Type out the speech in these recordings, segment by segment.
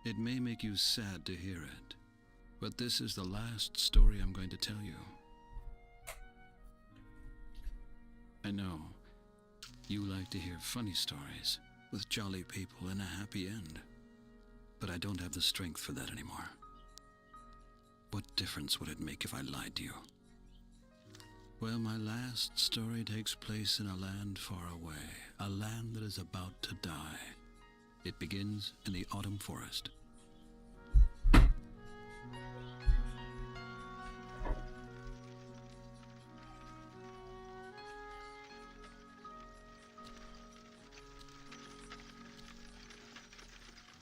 It may make you sad to hear it, but this is the last story I'm going to tell you. I know you like to hear funny stories with jolly people and a happy end, but I don't have the strength for that anymore. What difference would it make if I lied to you? Well, my last story takes place in a land far away, a land that is about to die. It begins in the autumn forest.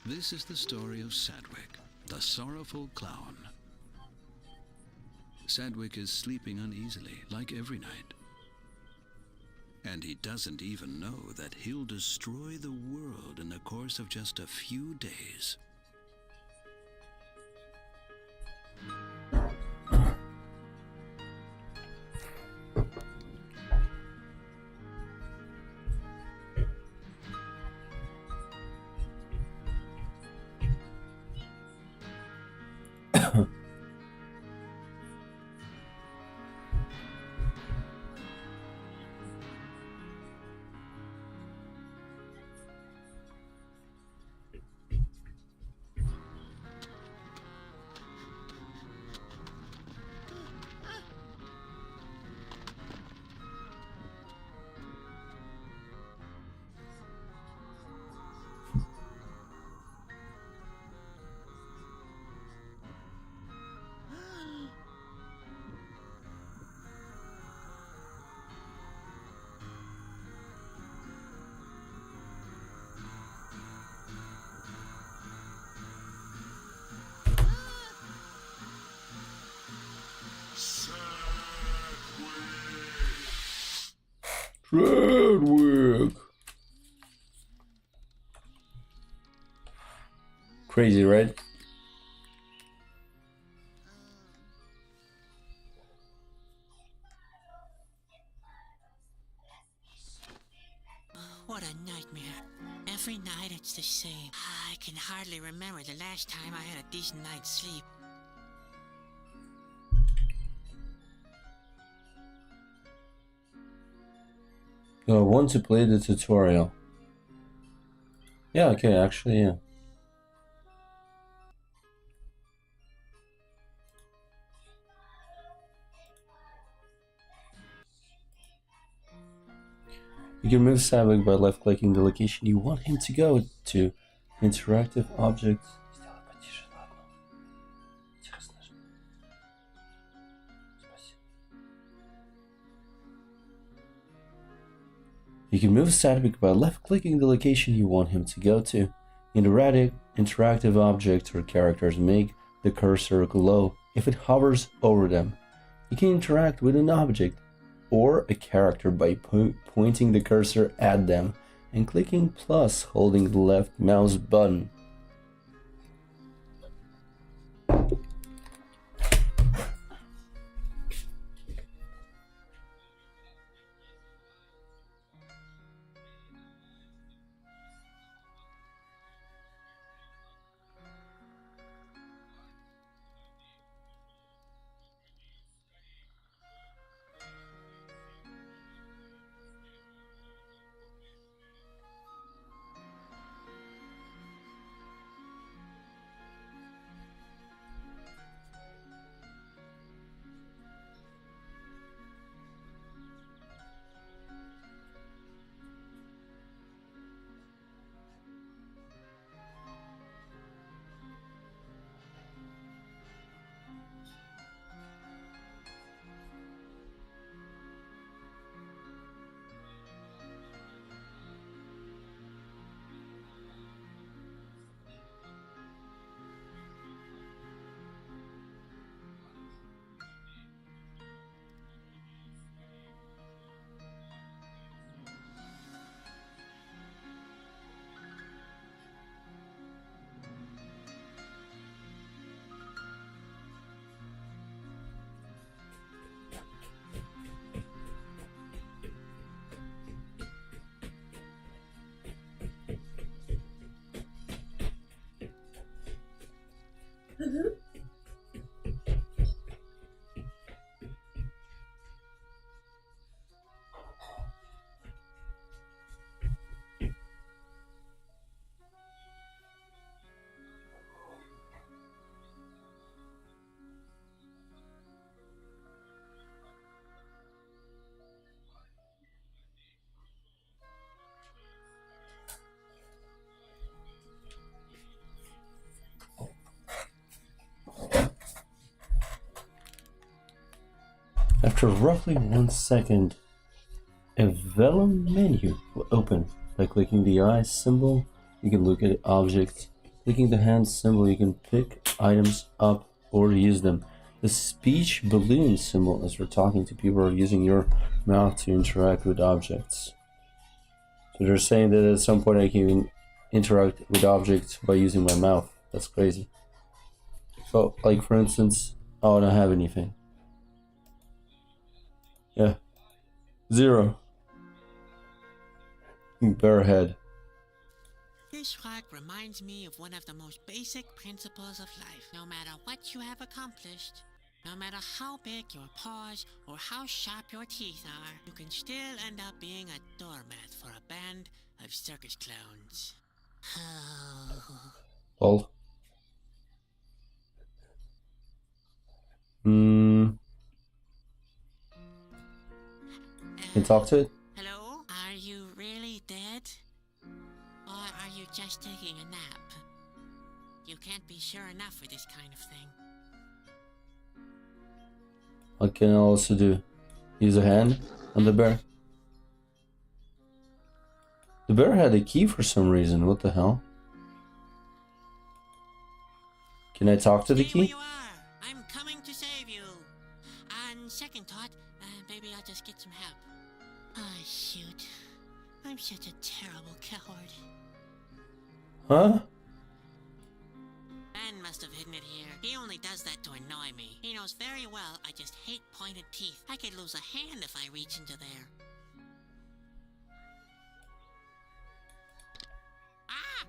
This is the story of Sadwick, the sorrowful clown. Sadwick is sleeping uneasily, like every night. And he doesn't even know that he'll destroy the world in the course of just a few days. Sadwick. Crazy, right? What a nightmare. Every night it's the same. I can hardly remember the last time I had a decent night's sleep. I want to play the tutorial. Yeah, okay, actually, yeah. You can move Sadwick by left-clicking the location you want him to go to. Interactive objects. You can move Sadwick by left-clicking the location you want him to go to. Interactive objects or characters make the cursor glow if it hovers over them. You can interact with an object or a character by pointing the cursor at them and clicking plus holding the left mouse button. After roughly 1 second, a vellum menu will open. By clicking the eye symbol, you can look at objects. Clicking the hand symbol, you can pick items up or use them. The speech balloon symbol is for talking to people or using your mouth to interact with objects. So they're saying that at some point I can even interact with objects by using my mouth. That's crazy. So, like for instance, I don't have anything. Yeah. 0. Bare head. This rock reminds me of one of the most basic principles of life. No matter what you have accomplished, no matter how big your paws or how sharp your teeth are, you can still end up being a doormat for a band of circus clowns. Hold. Can you talk to it? Hello? Are you really dead? Or are you just taking a nap? You can't be sure enough for this kind of thing. What can I also do? Use a hand on the bear? The bear had a key for some reason. What the hell? Can I talk to the Stay where key? you are. I'm coming to save you. On second thought, maybe I'll just get some help. Oh, shoot. I'm such a terrible coward. Huh? Ben must have hidden it here. He only does that to annoy me. He knows very well I just hate pointed teeth. I could lose a hand if I reach into there. Ah!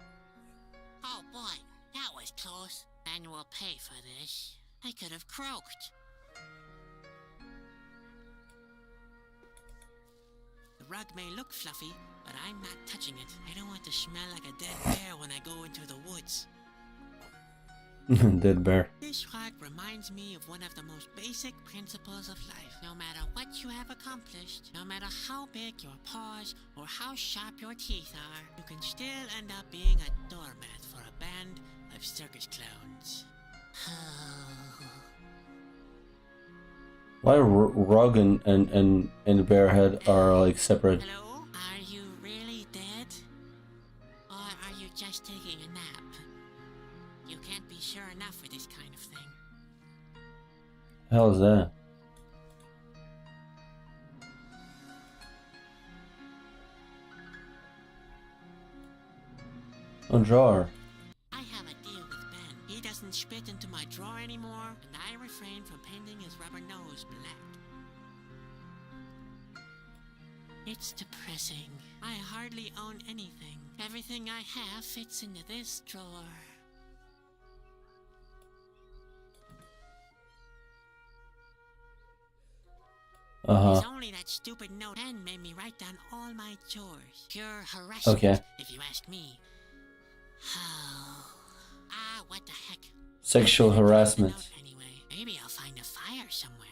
Oh boy, that was close. Ben will pay for this. I could have croaked. The rug may look fluffy, but I'm not touching it. I don't want to smell like a dead bear when I go into the woods. Dead bear. This rock reminds me of one of the most basic principles of life. No matter what you have accomplished, no matter how big your paws or how sharp your teeth are, you can still end up being a doormat for a band of circus clowns. Why rug and bear head are like separate? Hello? Are you really dead? Or are you just taking a nap? You can't be sure enough for this kind of thing. Hell is that? A drawer. I have a deal with Ben. He doesn't spit into my drawer anymore, and I refrain from painting his rubber nose black. It's depressing. I hardly own anything. Everything I have fits into this drawer. It's only that stupid note Ben made me write down all my chores. Pure harassment, Okay. if you ask me. What the heck? Sexual harassment. Anyway, maybe I'll find a fire somewhere.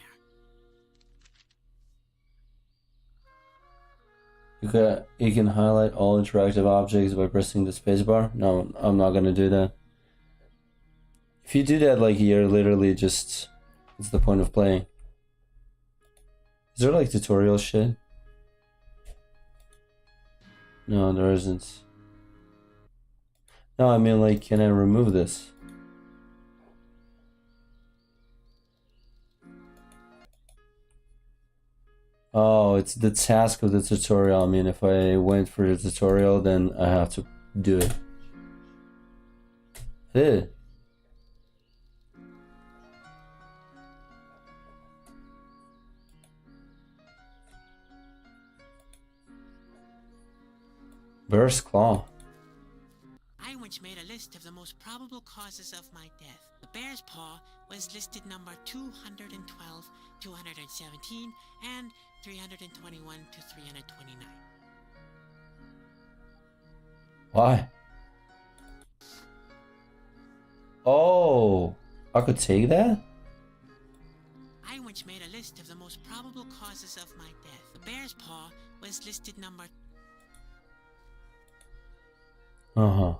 You can highlight all interactive objects by pressing the spacebar. No, I'm not gonna do that. If you do that, like you're literally just, what's the point of playing? Is there like tutorial shit? No, there isn't. No, I mean like, can I remove this? Oh, it's the task of the tutorial. I mean, if I went for the tutorial, then I have to do it. I did. Bear's claw. I once made a list of the most probable causes of my death. The bear's paw was listed number 212, 217, and 321 to 329. Why? Oh, I could take that? I once made a list of the most probable causes of my death. The bear's paw was listed number... Uh-huh.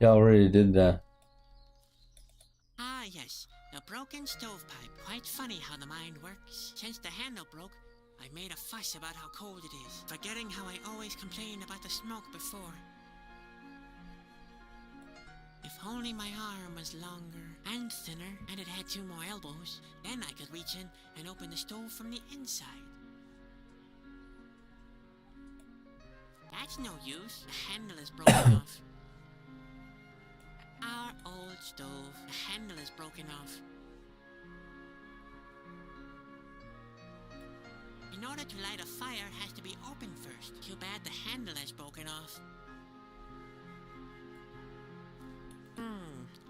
I already did that. Ah, yes, the broken stovepipe. Quite funny how the mind works. Since the handle broke, I made a fuss about how cold it is, forgetting how I always complained about the smoke before. If only my arm was longer and thinner, and it had 2 more elbows, then I could reach in and open the stove from the inside. That's no use. The handle is broken off. Our old stove. The handle is broken off. In order to light a fire, has to be open first. Too bad the handle is broken off.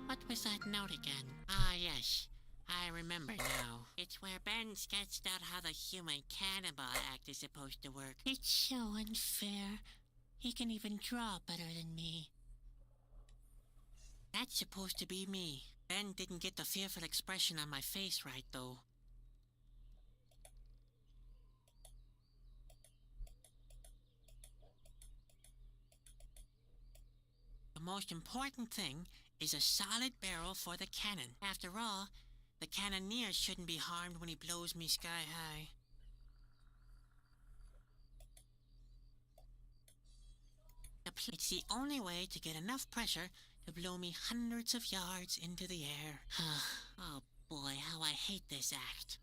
What was that note again? Ah, yes. I remember now. It's where Ben sketched out how the human cannibal act is supposed to work. It's so unfair. He can even draw better than me. That's supposed to be me. Ben didn't get the fearful expression on my face right, though. The most important thing is a solid barrel for the cannon. After all, the cannoneer shouldn't be harmed when he blows me sky high. It's the only way to get enough pressure to blow me hundreds of yards into the air. Oh boy, how I hate this act.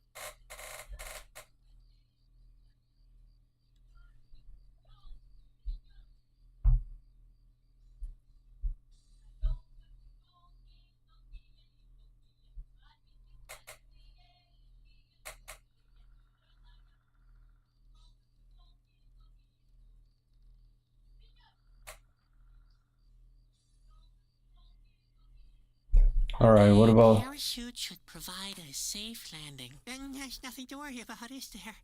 Alright, what about... The parachute should provide a safe landing. Then there's nothing to worry about, is there?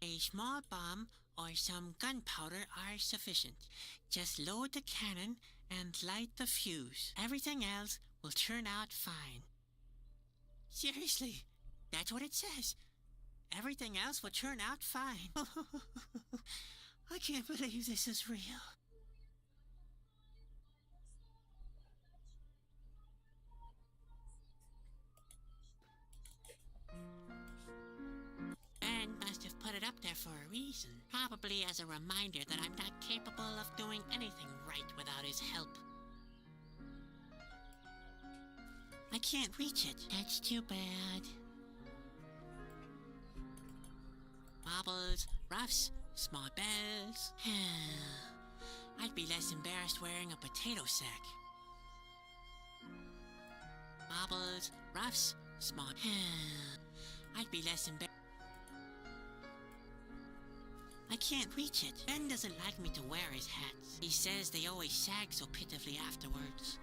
A small bomb or some gunpowder are sufficient. Just load the cannon and light the fuse. Everything else will turn out fine. Seriously, that's what it says. Everything else will turn out fine. I can't believe this is real. Ben must have put it up there for a reason. Probably as a reminder that I'm not capable of doing anything right without his help. I can't reach it. That's too bad. Bobbles, roughs, small bells. I'd be less embarrassed wearing a potato sack. Bobbles, roughs, small... I'd be less embarrassed... I can't reach it. Ben doesn't like me to wear his hats. He says they always sag so pitifully afterwards.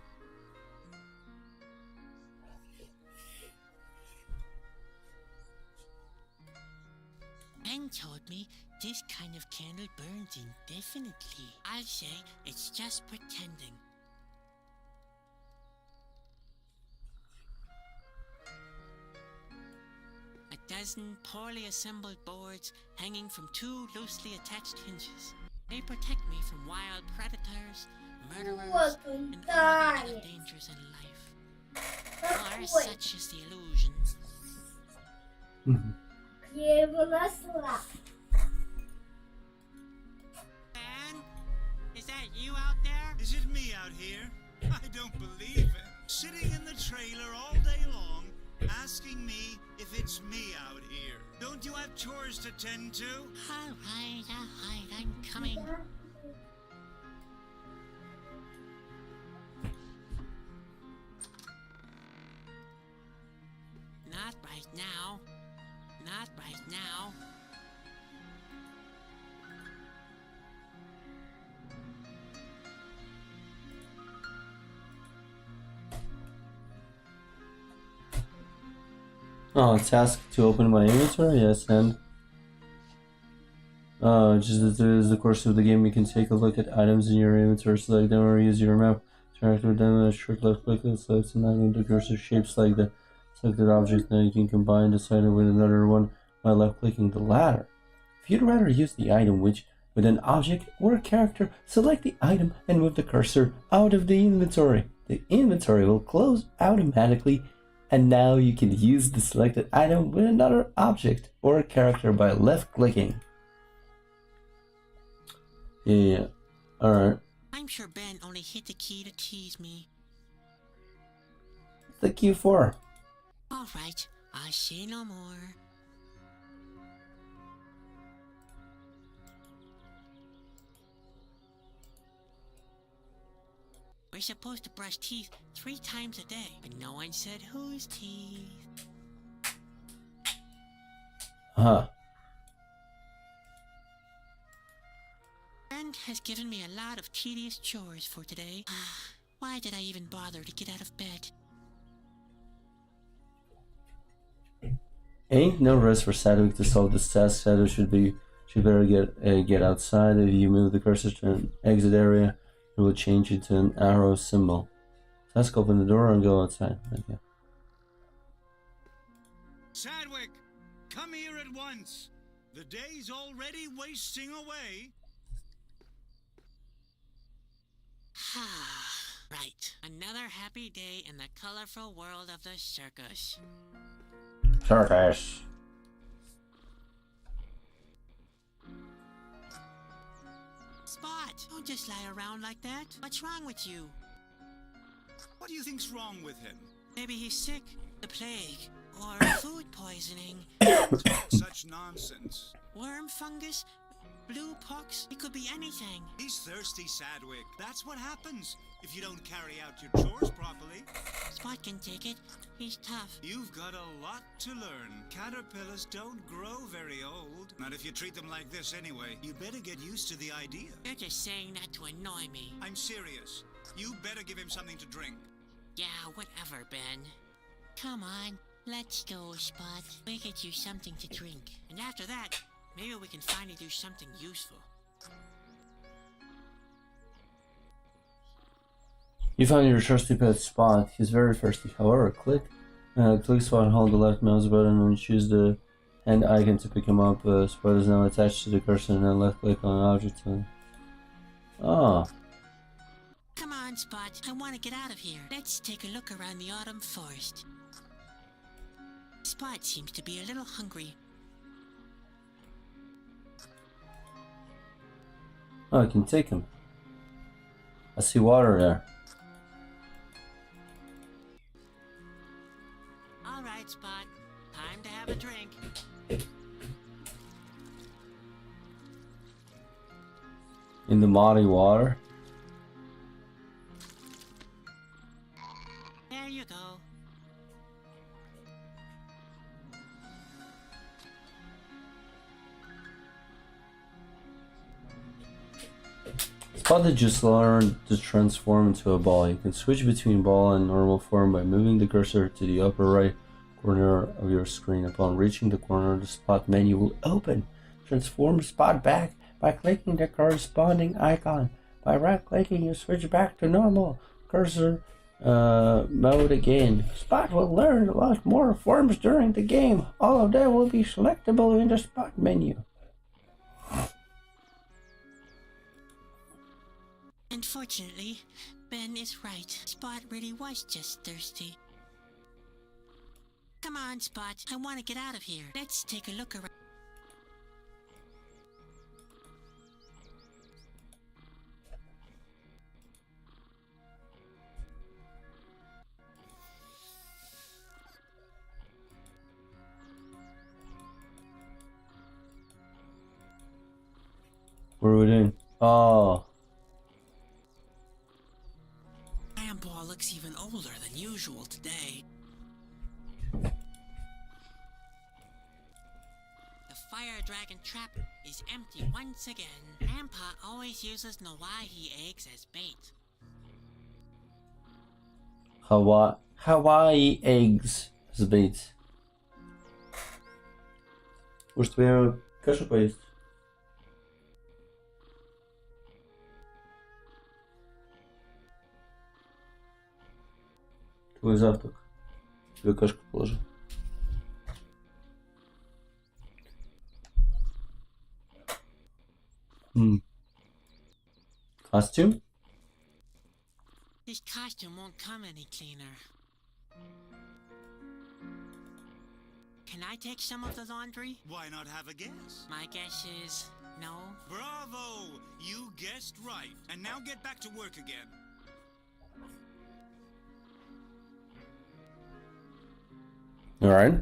Ben told me this kind of candle burns indefinitely. I'll say it's just pretending. A dozen poorly assembled boards hanging from 2 loosely attached hinges. They protect me from wild predators, murderers, and all the other dangers in life. Or such is the illusion. Ben? Is that you out there? Is it me out here? I don't believe it. Sitting in the trailer all day long, asking me if it's me out here. Don't you have chores to tend to? Alright, I'm coming. Not right now. Not right now. Oh, task to open my inventory? Yes, and... just as through the course of the game, you can take a look at items in your inventory, select them, or use your map. Interact with them with a short left click and select an item to cursor shapes like the selected object. Then you can combine this item with another one by left clicking the ladder. If you'd rather use the item with an object or a character, select the item and move the cursor out of the inventory. The inventory will close automatically, and now you can use the selected item with another object or a character by left-clicking. Yeah. Alright. I'm sure Ben only hit the key to tease me. What's the key for? Alright, I'll say no more. We're supposed to brush teeth 3 times a day, but no one said whose teeth. Huh. Ben has given me a lot of tedious chores for today. Why did I even bother to get out of bed? Ain't no rest for Sadwick to solve this task. Sadwick should better get outside. If you move the cursor to an exit area, it will change it to an arrow symbol. Task, open the door and go outside. Okay. Sadwick, come here at once. The day's already wasting away. Right, another happy day in the colorful world of the circus. Circus. Spot, don't just lie around like that. What's wrong with you? What do you think's wrong with him? Maybe he's sick, the plague, or food poisoning, Talk such nonsense. worm fungus, blue pox. It could be anything. He's thirsty, Sadwick. That's what happens if you don't carry out your chores properly. Spot can take it. He's tough. You've got a lot to learn. Caterpillars don't grow very old. Not if you treat them like this anyway. You better get used to the idea. You're just saying that to annoy me. I'm serious. You better give him something to drink. Yeah, whatever, Ben. Come on, let's go, Spot. We get you something to drink. And after that, maybe we can finally do something useful. You find your trusty pet Spot. He's very thirsty. However, click Spot and hold the left mouse button and choose the hand icon to pick him up. Spot is now attached to the cursor and then left click on an object. Ah. Come on, Spot. I want to get out of here. Let's take a look around the autumn forest. Spot seems to be a little hungry. Oh, I can take him. I see water there. All right, Spot. Time to have a drink. In the muddy water. There you go. Spot had just learned to transform into a ball. You can switch between ball and normal form by moving the cursor to the upper right corner of your screen. Upon reaching the corner, the Spot menu will open. Transform Spot back by clicking the corresponding icon. By right-clicking, you switch back to normal cursor mode again. Spot will learn a lot more forms during the game. All of them will be selectable in the Spot menu. Unfortunately, Ben is right. Spot really was just thirsty. Come on, Spot. I want to get out of here. Let's take a look around. What are we doing? Oh. Grandpa looks even older than usual today. The fire dragon trap is empty once again. Grandpa always uses Hawaii eggs as bait. Hawaii eggs as bait. Может, тебе кашу поесть? Твой завтрак. Тебе кашку положу. Costume? This costume won't come any cleaner. Can I take some of the laundry? Why not have a guess? My guess is no. Bravo! You guessed right. And now get back to work again. Alright.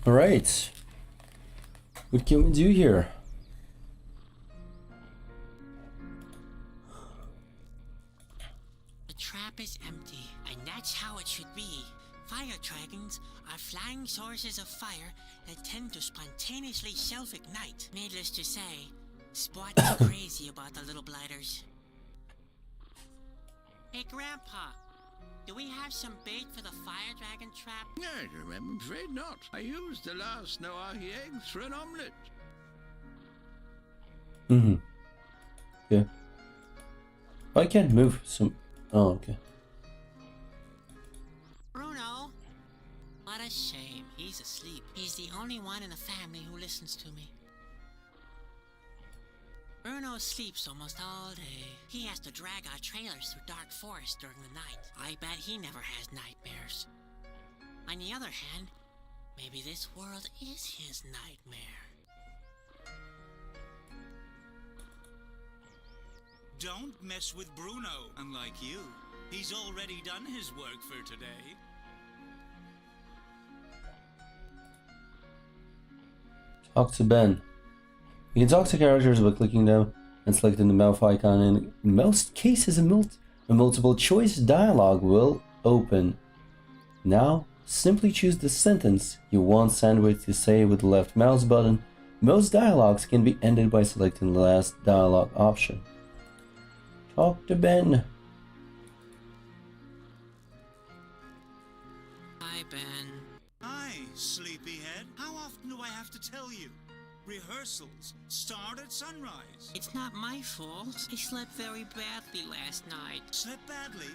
Alright. What can we do here? The trap is empty, and that's how it should be. Fire dragons are flying sources of fire that tend to spontaneously self-ignite. Needless to say, Spot's crazy about the little blighters. Hey, Grandpa, do we have some bait for the fire dragon trap? No, I'm afraid not. I used the last Noahi eggs for an omelette. Mm-hmm. Yeah. I can't move some... Oh, okay. Bruno? What a shame. He's asleep. He's the only one in the family who listens to me. Bruno sleeps almost all day. He has to drag our trailers through dark forest during the night. I bet he never has nightmares. On the other hand, maybe this world is his nightmare. Don't mess with Bruno, unlike you. He's already done his work for today. Talk to Ben. You can talk to characters by clicking them and selecting the mouth icon. In most cases, a multiple choice dialogue will open. Now, simply choose the sentence you want Sadwick to say with the left mouse button. Most dialogues can be ended by selecting the last dialogue option. Talk to Ben. Hi, Ben. Hi, sleepyhead. How often do I have to tell you? Rehearsals start at sunrise. It's not my fault. I slept very badly last night. Slept badly?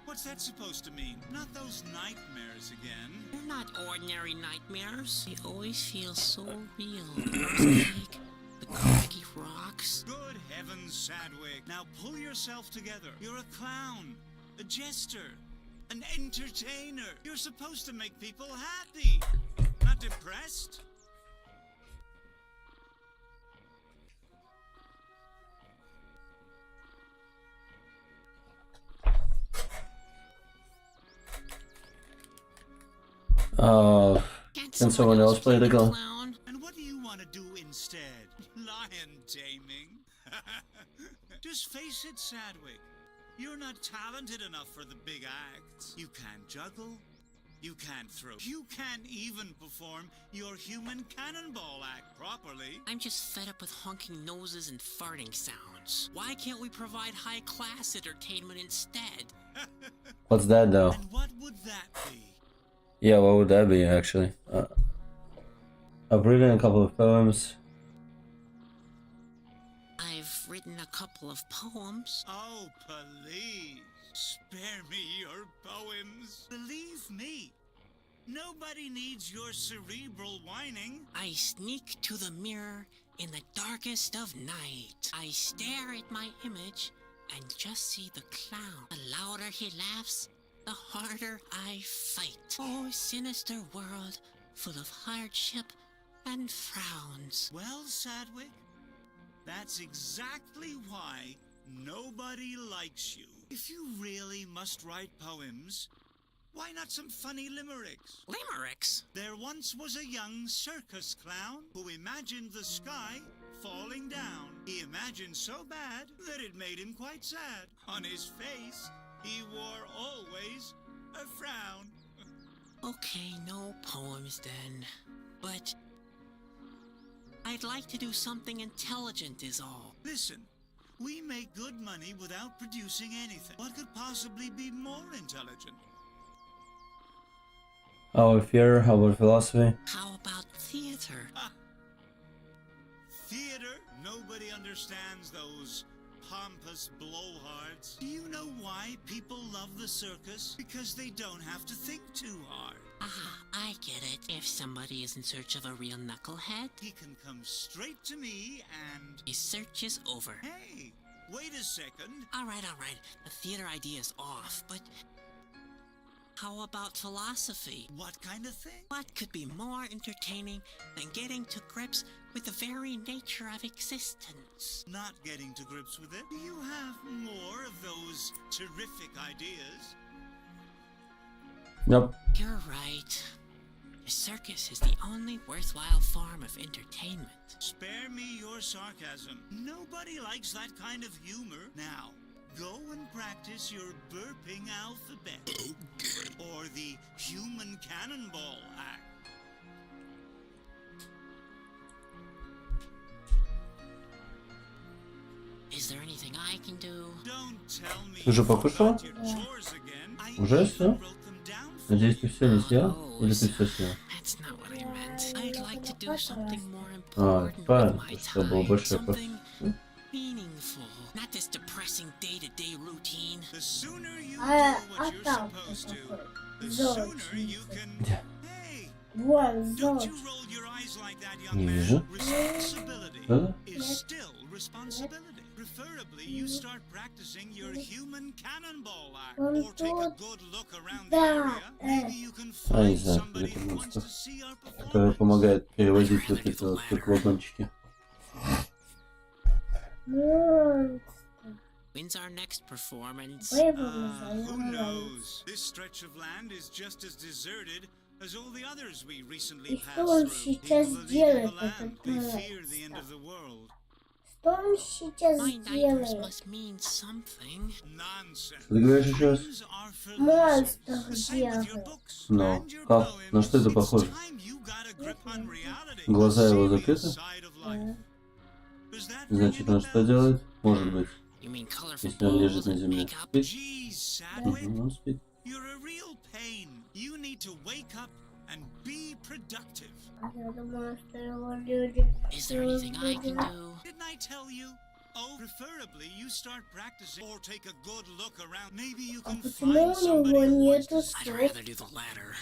What's that supposed to mean? Not those nightmares again. They're not ordinary nightmares. They always feel so real. Like the craggy rocks. Good heavens, Sadwick. Now pull yourself together. You're a clown, a jester, an entertainer. You're supposed to make people happy, not depressed. Can someone else play the clown? And what do you want to do instead? Lion taming? Just face it, Sadwick. You're not talented enough for the big acts. You can't juggle. You can't throw. You can't even perform your human cannonball act properly. I'm just fed up with honking noses and farting sounds. Why can't we provide high-class entertainment instead? What's that though? And what would that be? Yeah, what would that be actually? I've written a couple of poems. I've written a couple of poems. Oh, please, spare me your poems. Believe me, nobody needs your cerebral whining. I sneak to the mirror in the darkest of night. I stare at my image and just see the clown. The louder he laughs, the harder I fight. Oh, sinister world, full of hardship and frowns. Well, Sadwick, that's exactly why nobody likes you. If you really must write poems, why not some funny limericks? Limericks? There once was a young circus clown who imagined the sky falling down. He imagined so bad that it made him quite sad. On his face, he wore always a frown. Okay, no poems then. But I'd like to do something intelligent is all. Listen, we make good money without producing anything. What could possibly be more intelligent? How about theater? How about philosophy? How about theater? Theater? Nobody understands those pompous blowhards. Do you know why people love the circus? Because they don't have to think too hard. Ah, I get it. If somebody is in search of a real knucklehead, He can come straight to me and... his search is over. Hey, wait a second. All right. The theater idea is off, but how about philosophy? What kind of thing? What could be more entertaining than getting to grips with the very nature of existence? Not getting to grips with it? Do you have more of those terrific ideas? Nope. You're right. The circus is the only worthwhile form of entertainment. Spare me your sarcasm. Nobody likes that kind of humor. Now, go and practice your burping alphabet. Or the human cannonball act. Is there anything I can do? Don't tell me Ты уже покушала? about your chores again. I Уже even все? wrote them down for Надеюсь, ты все не Oh, съел? no, Или ты все Sigh. съел? That's not what I meant. I'd like to do something more А, important with правильно, my чтобы было time. больше Something meaningful. Not this depressing day-to-day routine. The sooner you А, do what you're там supposed to, такой the sooner золотенький. you can... Yeah. Hey, Вон, don't you золотенький. roll your eyes like that, Не young man. вижу. Responsibility Да? is still responsibility. Preferably, you start practicing your human cannonball act, Он or take a тут. good look around the Да, area. Maybe you can А, не find знаю, somebody где-то who wants монстр, to see our который performance. помогает перевозить вот эти вот как вагончики. Монстр. When's our next performance? Who knows? This stretch of land is just as deserted as all the others we recently И что passed он through. сейчас People are leaving делает, the land. этот They fear the end монстр? of the world. Что он сейчас My diapers делает? must mean something. Nonsense. Что ты говоришь еще раз? Dreams are for Монстр losers. The same with your делает. books Ну, and your как? На poems. что это It's похоже? time you got a grip on reality, Глаза the его serious закрыты? side of life. Does that Значит, ring он any что bells? делает? Может быть. You mean colorful Если он лежит balls на and земле. makeup? Спит? Geez, Sadwick, Угу, он спит. you're a real pain. You need to wake up and be productive. Я думала, что его люди... Is there anything I can do? Didn't I tell you? Oh, preferably you start practicing or take a good look around. Maybe you А can почему find у somebody него who wants нету to I'd слов? rather do the latter.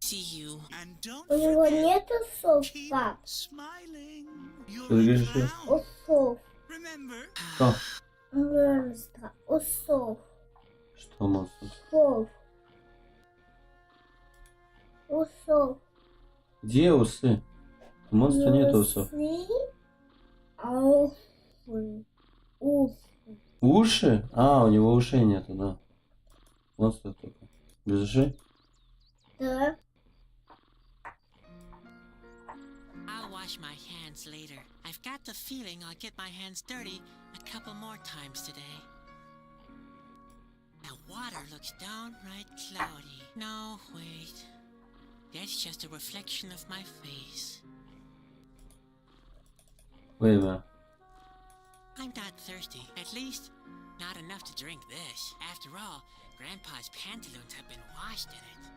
See you. And don't У него forget, нету слов, keep пап? smiling. You're Что ты говоришь еще раз? a clown. Усов. Remember, Что? Монстр. Усов. Что монстр? Усов. Усов. Где усы? У монстра нет усов. Усы, а усы. Усы. Уши? А, у него ушей нету, да. Монстр такой. Без ушей? Да. I'll wash my hands later. I've got the feeling I'll get my hands dirty a couple more times today. The water looks downright cloudy. No, wait. That's just a reflection of my face. Wait a minute. I'm not thirsty. At least, not enough to drink this. After all, Grandpa's pantaloons have been washed in it.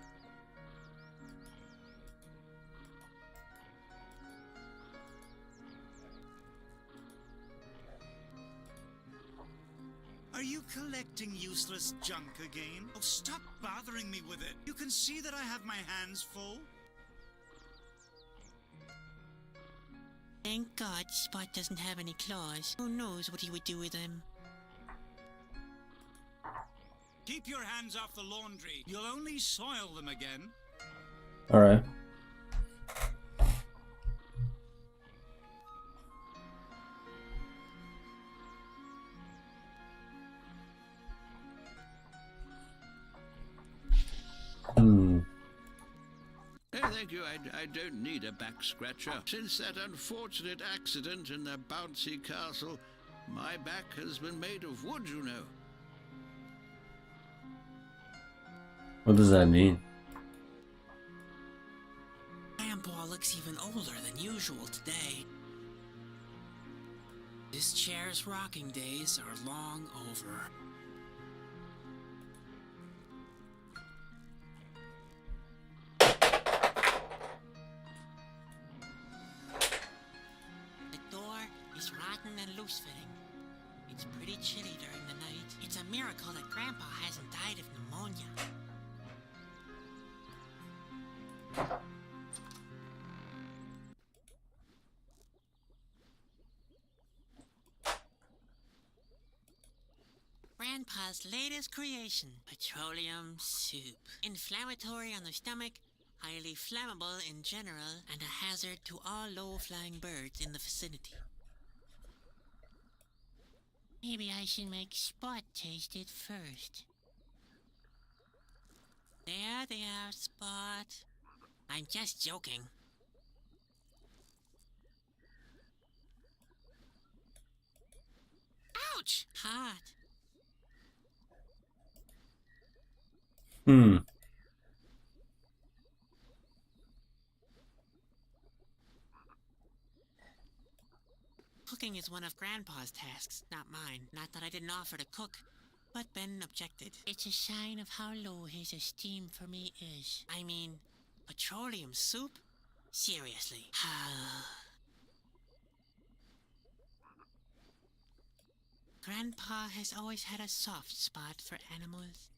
are you collecting useless junk again? Oh, stop bothering me with it. You can see that I have my hands full. Thank God Spot doesn't have any claws. Who knows what he would do with them? Keep your hands off the laundry. You'll only soil them again. Alright. Oh, thank you. I don't need a back scratcher. Since that unfortunate accident in the bouncy castle, my back has been made of wood, you know. What does that mean? Grandpa looks even older than usual today. This chair's rocking days are long over. The door is rotten and loose-fitting. It's pretty chilly during the night. It's a miracle that Grandpa hasn't died of pneumonia. Grandpa's latest creation, petroleum soup. Inflammatory on the stomach, highly flammable in general, and a hazard to all low-flying birds in the vicinity. Maybe I should make Spot taste it first. There, Spot. I'm just joking. Ouch! Hot. Hmm. Cooking is one of Grandpa's tasks, not mine. Not that I didn't offer to cook, but Ben objected. It's a sign of how low his esteem for me is. I mean, petroleum soup? Seriously. Grandpa has always had a soft spot for animals.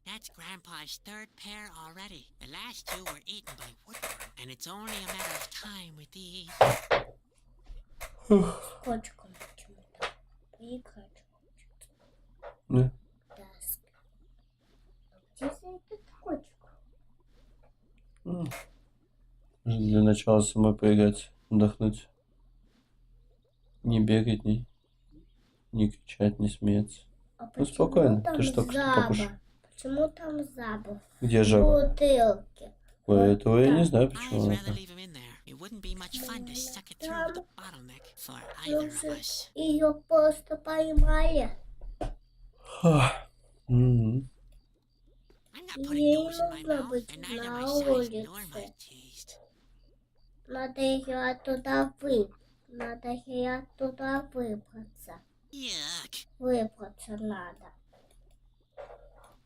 That's Grandpa's third pair already. The last two were eaten by woodworm, and it's only a matter of time with these. Котиком почему-то. Поиграть хочет. Не. Даск. Где за этот котик? Для начала самой поиграть, отдохнуть. Не бегать, не кричать, не смеяться. А Ну, спокойно, там ты ж только что покушал. Почему там запах? Где В жаба? бутылке. Ой, этого я не знаю, I'd почему она rather там. leave him in there. It wouldn't be much fun to suck it through the bottleneck for either of us. Ее просто поймали. Мгм. I'm not putting Ей those in my нужно mouth, быть and neither на my size nor my улице. taste. Надо ее оттуда Надо ее оттуда выбраться. Yuck. Выбраться надо.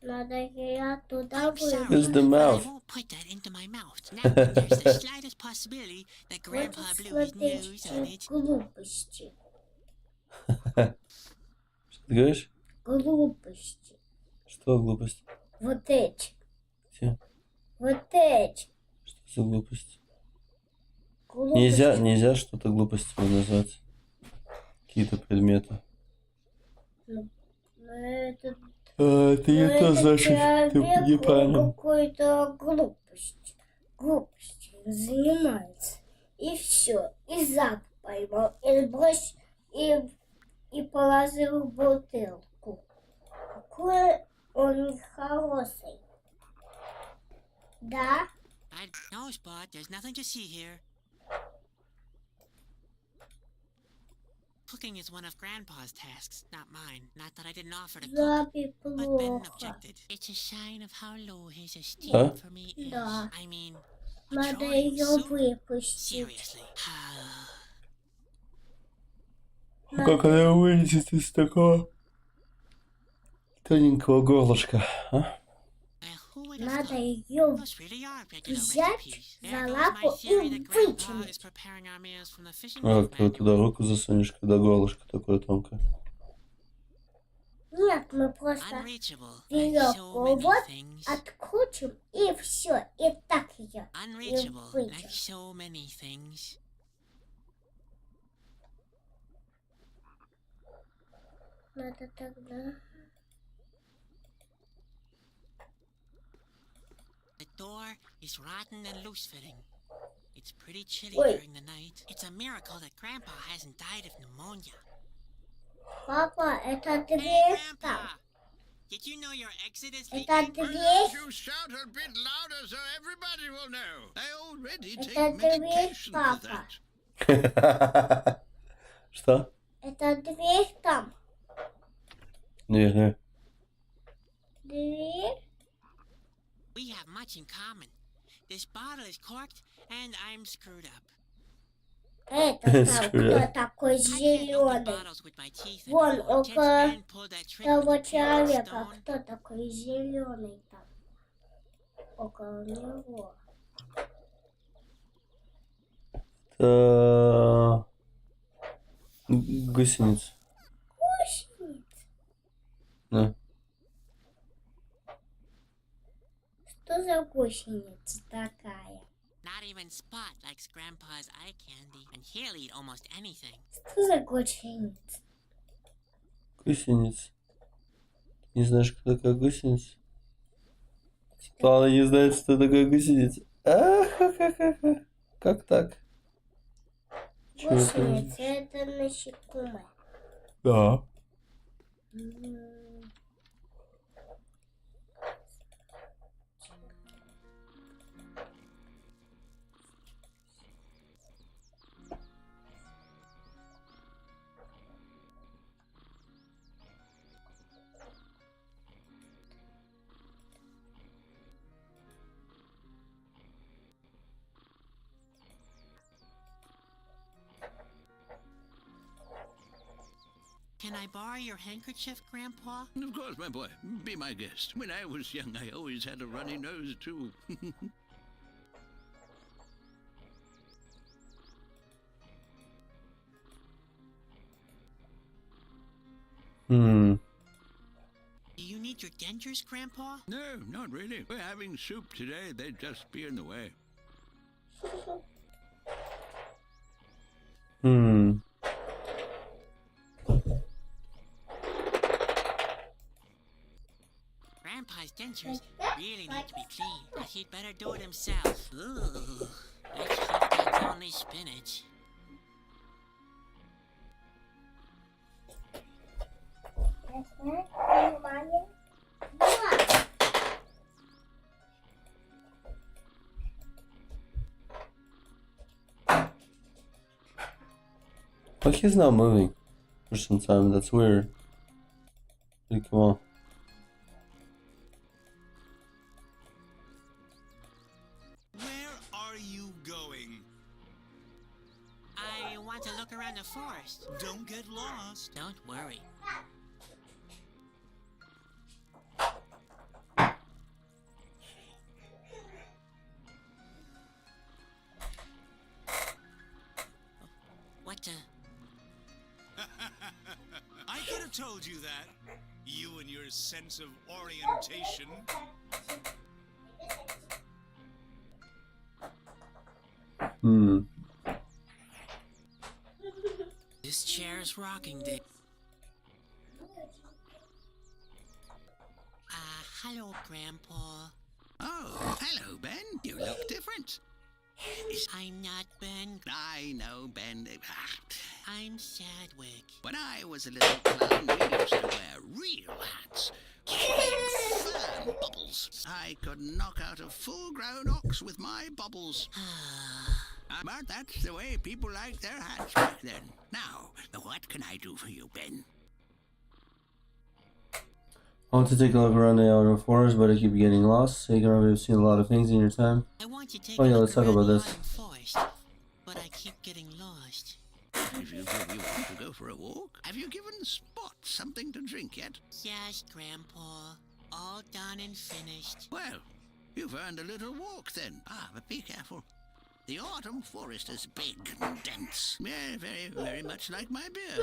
Надо ее оттуда I'm sorry, It's the выбраться. but I mouth. won't put that into my mouth. Now, when there's the slightest possibility that Grandpa Вот blew his смотрите, nose on it. глупости. Что ты говоришь? Глупости. Что глупость? Вот эти. Где? Вот эти. Что за глупость? Глупости. Нельзя что-то глупостями назвать. Какие-то предметы. Ну, это Ты не то, значит, ты человек неправильно. какой-то глупостью занимается. И все. И запах поймал. И брось, и положил в бутылку. Какой он хороший. Да? No, Spot, there's nothing to see here. Cooking is one of Grandpa's tasks, not mine. Not that I didn't offer to cook, Запах but Ben плохо. objected. It's a sign of how low his esteem Huh? for me is. Да. I mean, Надо petroleum ее soup? выпустить. Seriously. Как она вылезет из такого тоненького горлышка, а? Well, who would have Надо thought? ее Those really are regular взять recipes. за There goes лапу my theory и that Grandpa is вытянуть. preparing our meals from the fishing А, book как ты вот туда manual. руку засунешь, когда горлышко такое тонкое. Нет, мы просто Unreachable, like берем so many вот, things. открутим и все. И так ее. Unreachable, вытянем. like so many things. Надо тогда... The door is rotten and loose-fitting. It's pretty chilly Wait. during the night. It's a miracle that Grandpa hasn't died of pneumonia. Папа, это Hey, дверь Grandpa! там. Did you know your exit is the Это end? дверь. You shout a bit louder so everybody will know. I already Это take дверь, medication for папа. that. Что? Это дверь там. Не. Дверь. We have much in common. This bottle is corked, and I'm screwed up. Это там Скря. кто такой I can't open зеленый? bottles with my teeth Вон anymore. Since около Ben pulled that trick того with the paper человека. stone, Кто такой зеленый там? Около него. Это... Гусеница. Гусеница. Да. Что за гусеница такая? not even Spot likes Grandpa's eye candy, and he'll eat almost anything. Что за гусеница? Гусеница. Не знаешь, кто такая гусеница? Главное не знает, что такое гусеница. Ха-ха-ха-ха. Как так? Чего это? Гусеница это насекомое. Да. Can I borrow your handkerchief, Grandpa? Of course, my boy. Be my guest. When I was young, I always had a runny nose, too. Hmm. Do you need your dentures, Grandpa? No, not really. We're having soup today. They'd just be in the way. Hmm. Grandpa's dentures really need to be cleaned, but he'd better do it himself. Ooh, let's hope that's only spinach. But he's not moving for some time. That's weird. Hey, come on. Where are you going? I want to look around the forest. Don't get lost. Don't worry. What the? I could have told you that. You and your sense of orientation. Hmm. This chair's rocking, Dick. Hello, Grandpa. Oh, hello, Ben. You look different. I'm not Ben. I know, Ben. I'm Sadwick. When I was a little clown, we used to wear real hats. Big, firm bubbles. I could knock out a full-grown ox with my bubbles. But that's the way people liked their hats back then. Now, what can I do for you, Ben? I want to take a look around the outer forest, but I keep getting lost. So you can have seen a lot of things in your time. I want to take Oh, a yeah, look let's talk around about the this. autumn forest, but I keep getting lost. If you want to go for a walk, have you given Spot something to drink yet? Yes, Grandpa. All done and finished. Well, you've earned a little walk then. But be careful. The autumn forest is big and dense. Yeah, very, very much like my beard.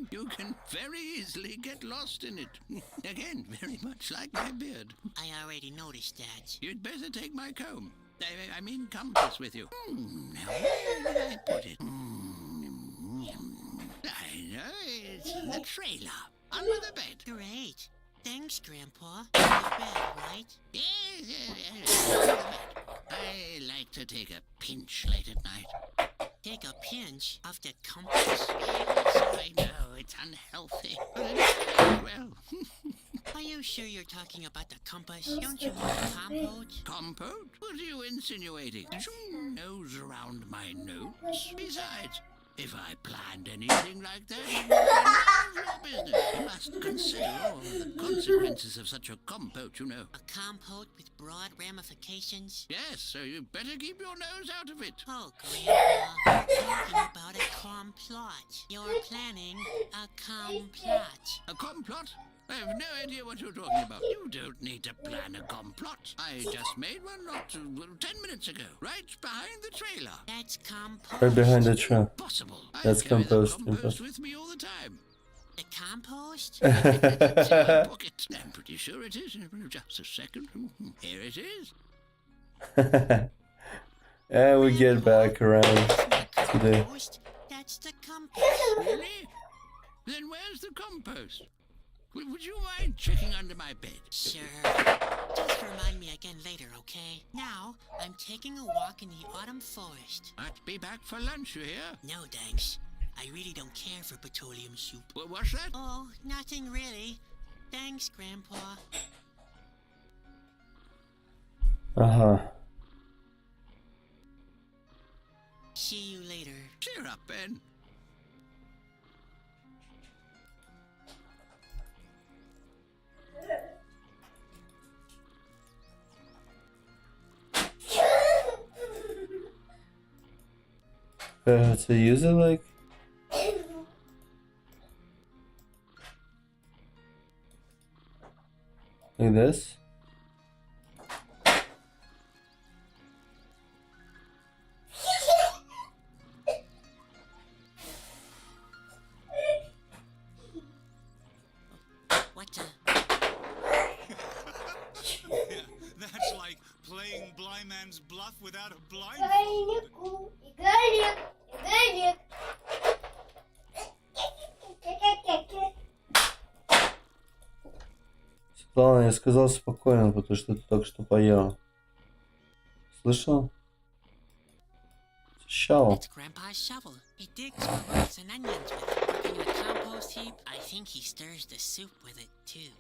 You can very easily get lost in it. Again, very much like my beard. I already noticed that. You'd better take my comb. I mean compass with you. Now, where did I put it? I know, it's in the trailer. Under the bed. Great. Thanks, Grandpa. Your bed, right? Yes. I like to take a pinch late at night. Take a pinch of the compass. Yes, I know, it's unhealthy. But it's well. Are you sure you're talking about the compass? Don't you mean compote? Compote? What are you insinuating? Did you nose around my nose? Besides, if I planned anything like that, it would be none of your business. You must consider all the consequences of such a compote, you know. A compote with broad ramifications? Yes, so you better keep your nose out of it. Oh, Grandpa, you're talking about a complot. You're planning a complot. A complot? I have no idea what you're talking about. You don't need to plan a complot. I just made one not 10 minutes ago, right behind the trailer. That's compost. Right behind the trap. Possible. That's I carry compost, the compost. compost with me all the time. The compost? It's in my pocket. I'm pretty sure it is. Just a second. Here it is. And we get back around to the... Compost? That's the compass. Really? Then where's the compost? Would you mind checking under my bed? Sure. Just remind me again later, okay? Now, I'm taking a walk in the autumn forest. I'll be back for lunch, you hear? No, thanks. I really don't care for petroleum soup. What's that? Oh, nothing really. Thanks, Grandpa. Aha. See you later. Cheer up, Ben. To use it like this. What the? Yeah, that's like playing blind man's bluff without a blindfold. Игорик, Игорик. Светлана, я сказал спокойно, потому что ты только что поел. Слышал? Shovel. It's Grandpa's shovel. He digs for roots and onions with it. Working in a compost heap, I think he stirs the soup with it, too.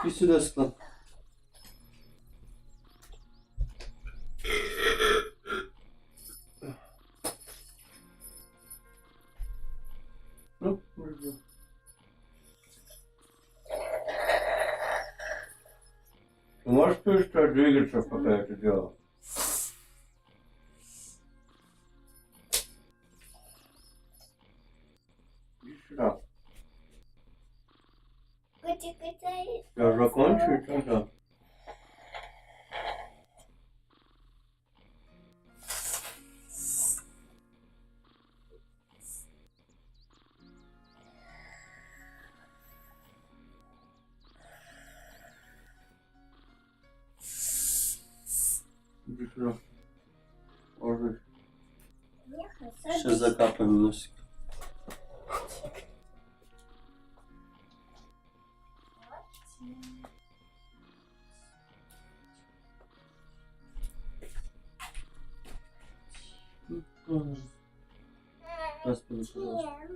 И сюда, Светлана. Ну, можно. Ты можешь перестать двигаться, пока я это делаю? Иди сюда. Я закончу и тогда. Иди сюда. Ложись. Сейчас закапаем носик. Господи, пожалуйста.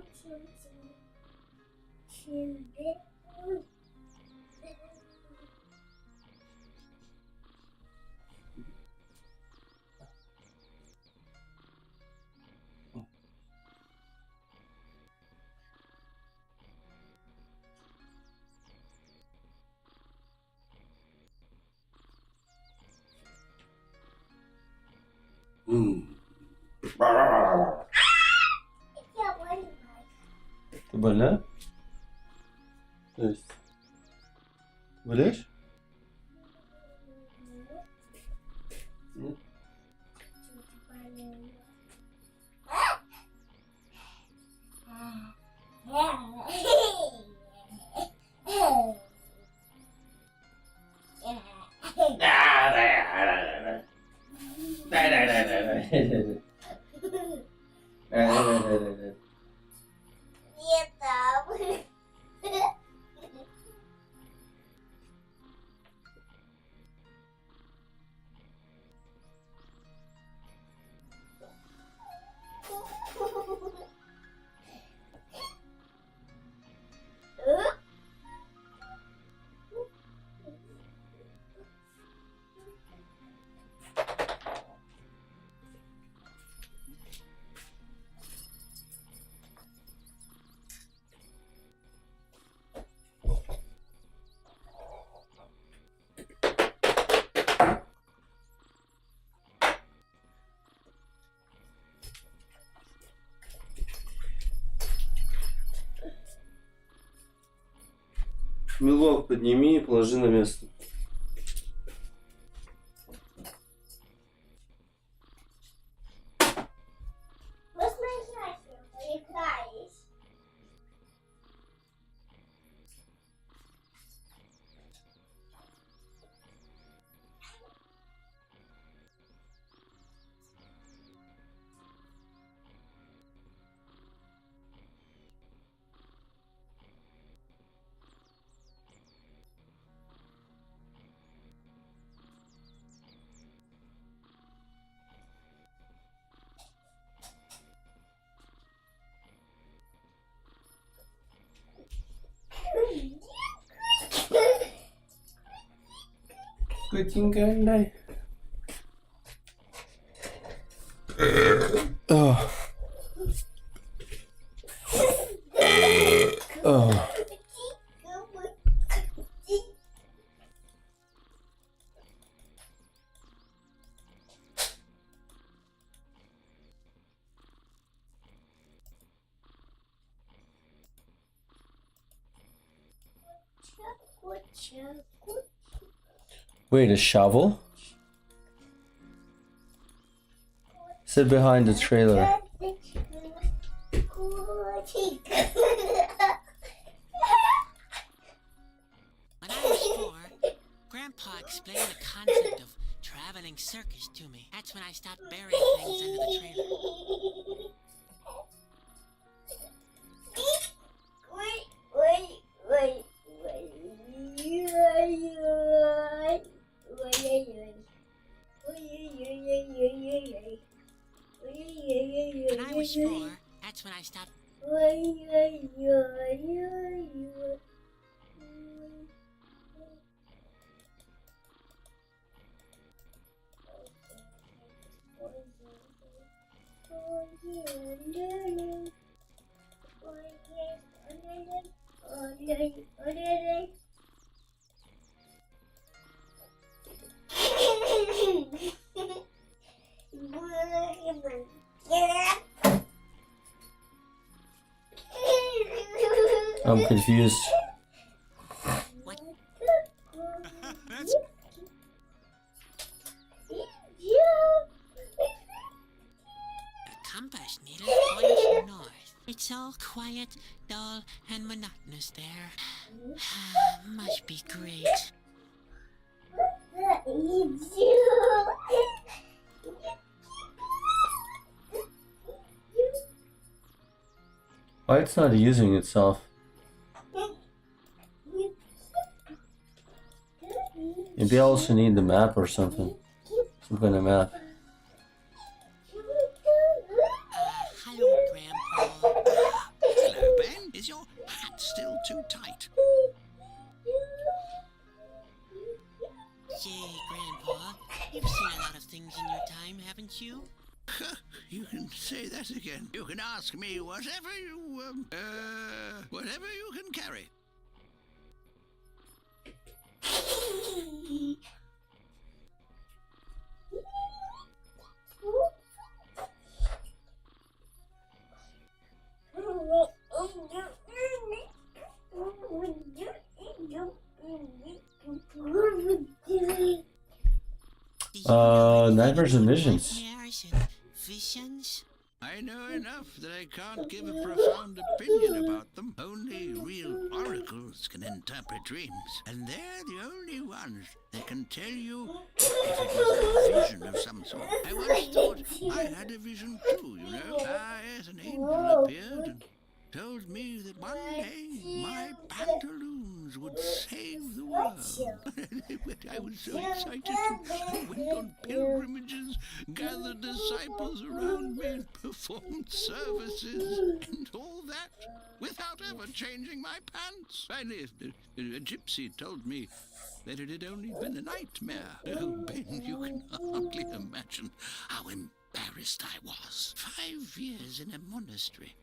Ты больна? То есть... Болеешь? Нет? Мелок подними и положи на место. Посмотри, поигрались. Котенька, дай. Oh. Oh. Wait, a shovel? Sit behind the trailer. When I was 4, Grandpa explained the concept of traveling circus to me. That's when I stopped burying things under the trailer. When I was 4, that's when I stopped. I'm confused. What? That's The compass needle points north. It's all quiet, dull, and monotonous there. Must be great. Why it's not using itself? Maybe I also need the map or something. Some kind of map. Hello, Grandpa. Hello, Ben. Is your hat still too tight? Gee, Grandpa, you've seen a lot of things in your time, haven't you? You can say that again. You can ask me whatever you can carry. Nightmares and visions. Nightmares and visions? I know enough that I can't give a profound opinion about them. Only real oracles can interpret dreams. And they're the only ones that can tell you if it was a vision of some sort. I once thought I had a vision too, you know. Yes, an angel appeared and told me that one day my pantaloons would save the world. I was so excited. I went on pilgrimages, gathered disciples around me, and performed services, and all that without ever changing my pants. Finally, a gypsy told me that it had only been a nightmare. Oh, Ben, you can hardly imagine how embarrassed I was. 5 years in a monastery,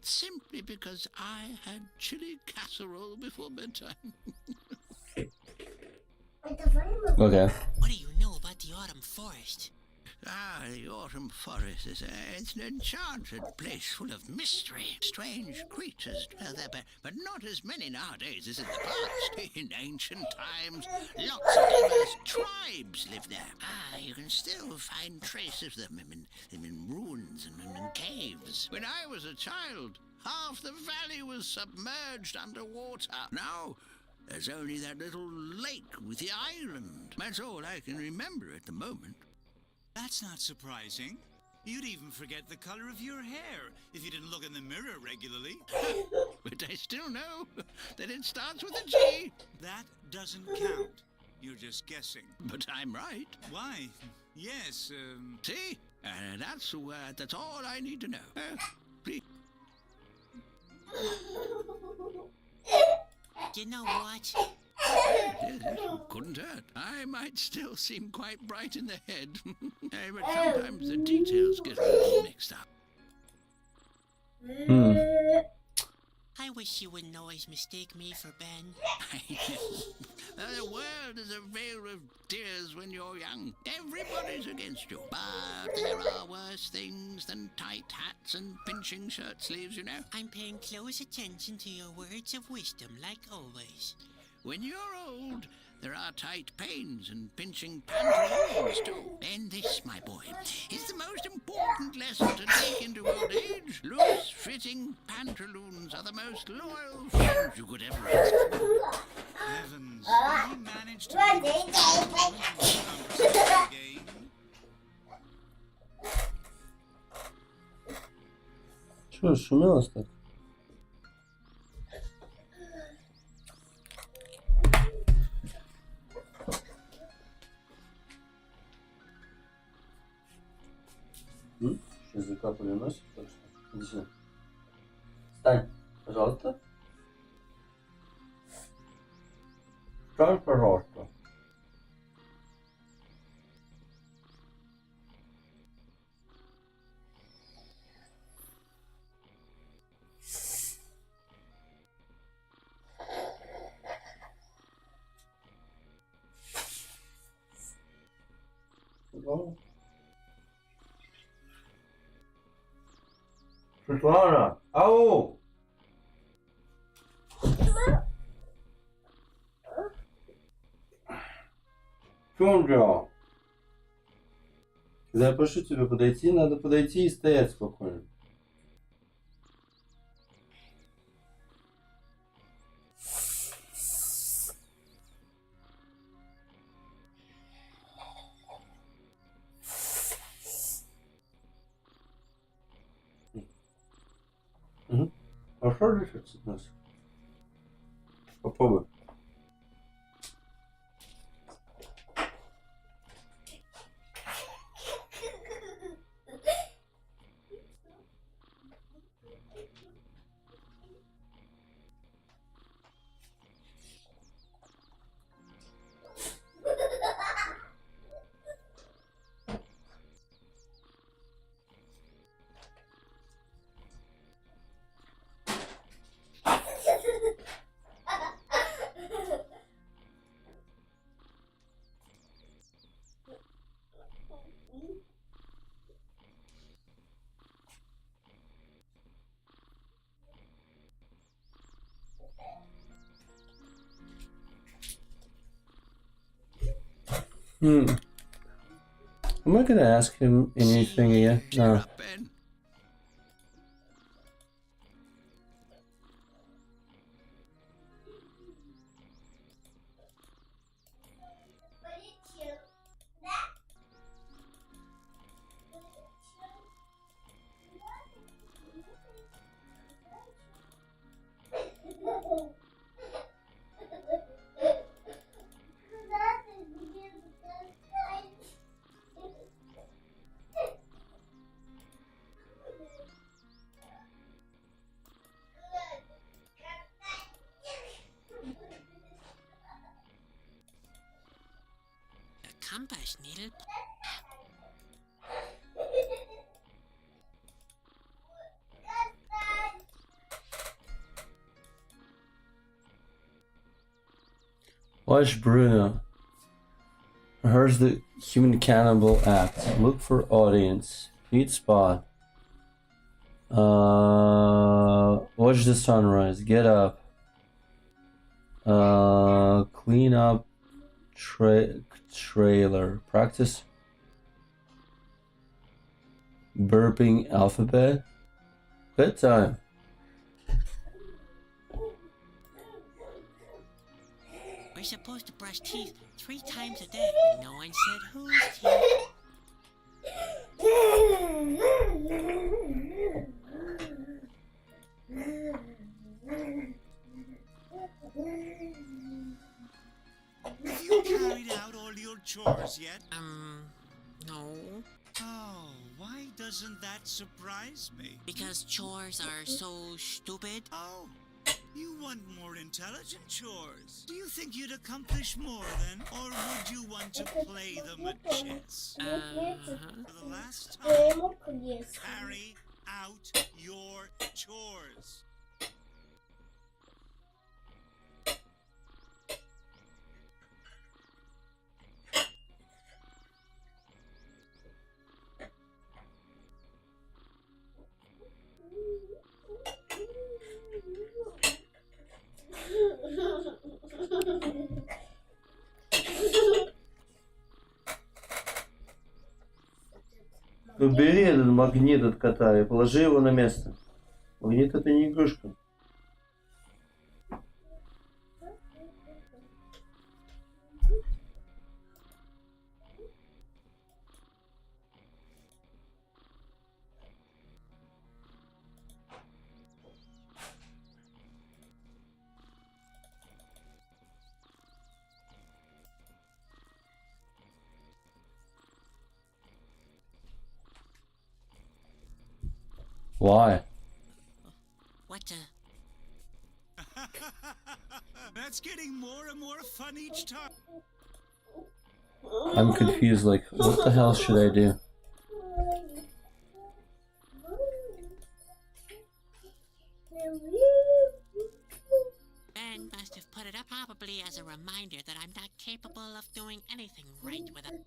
simply because I had chili casserole before bedtime. Okay. What do you know about the autumn forest? Ah, the autumn forest is it's an enchanted place full of mystery. Strange creatures dwell there, but not as many nowadays as in the past. In ancient times, lots of diverse tribes lived there. Ah, you can still find traces of them in ruins and in caves. When I was a child, half the valley was submerged underwater. Now, there's only that little lake with the island. That's all I can remember at the moment. That's not surprising. You'd even forget the color of your hair if you didn't look in the mirror regularly. But I still know that it starts with a G. That doesn't count. You're just guessing. But I'm right. Why? Yes, See? That's all I need to know. Please. You know what? Yes, couldn't hurt. I might still seem quite bright in the head, but sometimes the details get a little mixed up. I wish you wouldn't always mistake me for Ben. The world is a vale of tears when you're young. Everybody's against you. But there are worse things than tight hats and pinching shirt sleeves, you know. I'm paying close attention to your words of wisdom, like always. When you're old, there are tight pains and pinching pantaloons too. And this, my boy, is the most important lesson to take into old age. Loose-fitting pantaloons are the most loyal friends you could ever ask for. heavens, he managed to make this conversation again. Чё, шумелось так? Сейчас закапали носик, так что иди сюда. Встань, пожалуйста. Встань, пожалуйста. Светлана, ау! Что он делал? Когда я прошу тебя подойти, надо подойти и стоять спокойно. Угу. Хорошо дышится нос? Попробуй. Am I gonna ask him anything again? No. Ben. Compass needle. Watch Bruno. Here's the human cannibal act. Look for audience. Feed spot. Watch the sunrise. Get up. Clean up trailer. Practice burping alphabet. Bedtime. We're supposed to brush teeth 3 times a day, but no one said whose teeth. Have you carried out all your chores yet? No. Oh, why doesn't that surprise me? Because chores are so stupid. Oh, you want more intelligent chores. Do you think you'd accomplish more then? Or would you want to play them at chess? For the last time, carry out your chores. Убери этот магнит от кота и положи его на место. Магнит — это не игрушка. Why? What the? That's getting more and more fun each time. I'm confused, like, what the hell should I do? Ben must have put it up probably as a reminder that I'm not capable of doing anything right with it.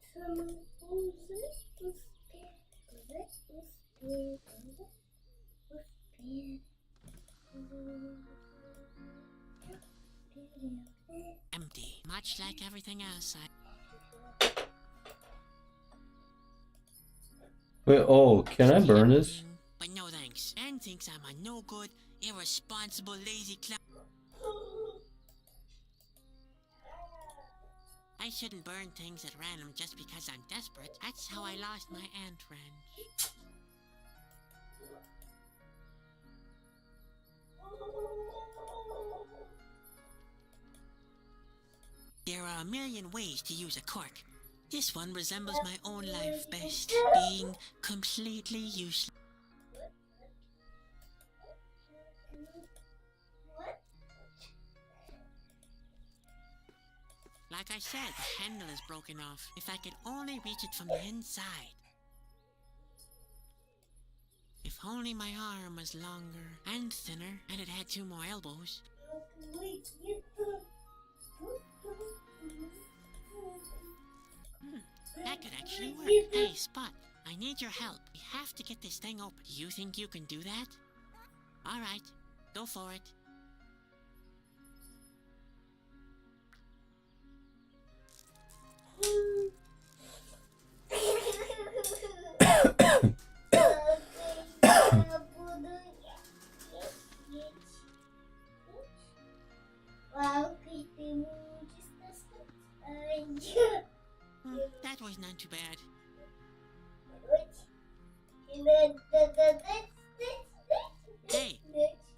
Empty, much like everything else. Wait, oh, can I burn this? But no thanks. Ben thinks I'm a no-good, irresponsible, lazy clown. I shouldn't burn things at random just because I'm desperate. That's how I lost my ant wrench. There are a million ways to use a cork. This one resembles my own life best, being completely useless. Like I said, the handle is broken off. If I could only reach it from the inside. If only my arm was longer and thinner, and it had 2 more elbows. That could actually work. Hey, Spot, I need your help. We have to get this thing open. You think you can do that? All right, go for it. That was not too bad. Hey,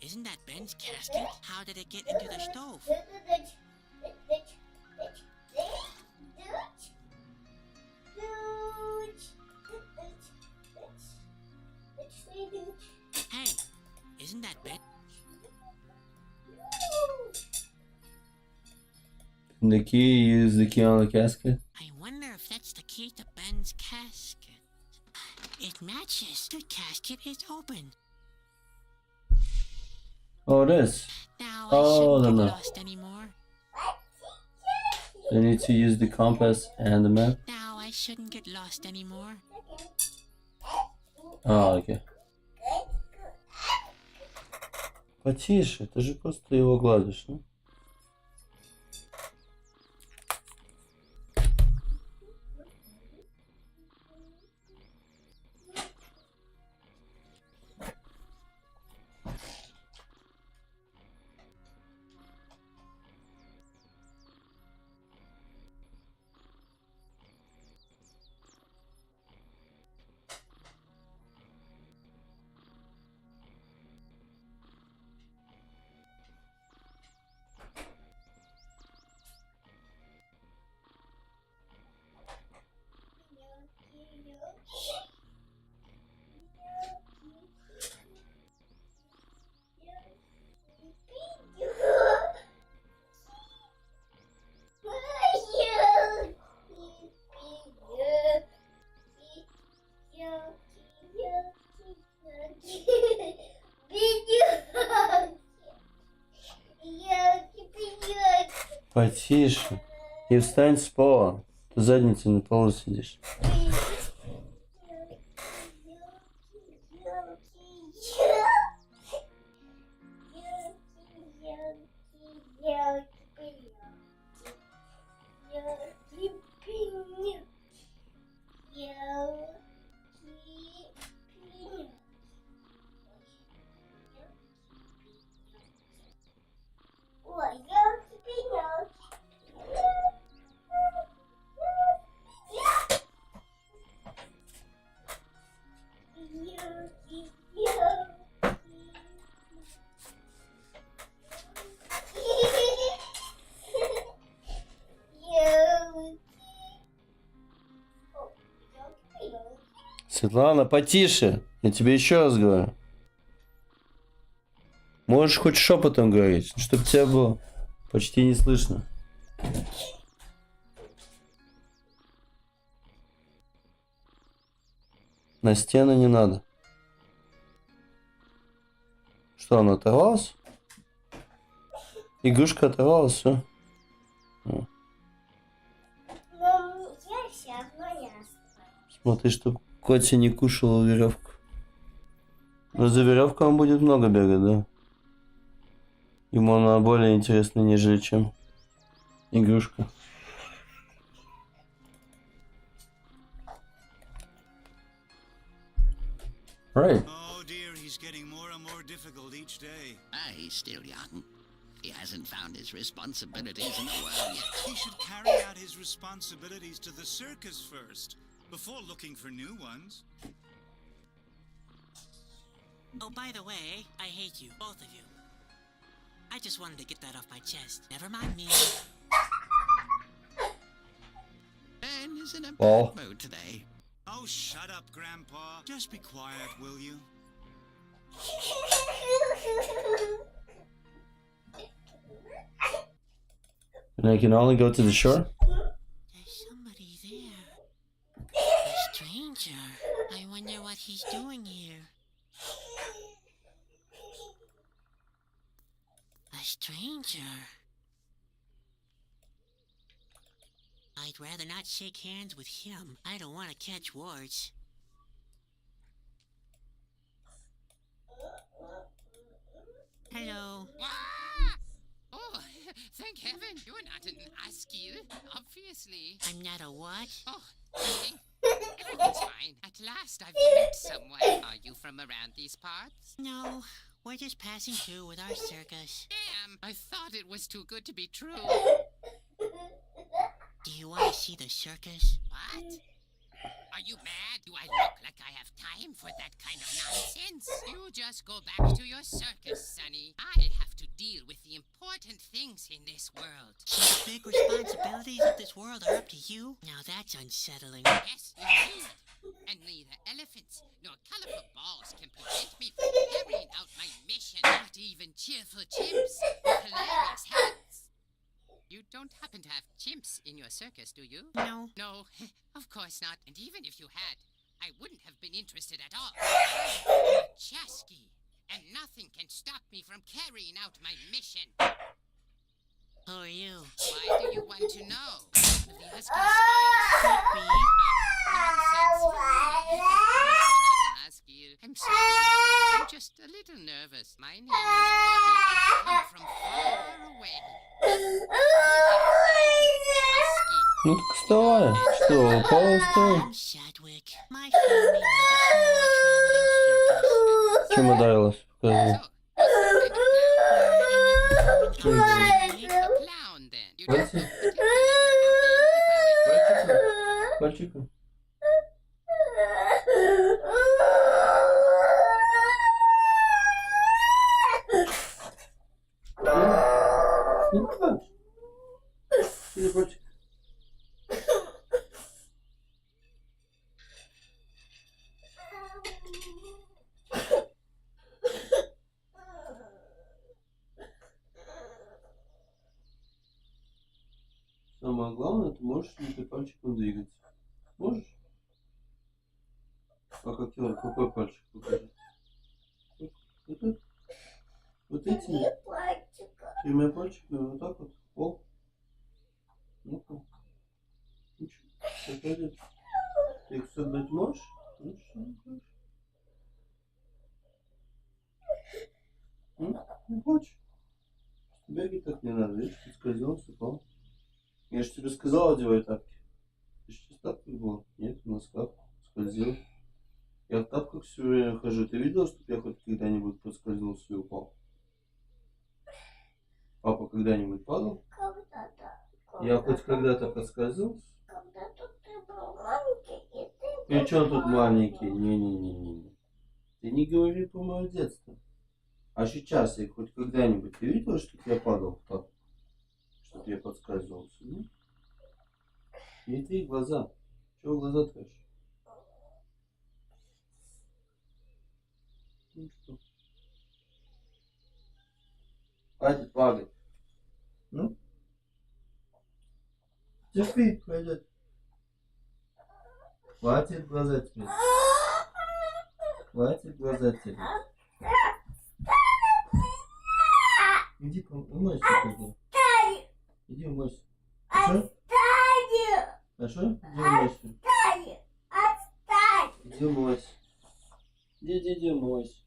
isn't that Ben's casket? How did it get into the stove? Hey, isn't that Ben? The key is the key on the casket. I wonder if that's the key to Ben's casket. It matches. The casket is open. Oh, it is. Now Oh, I shouldn't no, get no. lost anymore. I need to use the compass and the map. Now I shouldn't get lost anymore. А, окей. Потише, ты же просто его гладишь, ну? Потише. И встань с пола. Ты задницей на полу сидишь. Светлана, потише. Я тебе еще раз говорю. Можешь хоть шепотом говорить, чтобы тебя было почти не слышно. На стены не надо. Что, она оторвалась? Игрушка оторвалась, все. Смотри, чтоб Котя не кушала веревку. Но за веревку он будет много бегать, да? Ему она более интересна, нежели чем игрушка. Right. Oh dear, he's getting more and more difficult each day. He's still young. He hasn't found his responsibilities in the world yet. He should carry out his responsibilities to the circus first, before looking for new ones. Oh, by the way, I hate you, both of you. I just wanted to get that off my chest. Never mind me. Ben is in a Well. bad mood today. Oh, shut up, Grandpa. Just be quiet, will you? And I can only go to the shore? There's somebody there. A stranger. I wonder what he's doing here. A stranger. I'd rather not shake hands with him. I don't want to catch warts. Hello. Oh, thank heaven you're not an Askil, obviously. I'm not a what? Oh, nothing. Everything's fine. At last I've met someone. Are you from around these parts? No, we're just passing through with our circus. Damn, I thought it was too good to be true. Do you want to see the circus? What? Are you mad? Do I look like I have time for that kind of nonsense? You just go back to your circus, Sonny. I have to deal with the important things in this world. So the big responsibilities of this world are up to you? Now that's unsettling. Yes, indeed. And neither elephants nor colorful balls can prevent me from carrying out my mission. Not even cheerful chimps with hilarious hats. You don't happen to have chimps in your circus, do you? No. No, of course not. And even if you had, I wouldn't have been interested at all. I'm a Chasky, and nothing can stop me from carrying out my mission. Who are you? Why do you want to know? One of the husky spies. Could be. Nonsense. You're not an husky. I'm sorry. I'm just a little nervous. My name is Bobby. I come from far away. Husky. Ну так вставай. Что, упала, вставай. I'm Sadwick. My family owns a small traveling circus. Чем ударилась? Покажи. So, what kind of clown? A clown, then. You don't Пальчиком? particularly happy if I went. Пальчиком? Не плачь. Или пальчик? Самое главное, ты можешь этой пальчиком двигаться. Можешь? А какой пальчик покажи? Вот, вот этими тремя пальчиками вот так вот. О. Ну-ка. Ничего. Все пойдет. Ты их собрать можешь? Ну что, не хочешь? Не хочешь? Бегать так не надо, видишь, ты скользил, упал. Я же тебе сказал, одевай тапки. Ты же в тапках был? Нет, в носках. Скользил. Я в тапках все время хожу. Ты видел, чтобы я хоть когда-нибудь подскользнулся и упал? Папа когда-нибудь падал? Я хоть когда-то подскользнулся? Когда-то ты был маленький, и ты... При чем тут маленький? Не-не-не-не. Ты не говори про мое детство. А сейчас я хоть когда-нибудь ты видел, что я падал в тапках? Чтоб я подскользнулся, нет? Не ты глаза. Чего глаза трэшь? Ну что? Хватит плакать. Ну? Терпи, пойдет. Хватит глаза теперь. Хватит глаза теперь. Иди умойся тогда. Иди умойся. Хорошо? Хорошо? Иди умойся. Иди умойся. Иди умойся.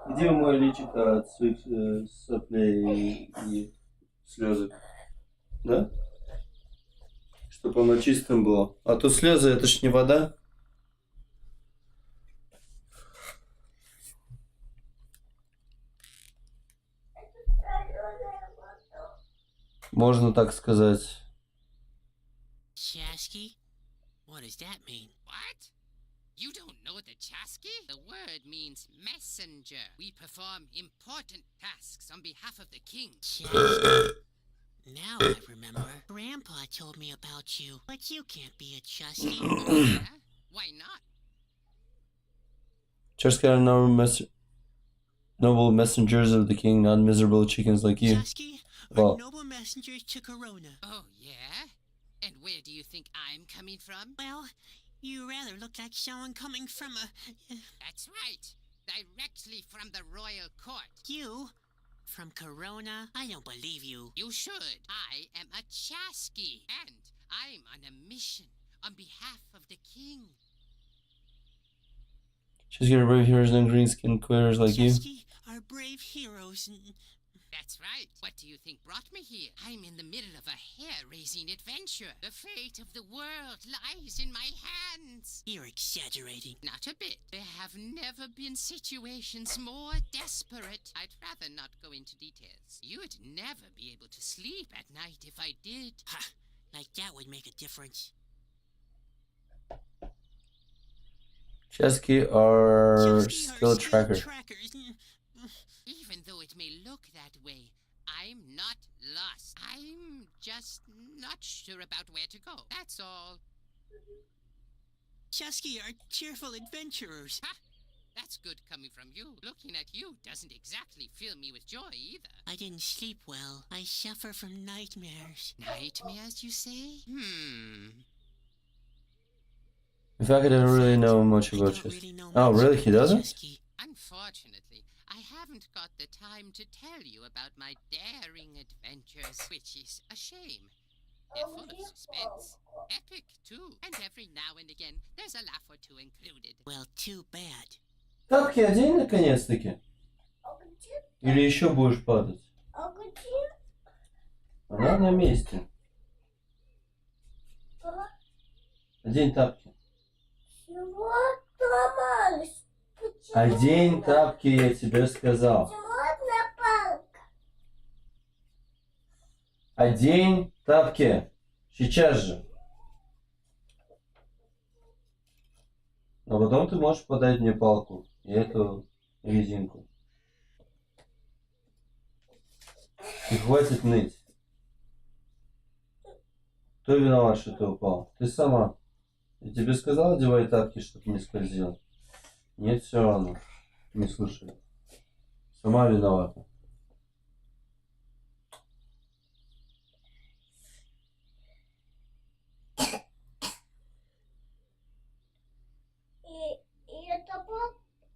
Иди умой личико от своих соплей и слезы. Да? Чтобы оно чистым было. А то слезы это ж не вода. Можно так сказать. Chasky? What does that mean? What? You don't know the Chasky? The word means messenger. We perform important tasks on behalf of the king. Chasky. Now I remember. Grandpa told me about you, but you can't be a Chusky. Oh, yeah? Why not? Just got noble messengers of the king, not miserable chickens like you. Chusky Well- are noble messengers to Corona. Oh, yeah? And where do you think I'm coming from? Well, you rather look like someone coming from a... That's right. Directly from the royal court. You? From Corona? I don't believe you. You should. I am a Chasky, and I'm on a mission on behalf of the king. She's gonna brave heroes and green skin quitters like you. Chusky are brave heroes and... That's right. What do you think brought me here? I'm in the middle of a hair-raising adventure. The fate of the world lies in my hands. You're exaggerating. Not a bit. There have never been situations more desperate. I'd rather not go into details. You'd never be able to sleep at night if I did. Ha! Like that would make a difference. Chesky are Chusky still are trackers. trackers. Even though it may look that way, I'm not lost. I'm just not sure about where to go. That's all. Chusky are cheerful adventurers. Ha! That's good coming from you. Looking at you doesn't exactly fill me with joy either. I didn't sleep well. I suffer from nightmares. Nightmares, you say? In fact, I don't really know much I about don't Chesky. really know Oh, much really? about He doesn't? Chusky. Unfortunately, I have haven't got the time to tell you about my daring adventures, which is a shame. They're full of suspense. Epic, too. And every now and again, there's a laugh or two included. Well, too bad. Тапки одень наконец-таки. Или еще будешь падать? Она на месте. Одень тапки. Чего сломалось? Почему? Одень тапки, я тебе сказал. Почему одна палка? Одень тапки. Сейчас же. А потом ты можешь подать мне палку и эту резинку. И хватит ныть. Кто виноват, что ты упал? Ты сама. Я тебе сказал, одевай тапки, чтобы не скользил. Нет, все равно. Не слушай. Сама виновата.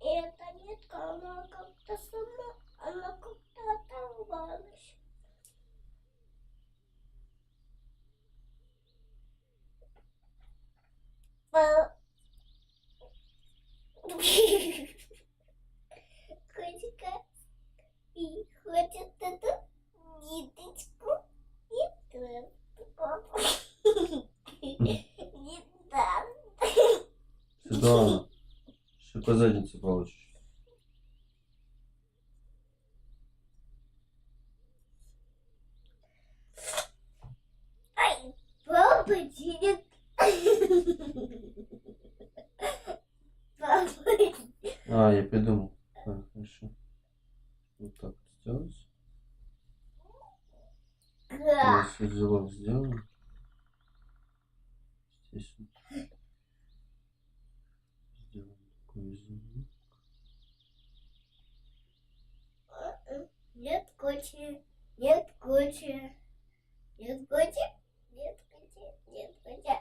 И эта нитка, она как-то сама, она как-то оторвалась. Котика, и хватит эту ниточку и тут. Не дам. Светлана, еще по заднице получишь. Ай, папа, денег. Папа. Я придумал. Хорошо. Вот так сделать. Да. Здесь узелок сделаем. Здесь вот. Сделаем такой узелок. Нет коти, нет коти, нет коти, нет коти, нет коти.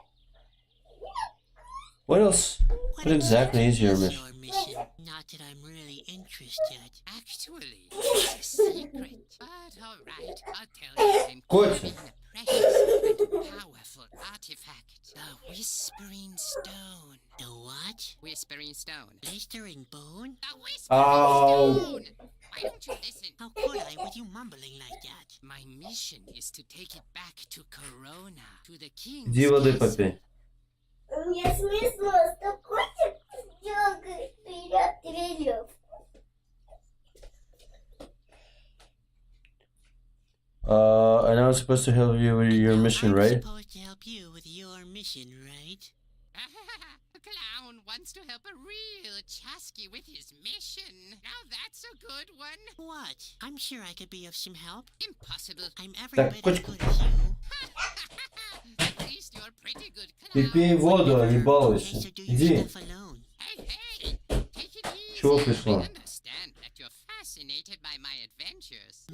What else? What exactly is your mission? Not that I'm really interested. Actually, it's a secret. But all right, I'll tell you. I'm Good. carrying a precious and powerful artifact. The Whispering Stone. The what? Whispering Stone. Blistering Bone? The Whispering Ow. Stone! Why don't you listen? How could I with you mumbling like that? My mission is to take it back to Corona, to the king's Иди воды castle. попей. Мне смешно, что котик дергает вперед веревку. I know I'm supposed to help you with your mission, I'm right? supposed to help you with your mission, right? A clown wants to help a real Chasky with his mission. Now that's a good one. What? I'm sure I could be of some help. Impossible. I'm every Так, bit as почку. good as you. At least you're pretty good Ты clown. пей воду, а не Okay, балуйся. so do your Иди. stuff alone. Hey, hey, take it easy. Чего пришла? I understand that you're fascinated by my adventures.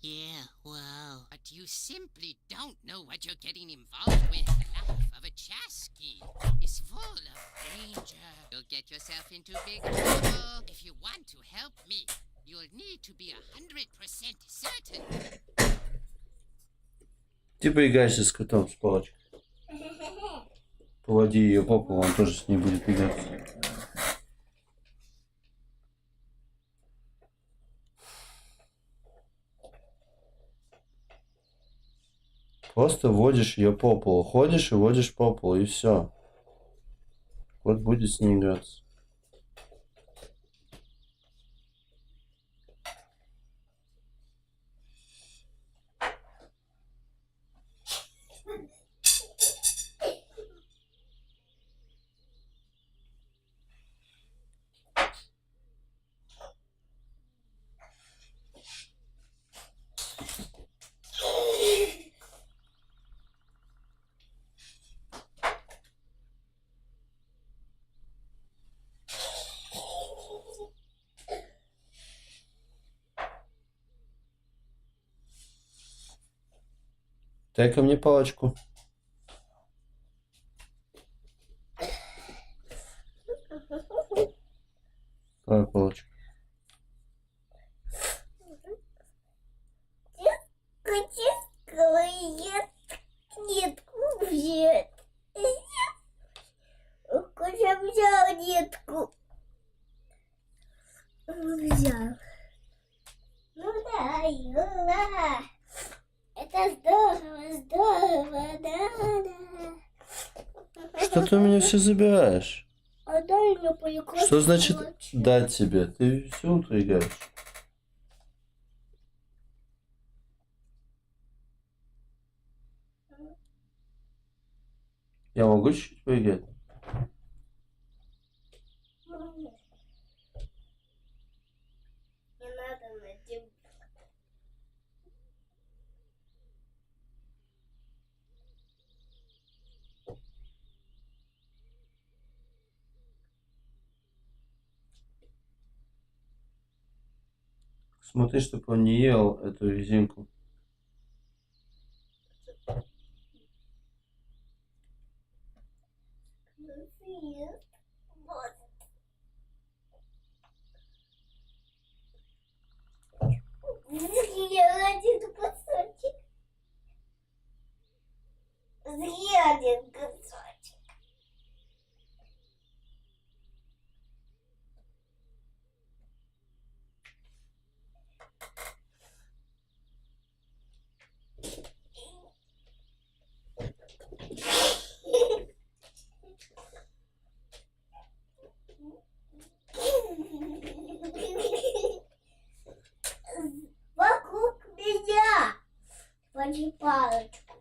Yeah, wow. But you simply don't know what you're getting involved with. The life of a Chasky is full of danger. You'll get yourself into big trouble. If you want to help me, you'll need to be 100% certain. Ты поиграешься с котом, с палочкой. Поводи ее по полу, он тоже с ней будет играться. Просто водишь ее по полу. Ходишь и водишь по полу, и все. Вот будет с ней играться. Дай ко мне палочку. Давай палочку. монетку. Взял. Ну да, юла. Это здорово, здорово, да. Что ты у меня все забираешь? А дай мне поиграть. Что значит в кулачки. дать тебе? Ты все утро играешь. Я могу чуть-чуть поиграть? Не надо надевать. Смотри, чтобы он не ел эту резинку. Вот. Съел один кусочек. Съел один кусочек. Вокруг меня. Поди палочку.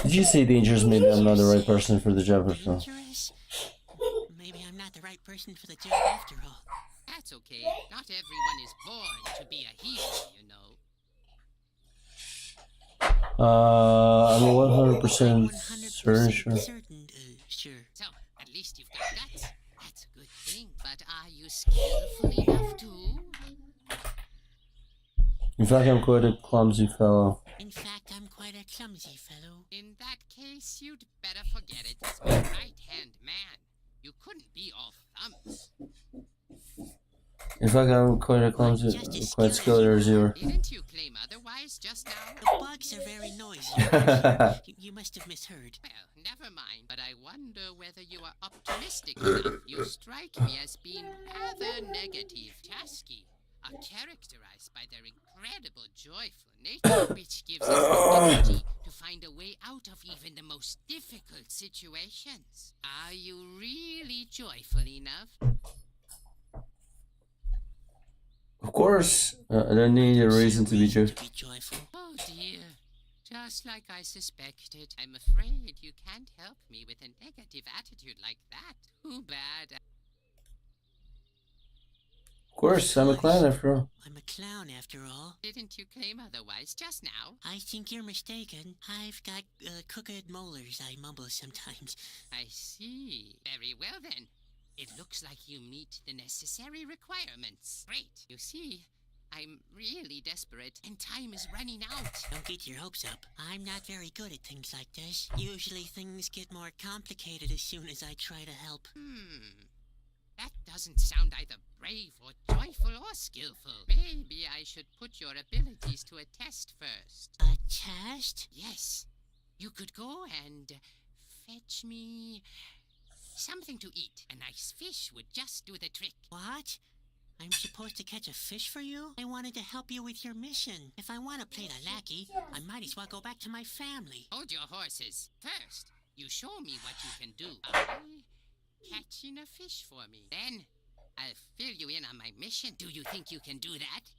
Did you say dangerous? Maybe I'm not the right person for the job after all. Dangerous? Maybe I'm not the right person for the job after all. That's okay. Not everyone is born to be a hero, you know. I'm I'm 100% 100% certain, sure. certain, sure. So, at least you've got guts. That's a good thing. But are you skillful enough to? In fact, I'm quite a clumsy fellow. In fact, I'm quite a clumsy fellow. In that case, you'd better forget it. As my right-hand man, you couldn't be all thumbs. In fact, I'm quite a clumsy, quite skilled as you are. Didn't you claim otherwise just now? The bugs are very noisy. You must have misheard. Well, never mind. But I wonder whether you are optimistic enough. You strike me as being rather negative, tasky, are characterized by their incredible joyful nature, which gives us the energy to find a way out of even the most difficult situations. Are you really joyful enough? Of course, I don't need a reason to be joyful. Oh dear. Just like I suspected. I'm afraid you can't help me with a negative attitude like that. Too bad. Of course, I'm a clown after all. I'm a clown after all. Didn't you claim otherwise just now? I think you're mistaken. I've got crooked molars. I mumble sometimes. I see. Very well then. It looks like you meet the necessary requirements. Great. You see, I'm really desperate and time is running out. Don't get your hopes up. I'm not very good at things like this. Usually things get more complicated as soon as I try to help. That doesn't sound either brave or joyful or skillful. Maybe I should put your abilities to a test first. A test? Yes. You could go and fetch me something to eat. A nice fish would just do the trick. What? I'm supposed to catch a fish for you? I wanted to help you with your mission. If I want to play the lackey, I might as well go back to my family. Hold your horses. First, you show me what you can do. Catching a fish for me. Then, I'll fill you in on my mission. Do you think you can do that?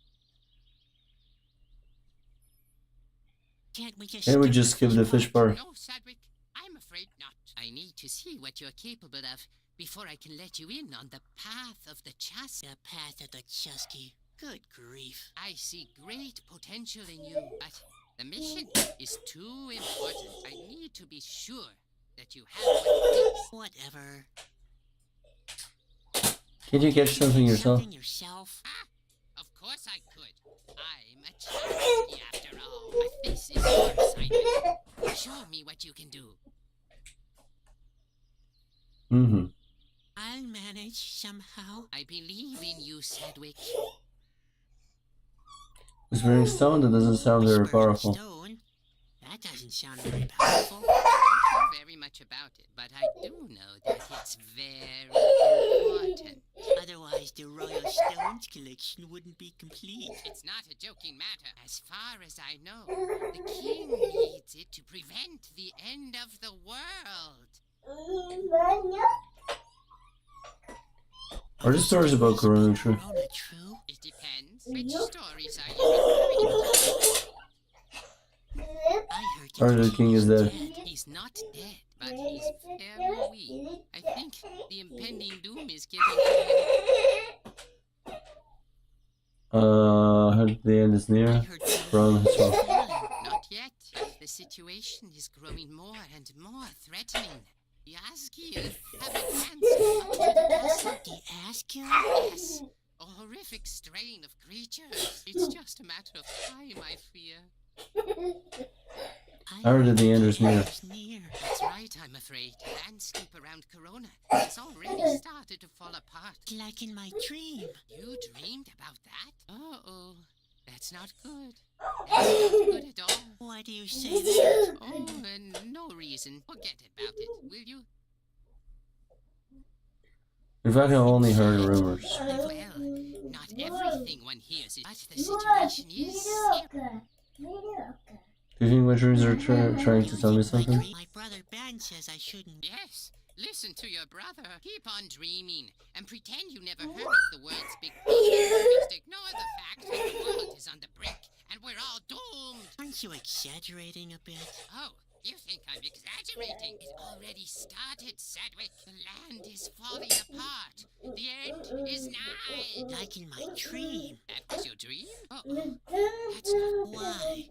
Can't we just Can't we skip just skip the fish part? No, Sadwick. I'm afraid not. I need to see what you're capable of before I can let you in on the path of the Chas. The path of the Chusky. Good grief. I see great potential in you, but the mission is too important. I need to be sure that you have what it takes. Whatever. Can't you catch something yourself? Something yourself? Of course I could. I'm a Chasky after all. But this is your assignment. Show me what you can do. Mm-hmm. I'll manage somehow. I believe in you, Sadwick. Whispering stone? That doesn't sound very Whispering powerful. stone? That doesn't sound very powerful. I don't know very much about it, but I do know that it's very important. Otherwise, the Royal Stones collection wouldn't be complete. It's not a joking matter. As far as I know, the king needs it to prevent the end of the world. Are the stories about Corona true? Corona true? It depends. Which stories are you referring to? I heard Or the king is dead. He's not dead, but he's very weak. I think the impending doom is getting to him. I heard the end is I near. heard From his mouth. Not yet. The situation is growing more and more threatening. The Asgiel have advanced up to the Asgil? yes, a horrific strain of creatures. It's just a matter of time, I fear. I heard that the end is near. near. That's right, I'm afraid. The landscape around Corona has already started to fall apart. Like in my dream. You dreamed about that? Uh-oh. That's not good. That's not good at all. Why do you say that? Oh, no reason. Forget about it, will you? In fact, I only heard rumors. Well, not everything one hears is, but the situation is serious. Do you think my dreams are trying to tell me something? My brother Ben says I shouldn't. Yes, listen to your brother. Keep on dreaming and pretend you never heard of the world's big problem. Just ignore the fact that the world is on the brink and we're all doomed. Aren't you exaggerating a bit? Oh, you think I'm exaggerating? It already started, Sadwick. The land is falling apart. The end is nigh. Like in my dream. That was your dream? Oh, that's not Why?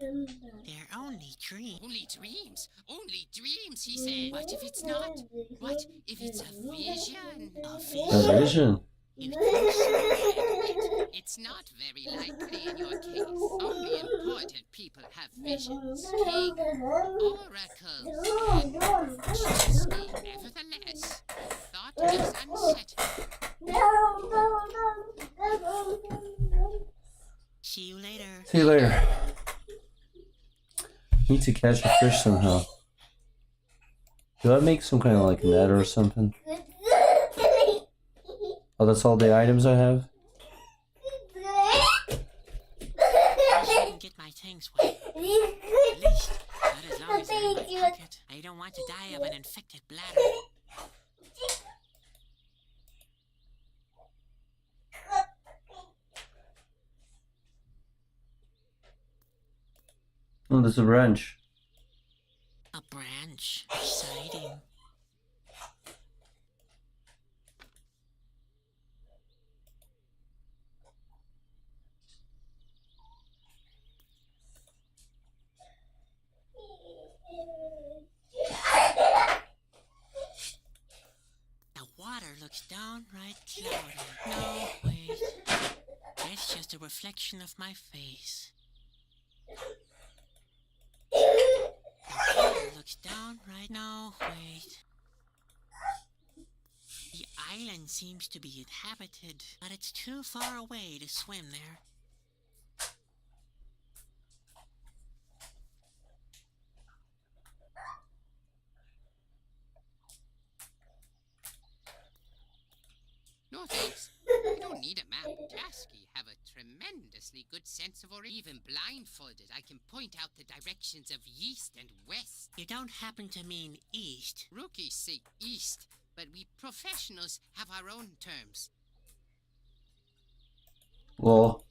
They're only dreams. only dreams. Only dreams, he said. What if it's not? What if it's a vision? A A vision? vision? You think so? It's not very likely in your case. Only important people have visions. King, oracles, and trust me, nevertheless, the thought is unsettling. See you later. See you later. Need to catch a fish somehow. Do I make some kind of like net or something? Oh, that's all the items I have? I shouldn't get my things wet. At least, not as long as they're in my pocket. I don't want to die of an infected bladder. Oh, there's a branch. A branch. Exciting. The water looks downright cloudy. No, wait. That's just a reflection of my face. The water looks downright. No, wait. The island seems to be inhabited, but it's too far away to swim there. No thanks. I don't need a map. Jasky have a tremendously good sense of origin. Even blindfolded, I can point out the directions of east and west. You don't happen to mean east. Rookies say east, but we professionals have our own terms. Well,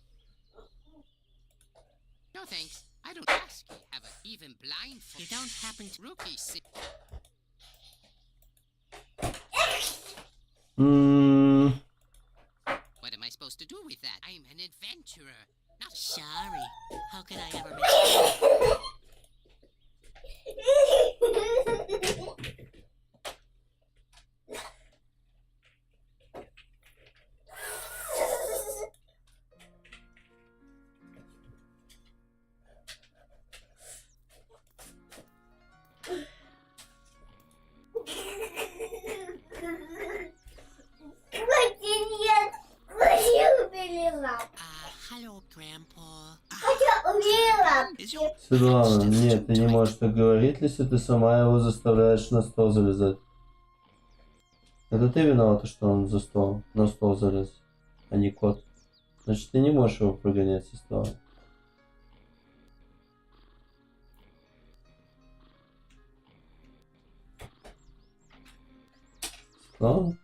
No thanks. I don't ask you. Have a even blindfolded. You don't happen to... Rookies say... What am I supposed to do with that? I'm an adventurer, not... Sorry. How could I ever make... Hello, Grandpa. Это умела. Is your Светлана, still нет, ты не tight? можешь так говорить, если ты сама его заставляешь на стол залезать. Это ты виновата, что он на стол залез, а не кот. Значит, ты не можешь его прогонять со стола. Светлана?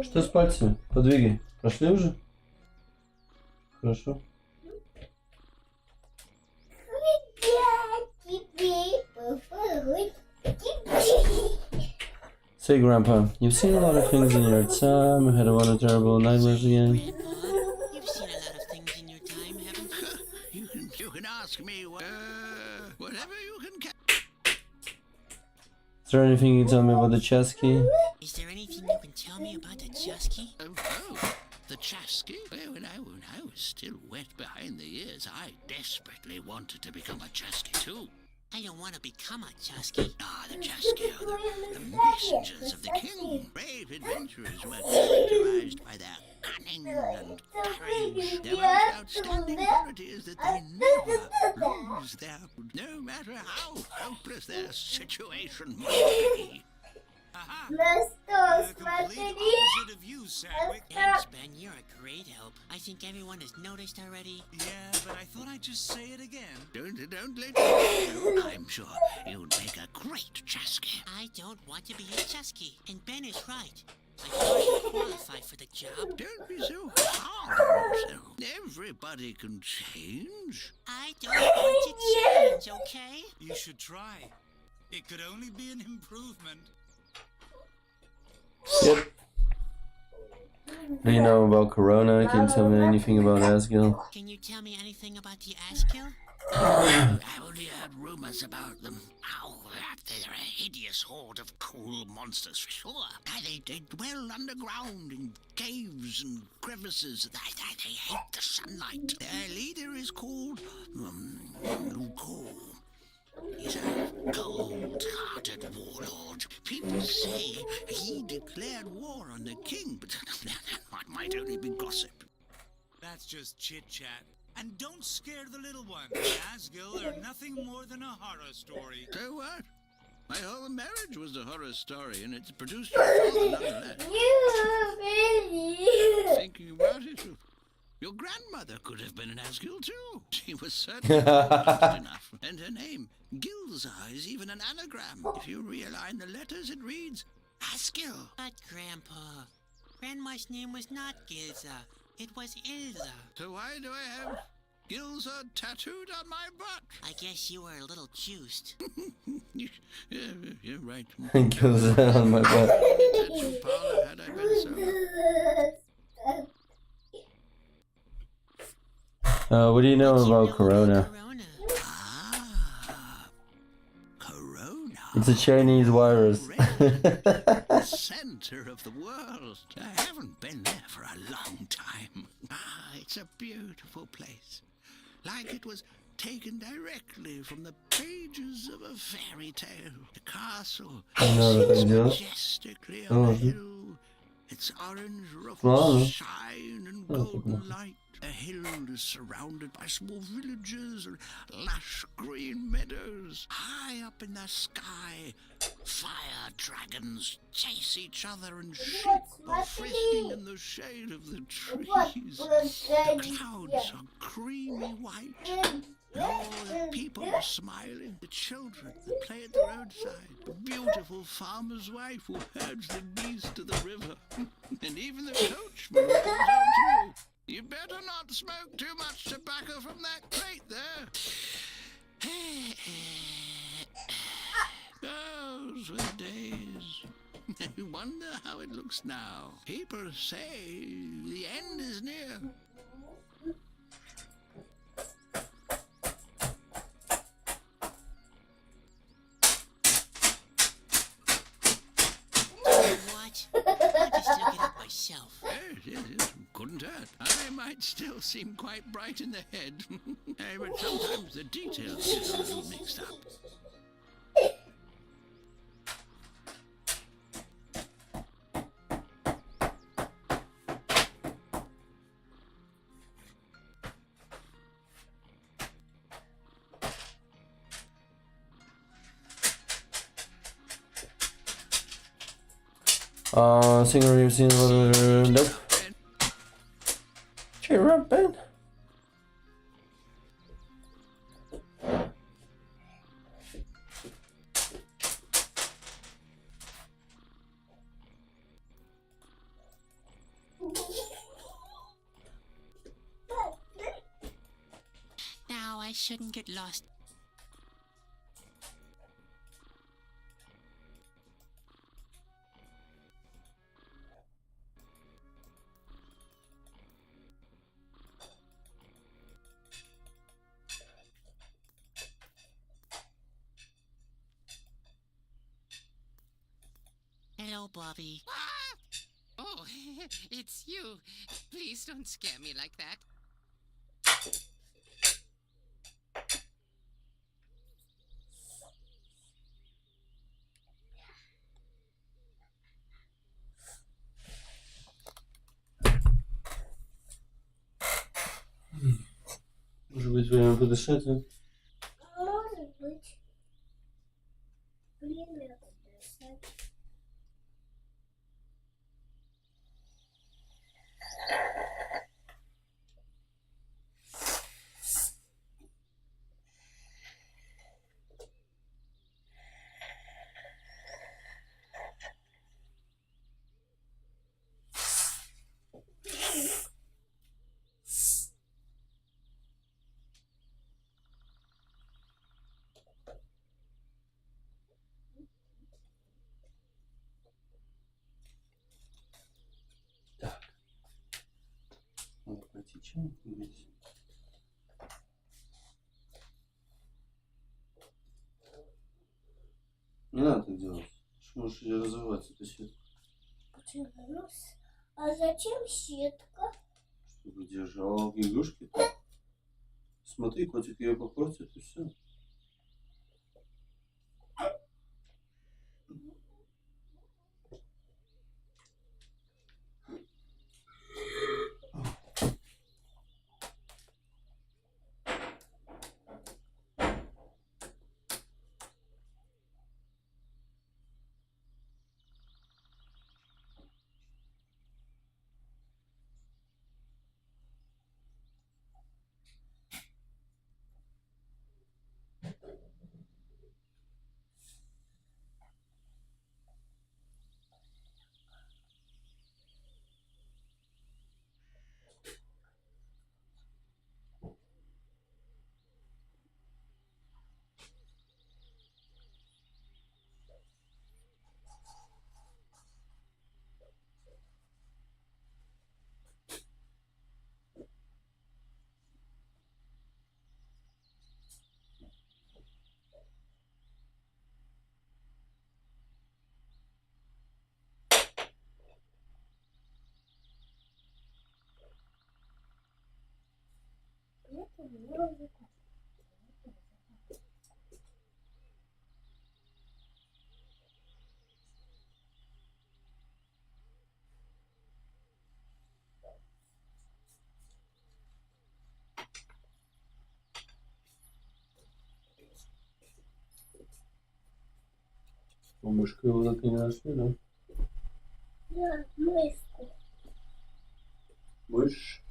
Что с пальцами? Подвигай. Прошли уже? Хорошо. Say, Grandpa, you've seen a lot of things in your time. Had one of terrible nightmares again. Grandpa, you've seen a lot of things in your time, haven't you? You can ask me whatever you can Is there anything you can tell me about the chess key? Is there anything you can tell me about the Chusky? Oh, the Chasky? Well, when I was still wet behind the ears, I desperately wanted to become a Chasky too. I don't want to become a Chusky. Ah, the Chasky are the messengers of the king. Brave adventurers who are characterized by their cunning and courage. Their most outstanding quality is that they never lose their... No matter how hopeless their situation might be. Aha! The complete opposite of you, Sadwick. Thanks, Ben. You're a great help. I think everyone has noticed already. Yeah, but I thought I'd just say it again. Don't let me know. I'm sure you'd make a great Chasky. I don't want to be a Chusky, and Ben is right. I don't qualify for the job. Don't be so hard on yourself. Everybody can change. I don't want to change, okay? You should try. It could only be an improvement. Yep. Do you know about Corona? Can you tell me anything about Asgil? Can you tell me anything about the Askill? I only heard rumors about them. Oh, they're a hideous horde of cool monsters for sure. They dwell underground in caves and crevices. They hate the sunlight. Their leader is called Luko. He's a cold-hearted warlord. People say he declared war on the king, but that might only be gossip. That's just chit-chat. And don't scare the little ones. Asgil are nothing more than a horror story. So what? My whole marriage was a horror story, and it's produced your father nonetheless. Thinking about it, your grandmother could have been an Asgil too. She was certainly fortunate enough. And her name, Gilza, is even an anagram. If you realign the letters, it reads Asgil. But, Grandpa, Grandma's name was not Gilza. It was Ilza. So why do I have Gilza tattooed on my butt? I guess you were a little juiced. You're right. Goes on my butt. Tattoo parlor had I been so. What do you know What do you about know Corona? about Corona? Ah, Corona. It's a Chinese virus. The center of the world. I haven't been there for a long time. Ah, it's a beautiful place. Like it was taken directly from the pages of a fairy tale. The castle sits majestically on a hill. Its orange roofs shine in golden light. The hill is surrounded by small villages and lush green meadows. High up in the sky, fire dragons chase each other, and sheep are frisking in the shade of the trees. The clouds are creamy white. All the people are smiling. The children that play at the roadside. The beautiful farmer's wife who herds the geese to the river. And even the coachman who comes out too. You better not smoke too much tobacco from that crate there. Those were the days. I wonder how it looks now. People say the end is near. What? I'll just look it up myself. Yes, couldn't hurt. I might still seem quite bright in the head, but sometimes the details get a little mixed up. Singer you've seen. Nope. Cheer up, Ben. Now I shouldn't get lost. Hello, Bobby. Ah! Oh, it's you. Please don't scare me like that. Может быть, время подышать, а? Может быть. Время подышать. Надо пойти чай здесь. Не надо так делать. Можешь ее развивать, эту сетку. Почему? А зачем сетка? Чтобы держала игрушки. Так. Смотри, котик ее попросит, и все. Это музыка. Мышка его так и не нашли, да? Да, мышку. Мышь.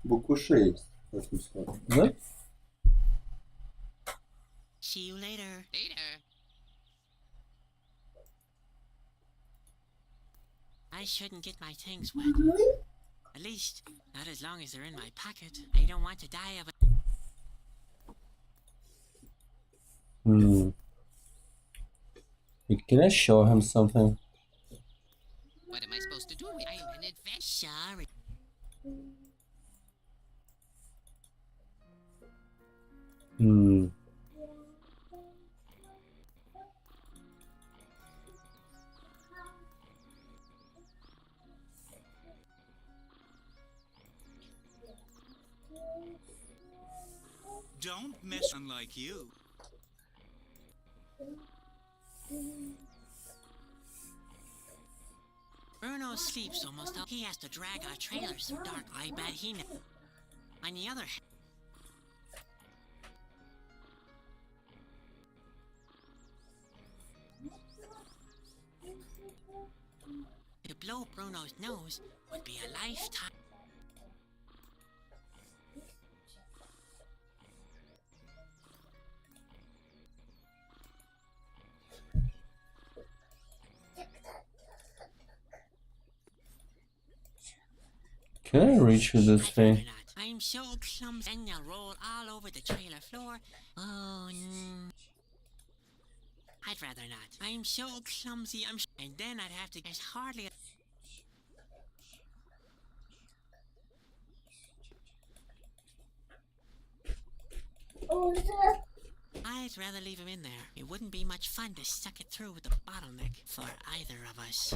Буква 6. Да? See you later. Later. I shouldn't get my things wet. Мы? At least, not as long as they're in my pocket. I don't want to die of a... Can I show him something? What am I supposed to do? I'm an adventurer. Sorry. Don't mess unlike you. Bruno sleeps almost up. He has to drag our trailers through dark. I bet he knows. On the other hand, To blow Bruno's nose would be a lifetime. Can I reach with this I'd rather thing? not. I'm so clumsy and you'll roll all over the trailer floor. Oh, I'd rather not. I'm so clumsy, and then I'd have to. There's hardly. Oh, I'd rather leave him in there. It wouldn't be much fun to suck it through with the bottleneck for either of us.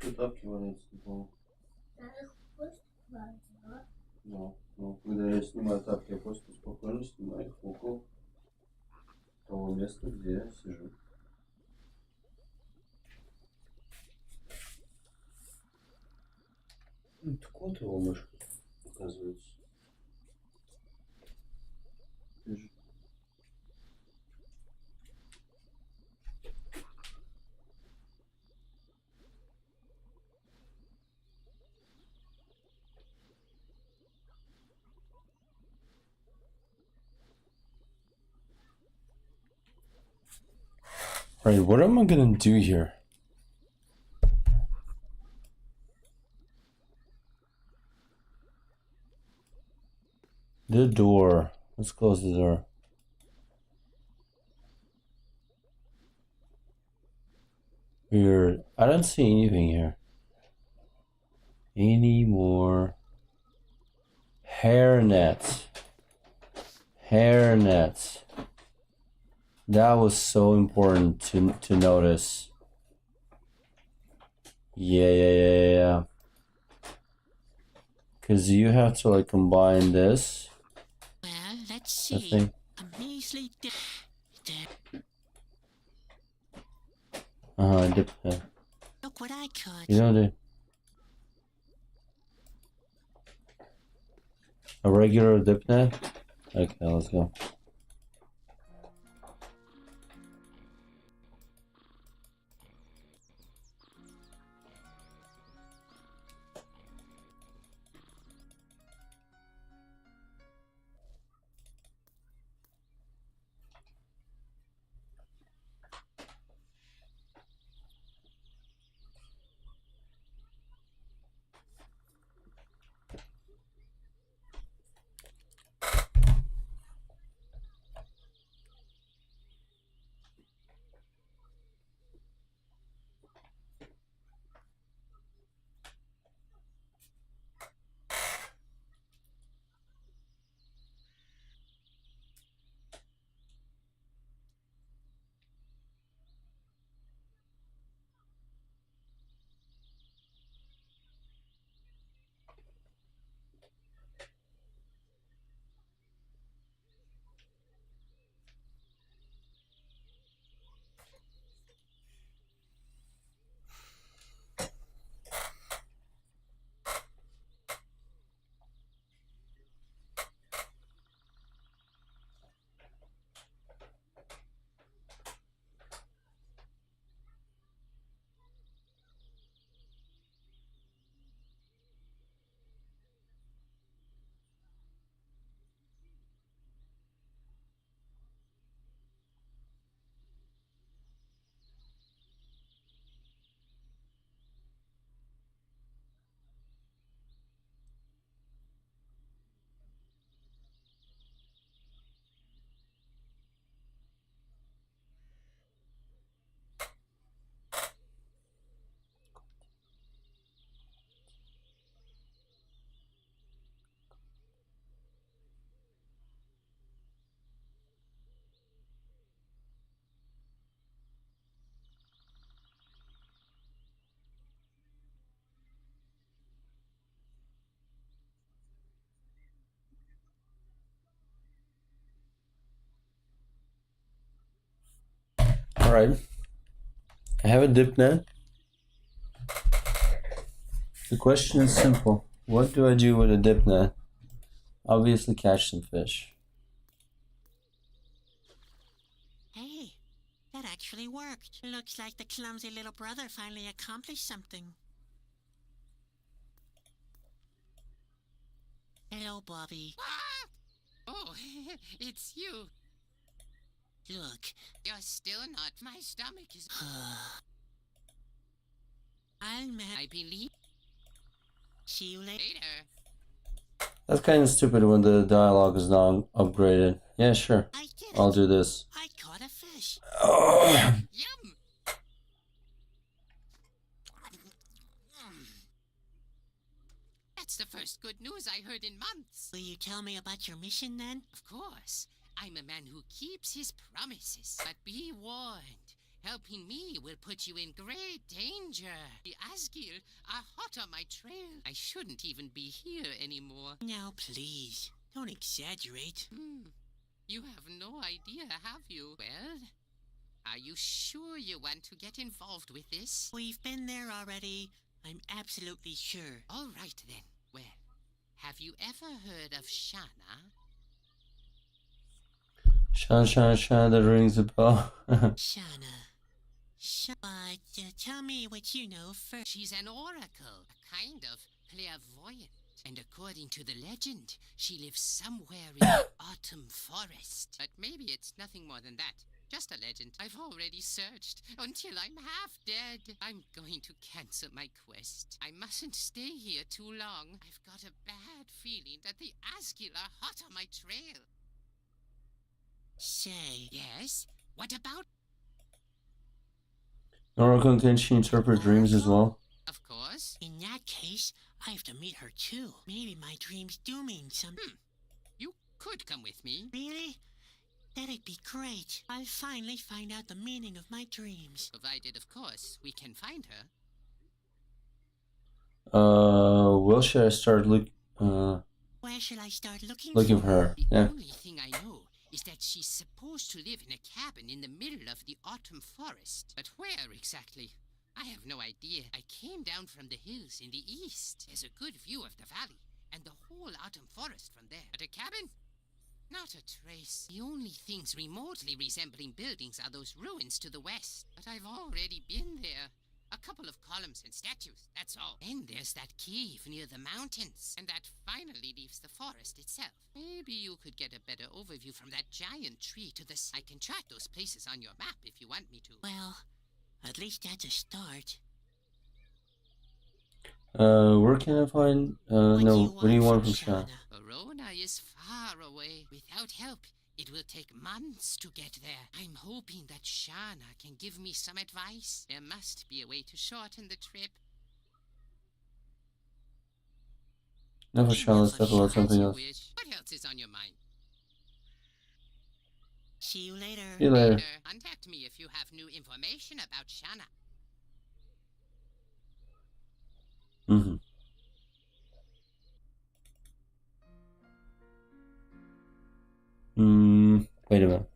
Что тапки валяются на полу? Ну, когда я снимаю тапки, я просто спокойно снимаю их около того места, где я сижу. Так вот его мышка, оказывается. Лежит. Right, what am I gonna do here? The door. Let's close the door. Weird. I don't see anything here. Any more hair nets? Hair nets. That was so important to notice. Yeah. Because you have to like combine this. Well, let's I see. think. A measly Dip. Look what I caught. You know the a regular dip net. Okay, let's go. Alright. I have a dip net. The question is simple. What do I do with a dip net? Obviously catch some fish. Hey, that actually worked. Looks like the clumsy little brother finally accomplished something. Hello, Bobby. Ah! Oh, it's you. Look. You're still not. My stomach is. I believe. See you later. Later. That's kind of stupid when the dialogue is not upgraded. Yeah, sure. I did I'll it. do this. I caught a fish. Yum! That's the first good news I heard in months. Will you tell me about your mission then? Of course. I'm a man who keeps his promises. But be warned. Helping me will put you in great danger. The Asgil are hot on my trail. I shouldn't even be here anymore. Now, please, don't exaggerate. You have no idea, have you? Well, are you sure you want to get involved with this? We've been there already. I'm absolutely sure. All right, then. Well, have you ever heard of Shana? Shan, that rings a bell. Shana. Tell me what you know first. She's an oracle, a kind of clairvoyant. And according to the legend, she lives somewhere in the autumn forest. But maybe it's nothing more than that. Just a legend. I've already searched until I'm half dead. I'm going to cancel my quest. I mustn't stay here too long. I've got a bad feeling that the Asgil are hot on my trail. Say, Yes? What about? Oracle, can she interpret dreams as well? Of course. in that case, I have to meet her too. Maybe my dreams do mean something. You could come with me. Really? That'd be great. I'll finally find out the meaning of my dreams. Provided, of course, we can find her. Well, should I start Where should I start looking looking for her? The Yeah. only thing I know is that she's supposed to live in a cabin in the middle of the autumn forest. But where exactly? I have no idea. I came down from the hills in the east. There's a good view of the valley and the whole autumn forest from there. But a cabin? Not a trace. The only things remotely resembling buildings are those ruins to the west. But I've already been there. A couple of columns and statues, that's all. Then there's that cave near the mountains. And that finally leaves the forest itself. Maybe you could get a better overview from that giant tree to the side. I can track those places on your map if you want me to. Well, at least that's a start. Where can I find? No, what do you want from Shauna? Verona is far away. Without help, it will take months to get there. I'm hoping that Shauna can give me some advice. There must be a way to shorten the trip. No, for Shauna, let's talk about something As you else. wish. What else is on your mind? See you later. See you later. Contact me if you have new information about Shauna. Mm-hmm. Wait a minute.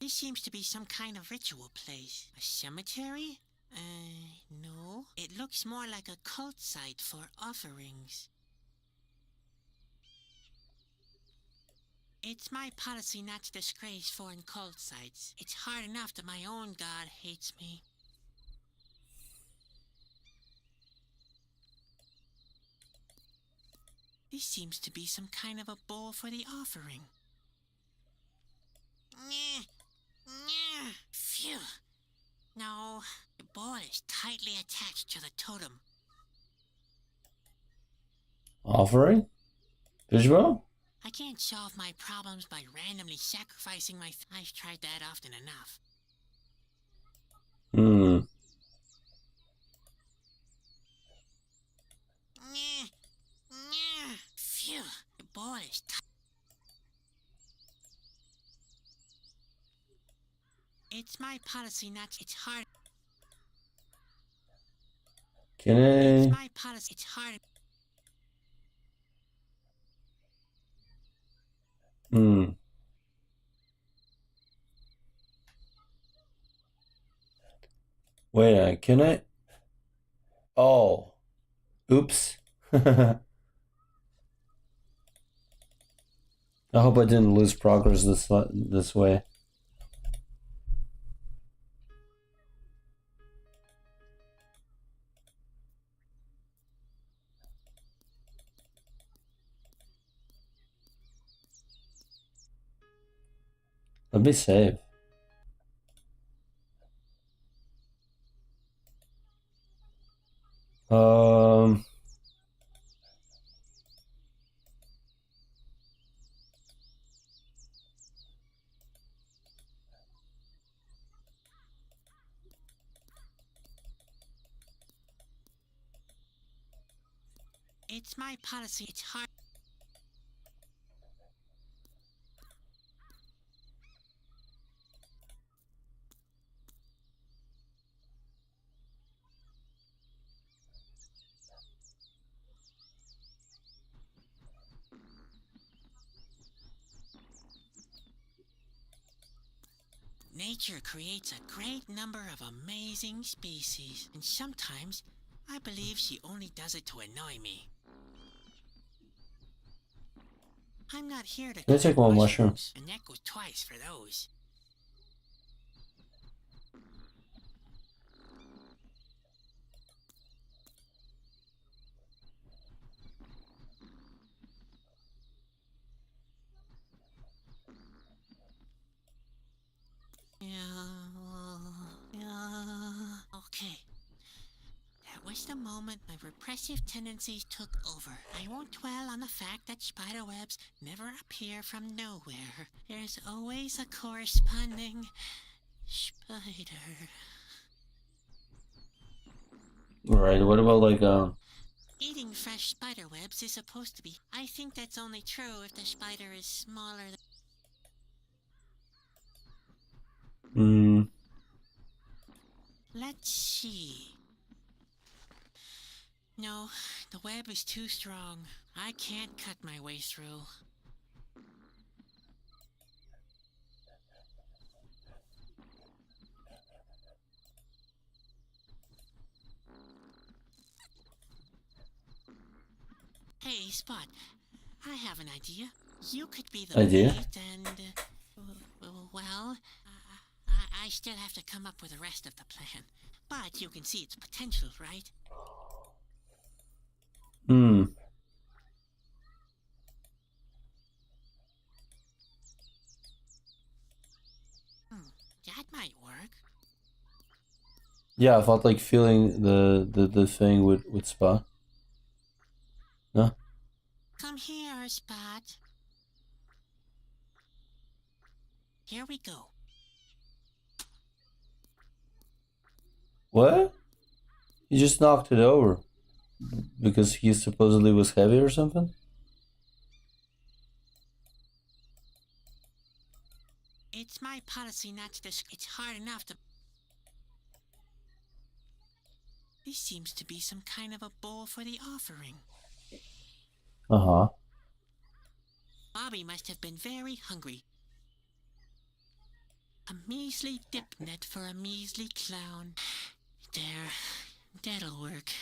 This seems to be some kind of ritual place. A cemetery? No. It looks more like a cult site for offerings. It's my policy not to disgrace foreign cult sites. It's hard enough that my own god hates me. This seems to be some kind of a bowl for the offering. Phew. No, the bowl is tightly attached to the totem. Offering? Fishbowl? I can't solve my problems by randomly sacrificing my... I've tried that often enough. Phew, the bowl is tight. It's my policy not... It's hard. Can It's I? my policy. It's hard. Wait, can I? Oh. Oops. I hope I didn't lose progress this way. Let me save. It's my policy. It's hard. Nature creates a great number of amazing species, and sometimes I believe she only does it to annoy me. I'm not here to Let's take collect one mushroom. mushrooms, and that goes twice for those. reached a moment my repressive tendencies took over. I won't dwell on the fact that spiderwebs never appear from nowhere. There's always a corresponding spider. Right, what about like Eating fresh spiderwebs is supposed to be. I think that's only true if the spider is smaller than. Let's see. No, the web is too strong. I can't cut my way through. Hey, Spot, I have an idea. You could be the Idea? bait and, well, I still have to come up with the rest of the plan. But you can see its potential, right? That might work. Yeah, I felt like feeling the thing with Spot. No? Come here, Spot. Here we go. What? He just knocked it over. Because he supposedly was heavy or something? It's my policy not to it's hard enough to. This seems to be some kind of a bowl for the offering. Uh-huh. Bobby must have been very hungry. A measly dip net for a measly clown. There, that'll work.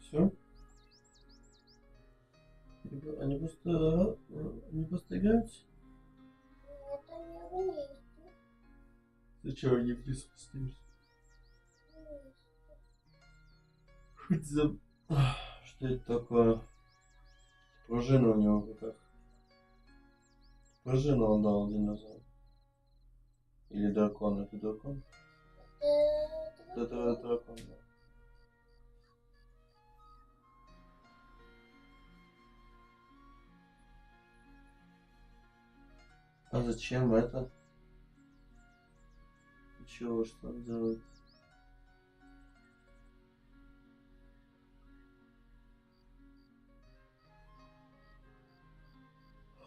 Все? Они просто играются? Это не вместе. Зачем они вниз спустились? Хоть за... Что это такое? Пружина у него в руках. Пружину он дал динозавр. Или дракон, это дракон? Это дракон, да. А зачем это? Чего, что он делает?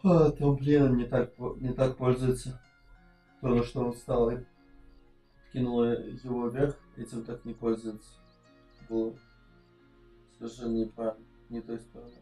Там, блин, не так пользуется. То, что он встал и кинул его вверх, этим так не пользуется. Было совершенно неправильно, не той стороной.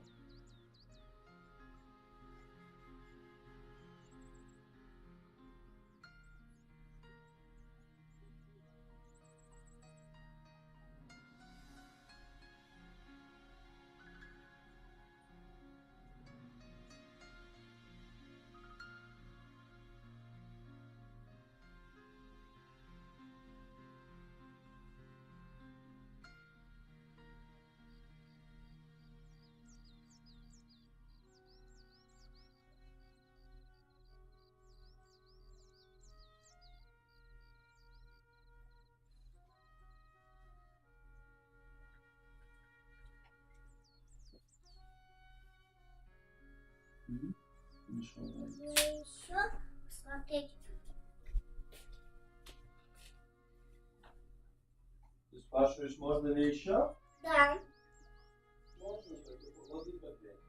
Еще посмотреть. Ты спрашиваешь, можно ли еще? Да. Можно, только поклади пакет.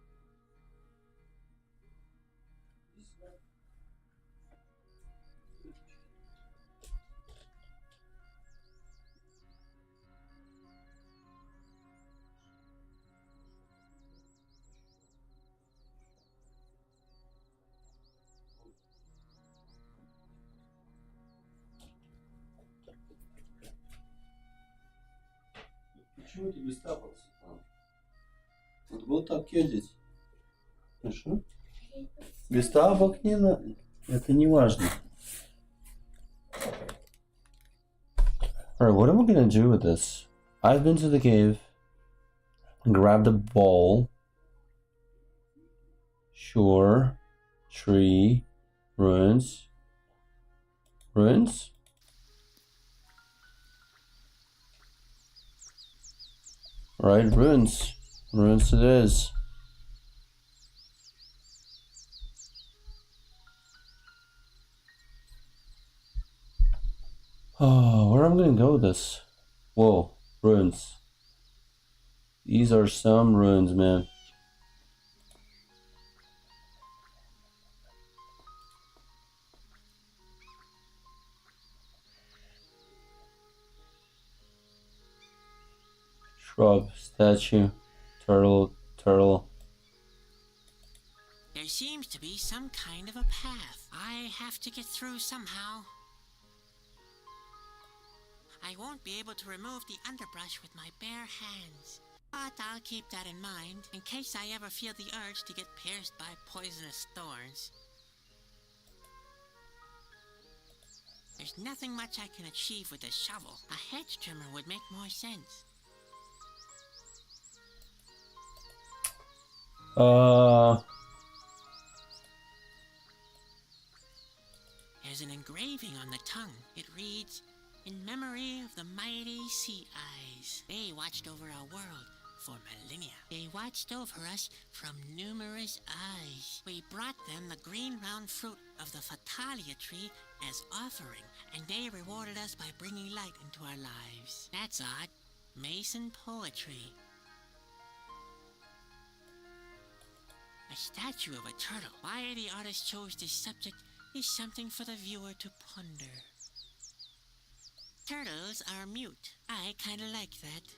Почему ты без тапок? Футбол тапки одеть. Хорошо? Без тапок не надо. Это не важно. Alright, what am I gonna do with this? I've been to the cave. Grab the ball. Sure. Tree. Ruins. Ruins? Right, ruins. Ruins it is. Oh, where am I gonna go with this? Whoa, ruins. These are some ruins, man. Shrub, statue, turtle. There seems to be some kind of a path. I have to get through somehow. I won't be able to remove the underbrush with my bare hands. But I'll keep that in mind, in case I ever feel the urge to get pierced by poisonous thorns. There's nothing much I can achieve with a shovel. A hedge trimmer would make more sense. There's an engraving on the tongue. It reads, "In memory of the mighty Sea Eyes. They watched over our world for millennia. They watched over us from numerous eyes. We brought them the green round fruit of the Fatalia tree as offering, and they rewarded us by bringing light into our lives." That's odd. Mason poetry. A statue of a turtle. Why the artist chose this subject is something for the viewer to ponder. Turtles are mute. I kinda like that.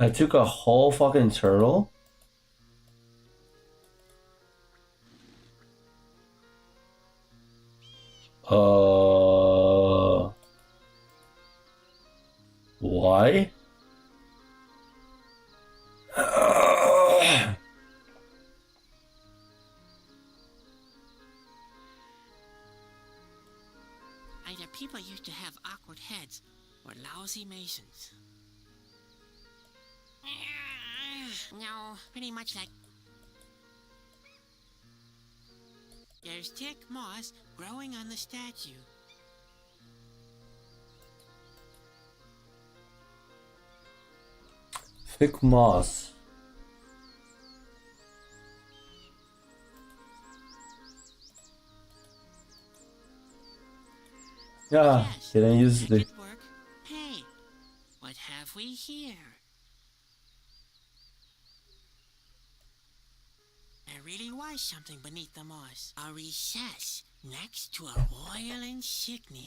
I took a whole fucking turtle? Why? Either people used to have awkward heads or lousy masons. No, pretty much like... There's thick moss growing on the statue. Thick moss. Yeah, Yes, can I use that the... could work. Hey, what have we here? There really was something beneath the moss. A recess next to a royal insignia.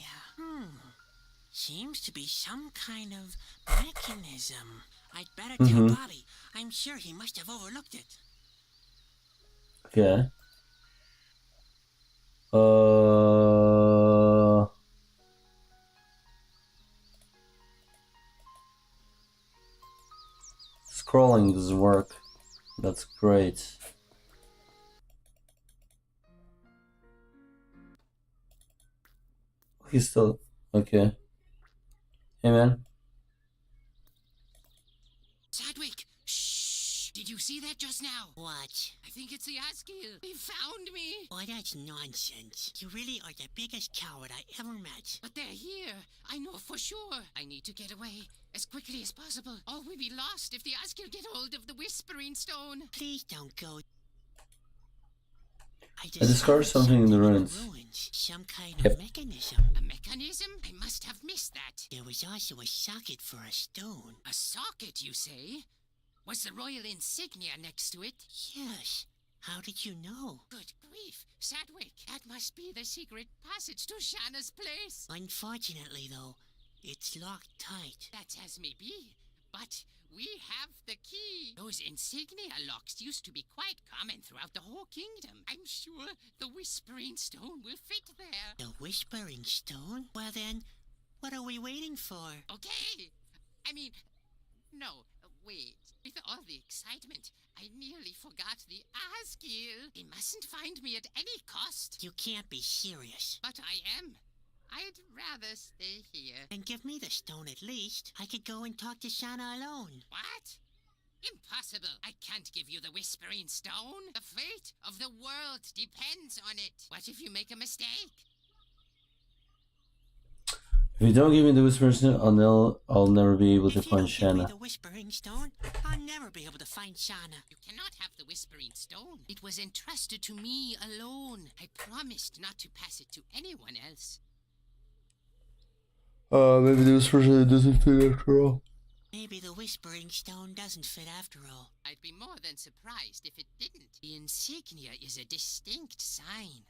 Seems to be some kind of mechanism. I'd better tell Bobby. I'm sure he must have overlooked it. Okay. Scrolling doesn't work. That's great. He's still... Okay. Hey, man. Sadwick! Shh! Did you see that just now? What? I think it's the Askill. They found me. Boy, that's nonsense. You really are the biggest coward I ever met. But they're here. I know for sure. I need to get away as quickly as possible. Or we'll be lost if the Askill get hold of the Whispering Stone. Please don't go. I discovered something in the ruins. Some kind Yep. of mechanism. A mechanism? I must have missed that. There was also a socket for a stone. A socket, you say? Was the royal insignia next to it? Yes. How did you know? Good grief, Sadwick. That must be the secret passage to Shanna's place. Unfortunately, though, it's locked tight. That's as may be. But we have the key. Those insignia locks used to be quite common throughout the whole kingdom. I'm sure the Whispering Stone will fit there. The Whispering Stone? Well then, what are we waiting for? Okay. I mean, no, wait. With all the excitement, I nearly forgot the Asgill. They mustn't find me at any cost. You can't be serious. But I am. I'd rather stay here. Then give me the stone at least. I could go and talk to Shauna alone. What? Impossible. I can't give you the Whispering Stone. The fate of the world depends on it. What if you make a mistake? If you don't give me the Whispering Stone, I'll never be able to If you find don't give me Shanna. the Whispering Stone, I'll never be able to find Shauna. You cannot have the Whispering Stone. It was entrusted to me alone. I promised not to pass it to anyone else. Maybe the Whispering Stone doesn't fit after all. Maybe the Whispering Stone doesn't fit after all. I'd be more than surprised if it didn't. The insignia is a distinct sign.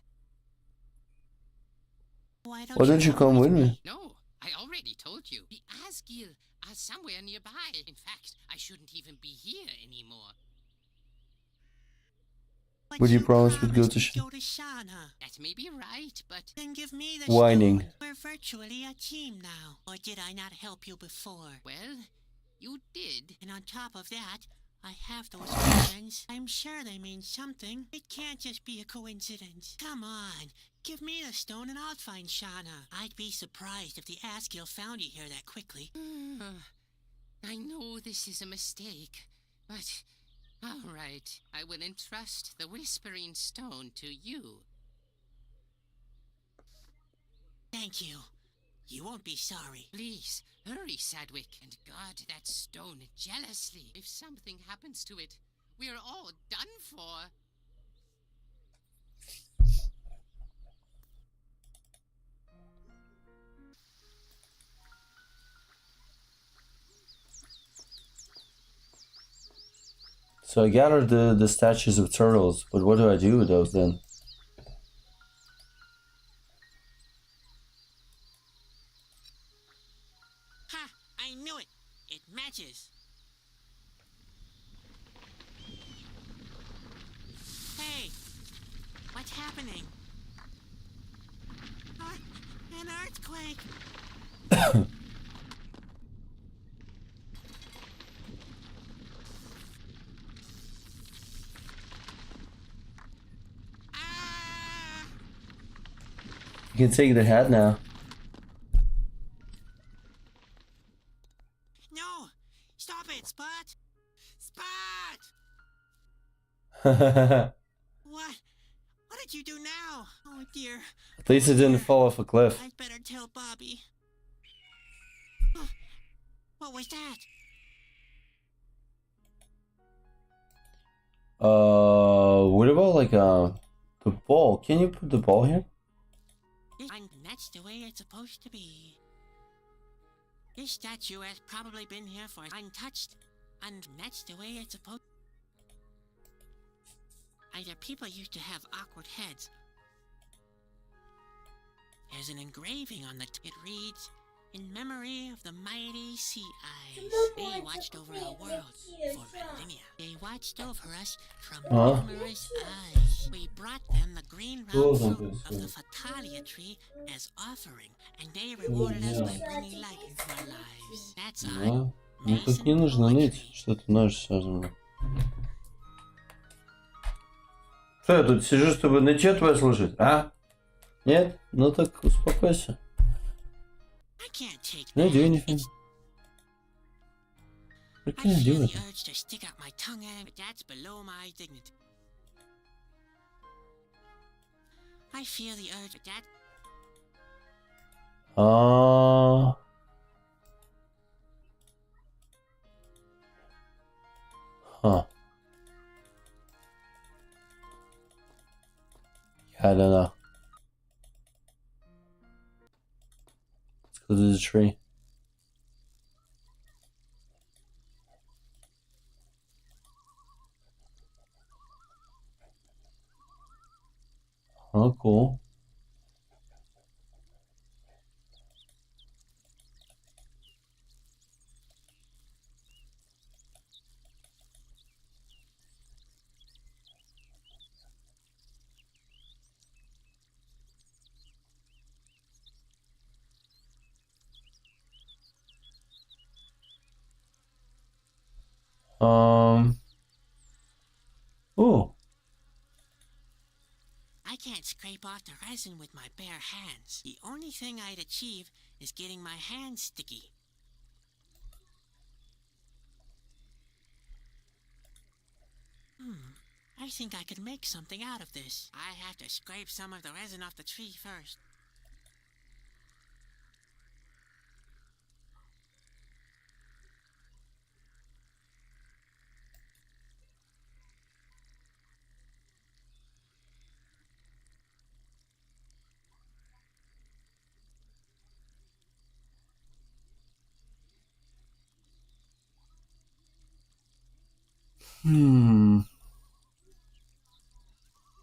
Why Why don't you come with me? No, I already told you. The Asgill are somewhere nearby. In fact, I shouldn't even be here anymore. But Would you promise we'd go to Shauna? That may be right, but Then give me the Whining. stone. We're virtually a team now. Or did I not help you before? well, you did. And on top of that, I have those visions. I'm sure they mean something. It can't just be a coincidence. Come on, give me the stone and I'll find Shauna. I'd be surprised if the Asgill found you here that quickly. I know this is a mistake, but all right. I will entrust the Whispering Stone to you. Thank you. You won't be sorry. Please, hurry, Sadwick, and guard that stone jealously. If something happens to it, we're all done for. So I gathered the statues of turtles, but what do I do with those then? Ha! I knew it! It matches! Hey! What's happening? An earthquake! Ah! You can take the hat now. No! Stop it, Spot! Spot! At What? What did you do now? Oh dear. least it didn't fall off a cliff. I'd better tell Bobby. What was that? What about like the ball? Can you put the ball here? And that's the way it's supposed to be. This statue has probably been here for untouched, and that's the way it's supposed. Either people used to have awkward heads. There's an engraving on it reads, "In memory of the mighty sea eyes, they watched over our world for millennia. They watched over us from numerous eyes. We brought them the green round fruit of the Fatalia tree as offering, and they rewarded us by bringing light into our lives. That's Да. Ну тут не нужно ныть, что ты нож сожму. Что я тут сижу, чтобы нытье твое слушать, а? Нет? Ну так успокойся. I can't take Can I do that. anything? What I can I do feel with the it? urge to stick out my tongue at him, but that's below my dignity. I feel the urge, but that. Huh. Yeah, I don't know. Let's go to the tree. Oh, cool. Oh, I can't scrape off the resin with my bare hands. The only thing I'd achieve is getting my hands sticky. I think I could make something out of this. I have to scrape some of the resin off the tree first.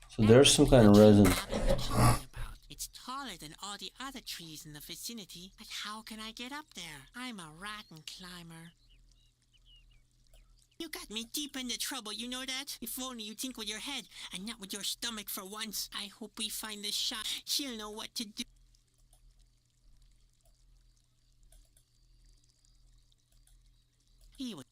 So there's some kind of That resin. tree Bobby was talking about. It's taller than all the other trees in the vicinity, but how can I get up there? I'm a rotten climber. You got me deep into trouble, you know that? If only you think with your head and not with your stomach for once. I hope we find this shot. She'll know what to do. He was.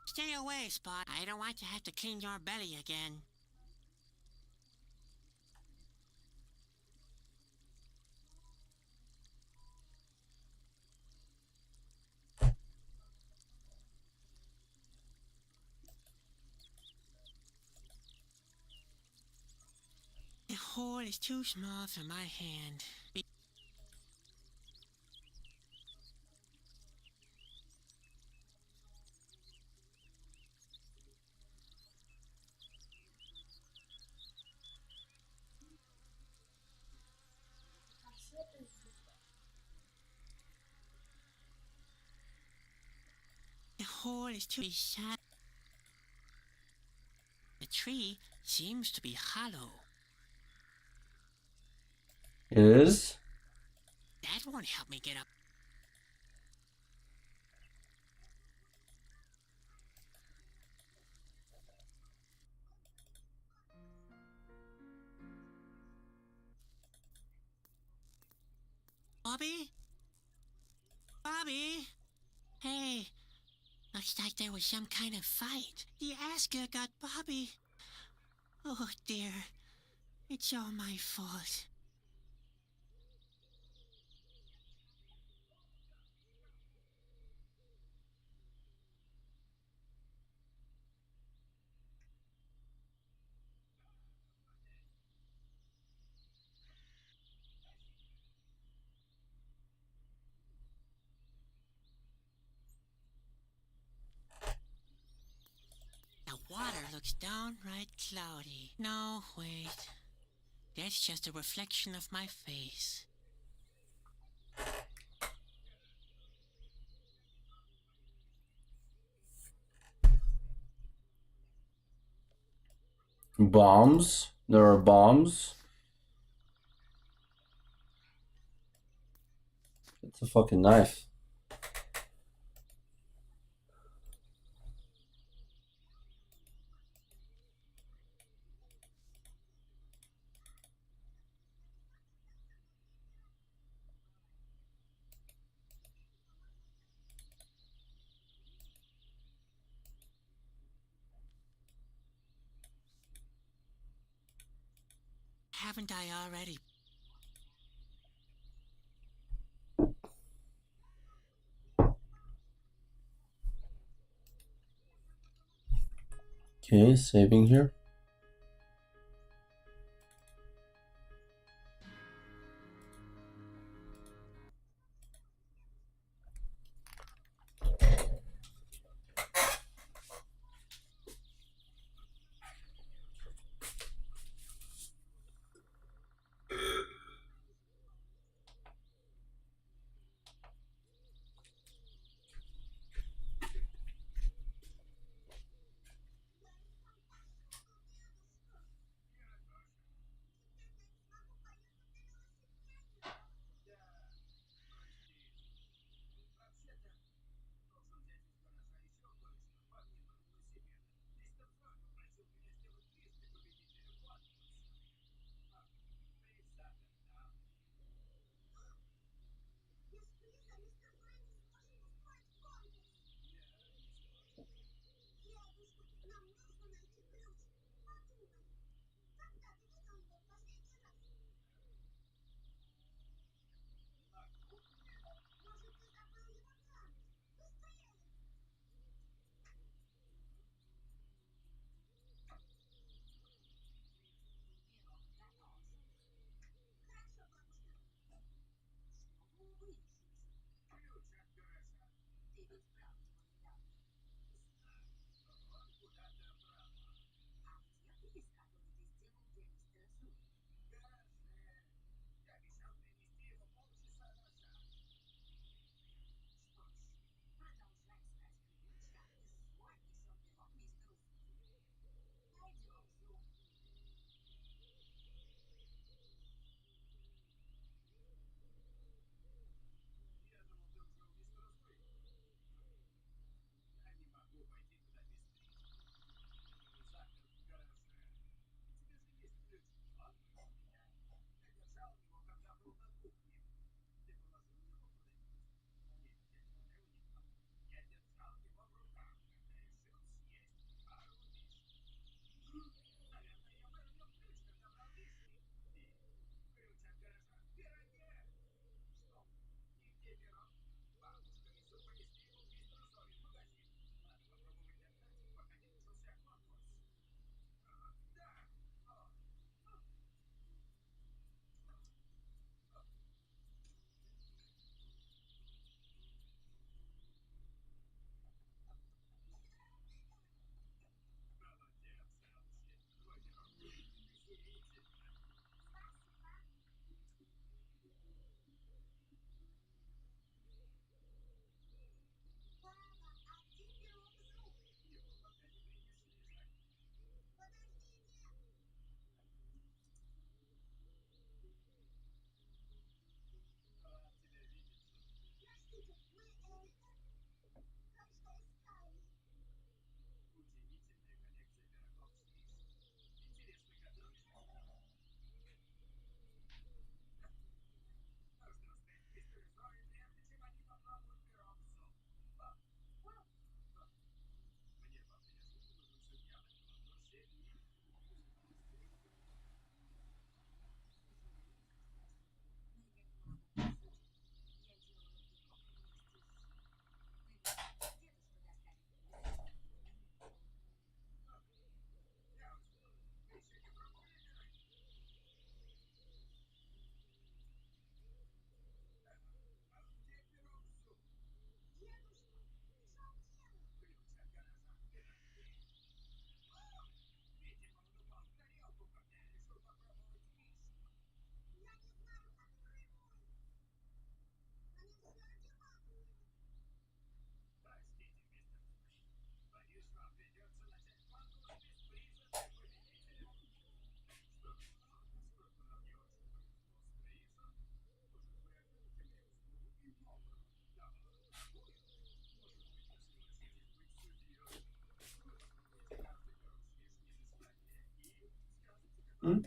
Stay away, Spot. I don't want to have to clean your belly again. The hole is too small for my hand. The hole is too sad. The tree seems to be hollow. It is? That won't help me get up. Bobby? Bobby? Hey, looks like there was some kind of fight. The Asker got Bobby. Oh dear, it's all my fault. The water looks downright cloudy. No, wait. That's just a reflection of my face. Bombs? There are bombs? It's a fucking knife. Haven't I already? Okay, saving here. Hmm?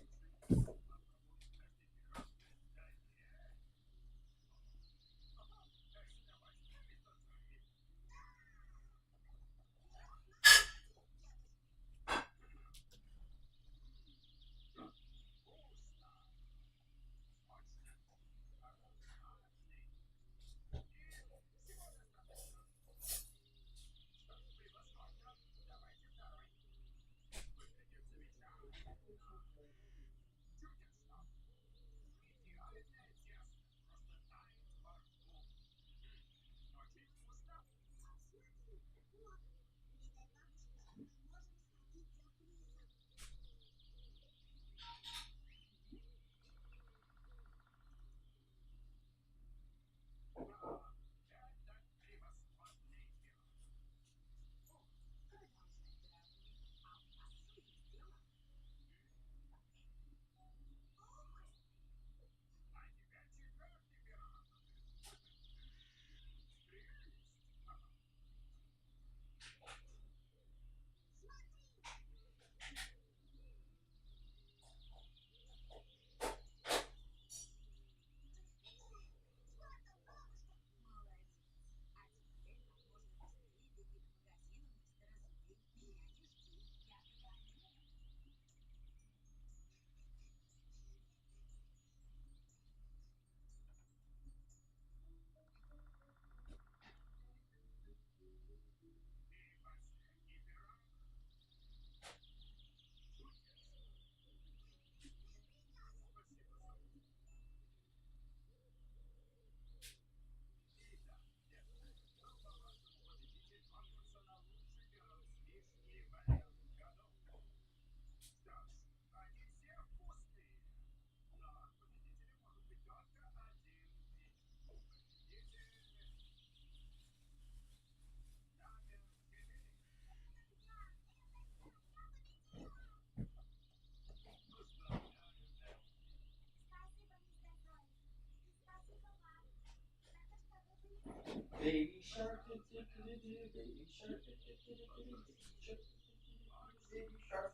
Baby shark, baby shark, baby shark.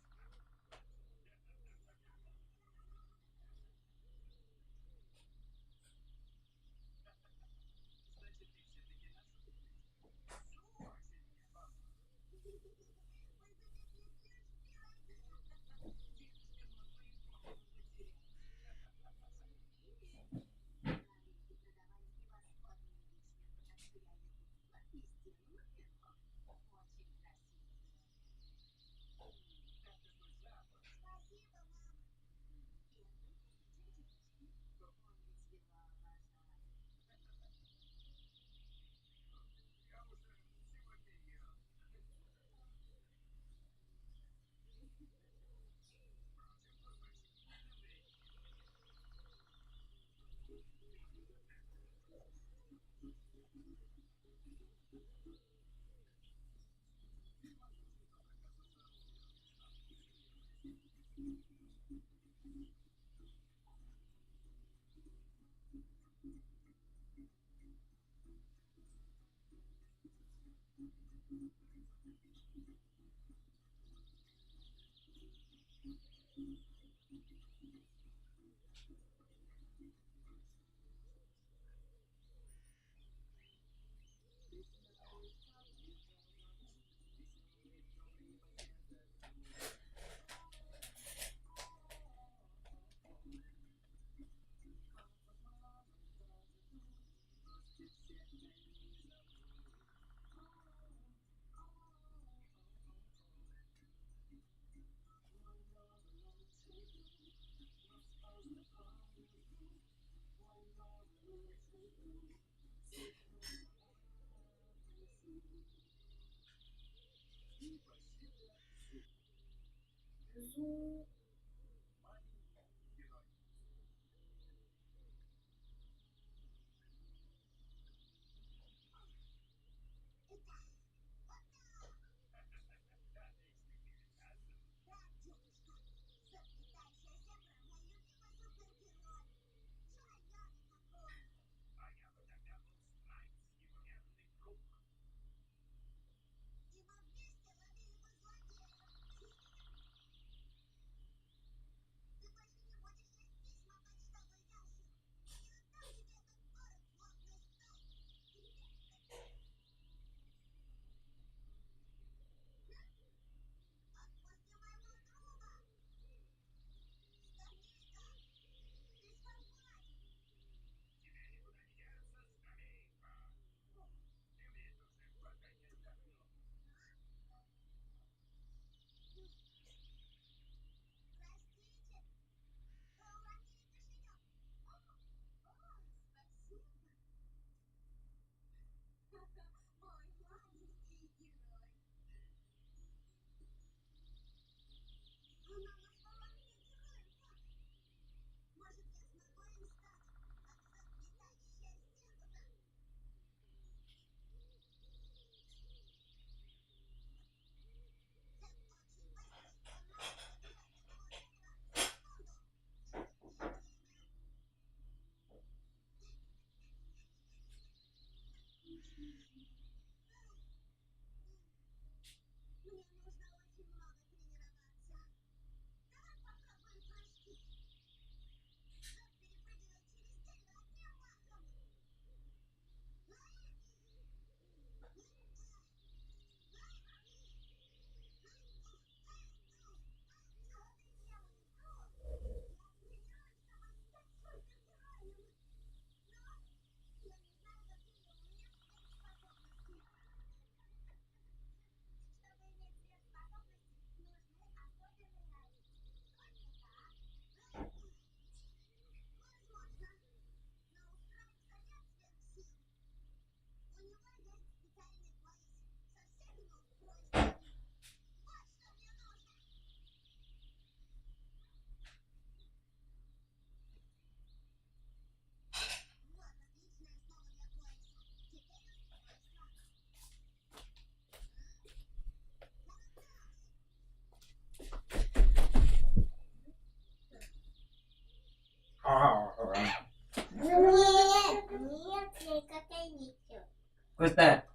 Нет, никакая не все. Вкусная?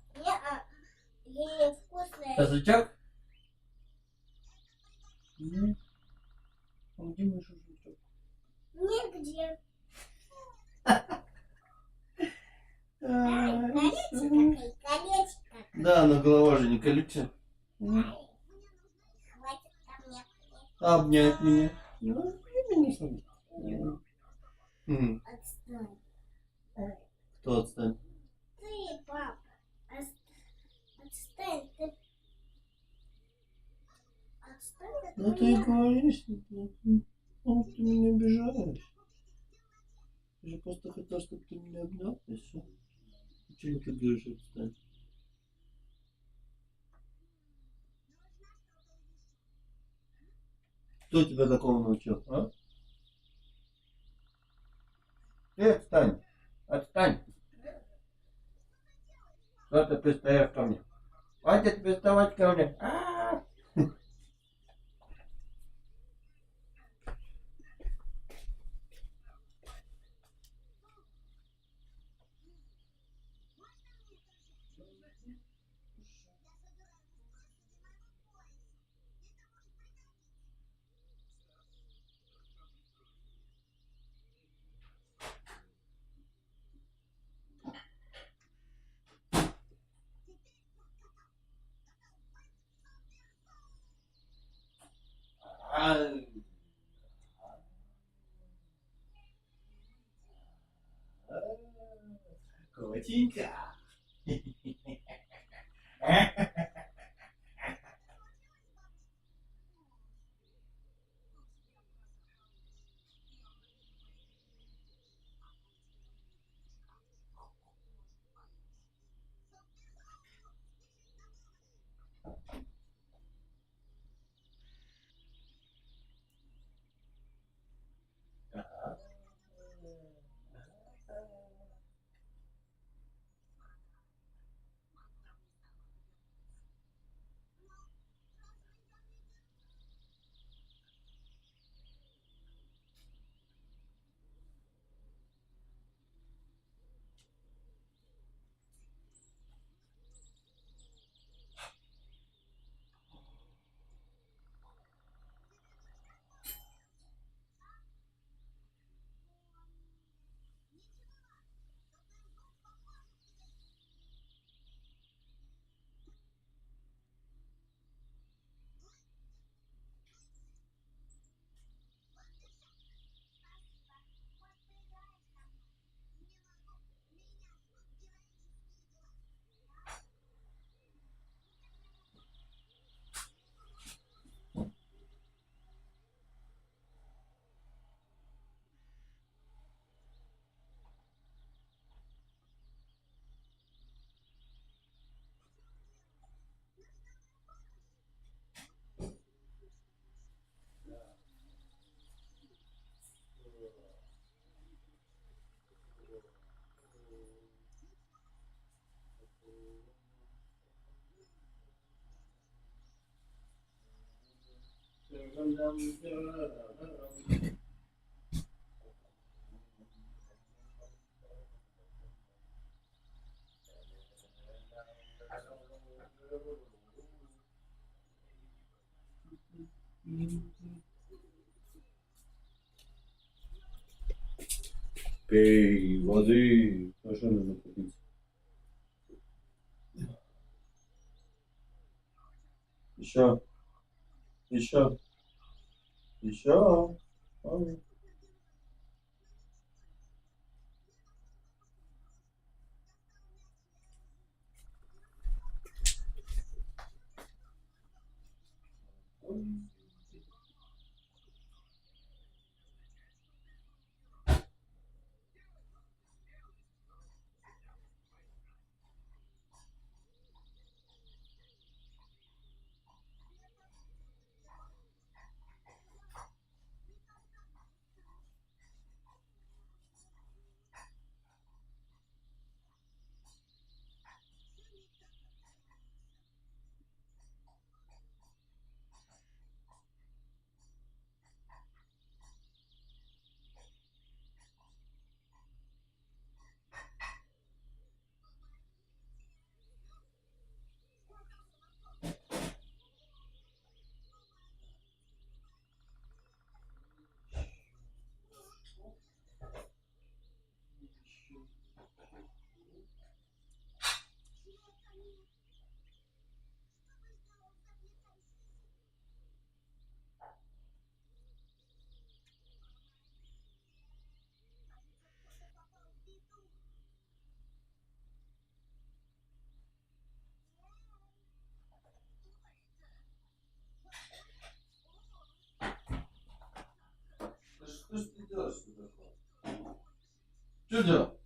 Не вкусная. Шашлычок? Нет. А где мой шашлычок? Нигде. А, Колечко, колечко. да, но голова же не колючая. Хватит ко мне. Обнять меня. Ну, меня сам. Отстань. Кто отстань? Ты, папа. Отстань. Ты. Отстань от Ну ты меня. говоришь, ты меня обижаешь. Я же просто хотел, чтобы ты меня обнял, и все. Почему ты говоришь отстань? Кто тебя такого научил, а? Ты отстань. Отстань. Что ты пристаешь ко мне? Хватит приставать ко мне. Котенька. Пей воды. Тоже нужно попить. Еще. Еще. Еще. Ой. Что ж ты делаешь, что такое? Что делаешь?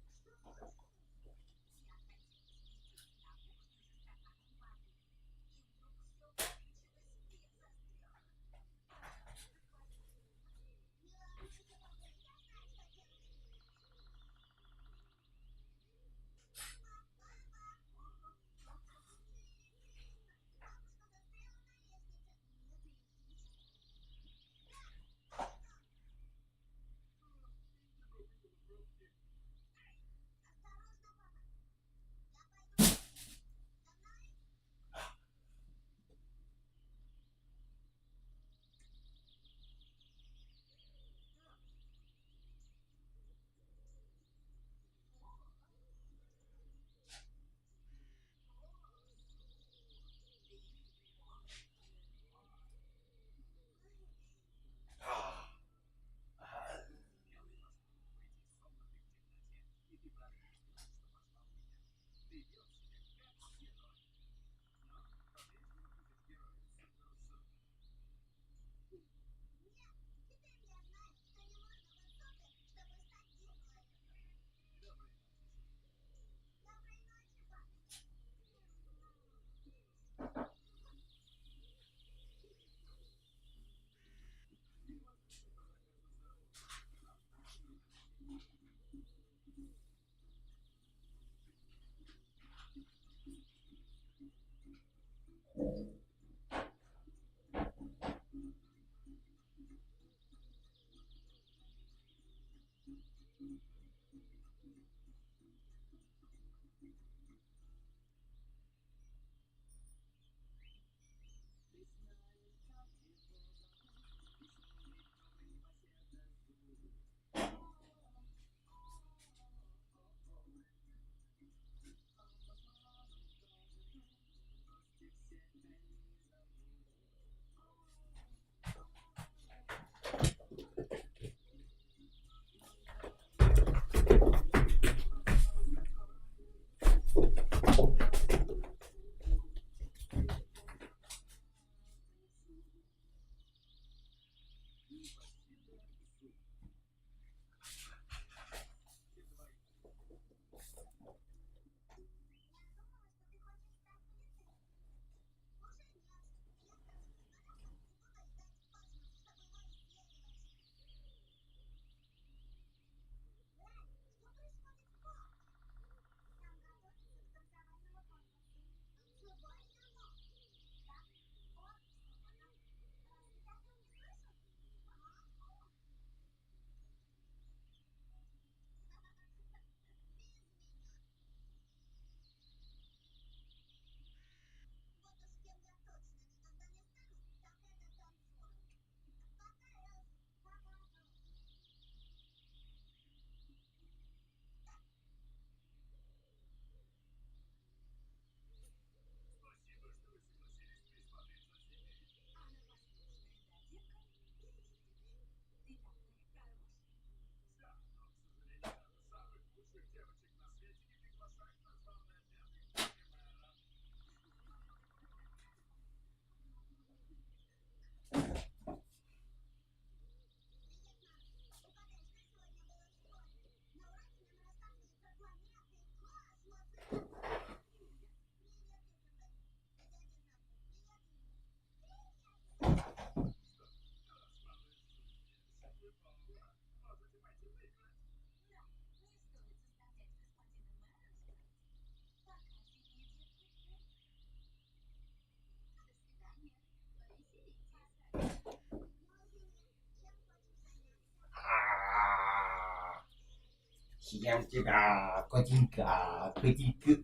Съем тебя, котенька, котенька.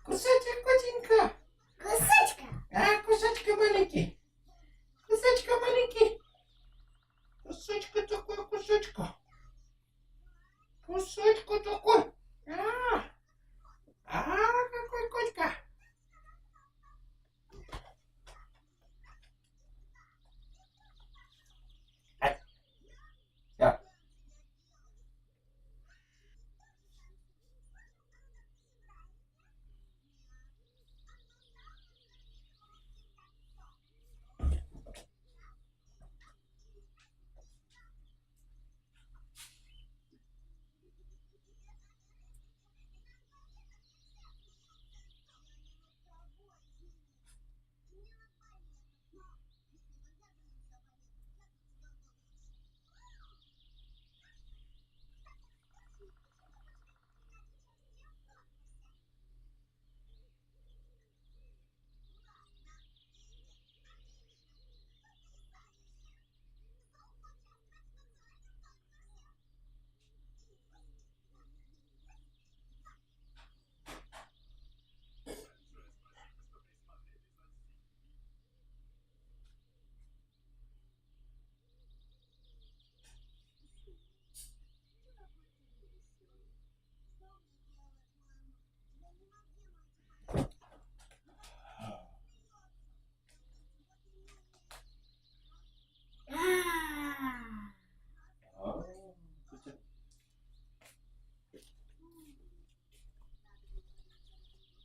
Кусочек, котенька. Кусочка. Кусочка маленький. Кусочка маленький. Кусочка такой, кусочка. Кусочка такой. Какой котика. Все.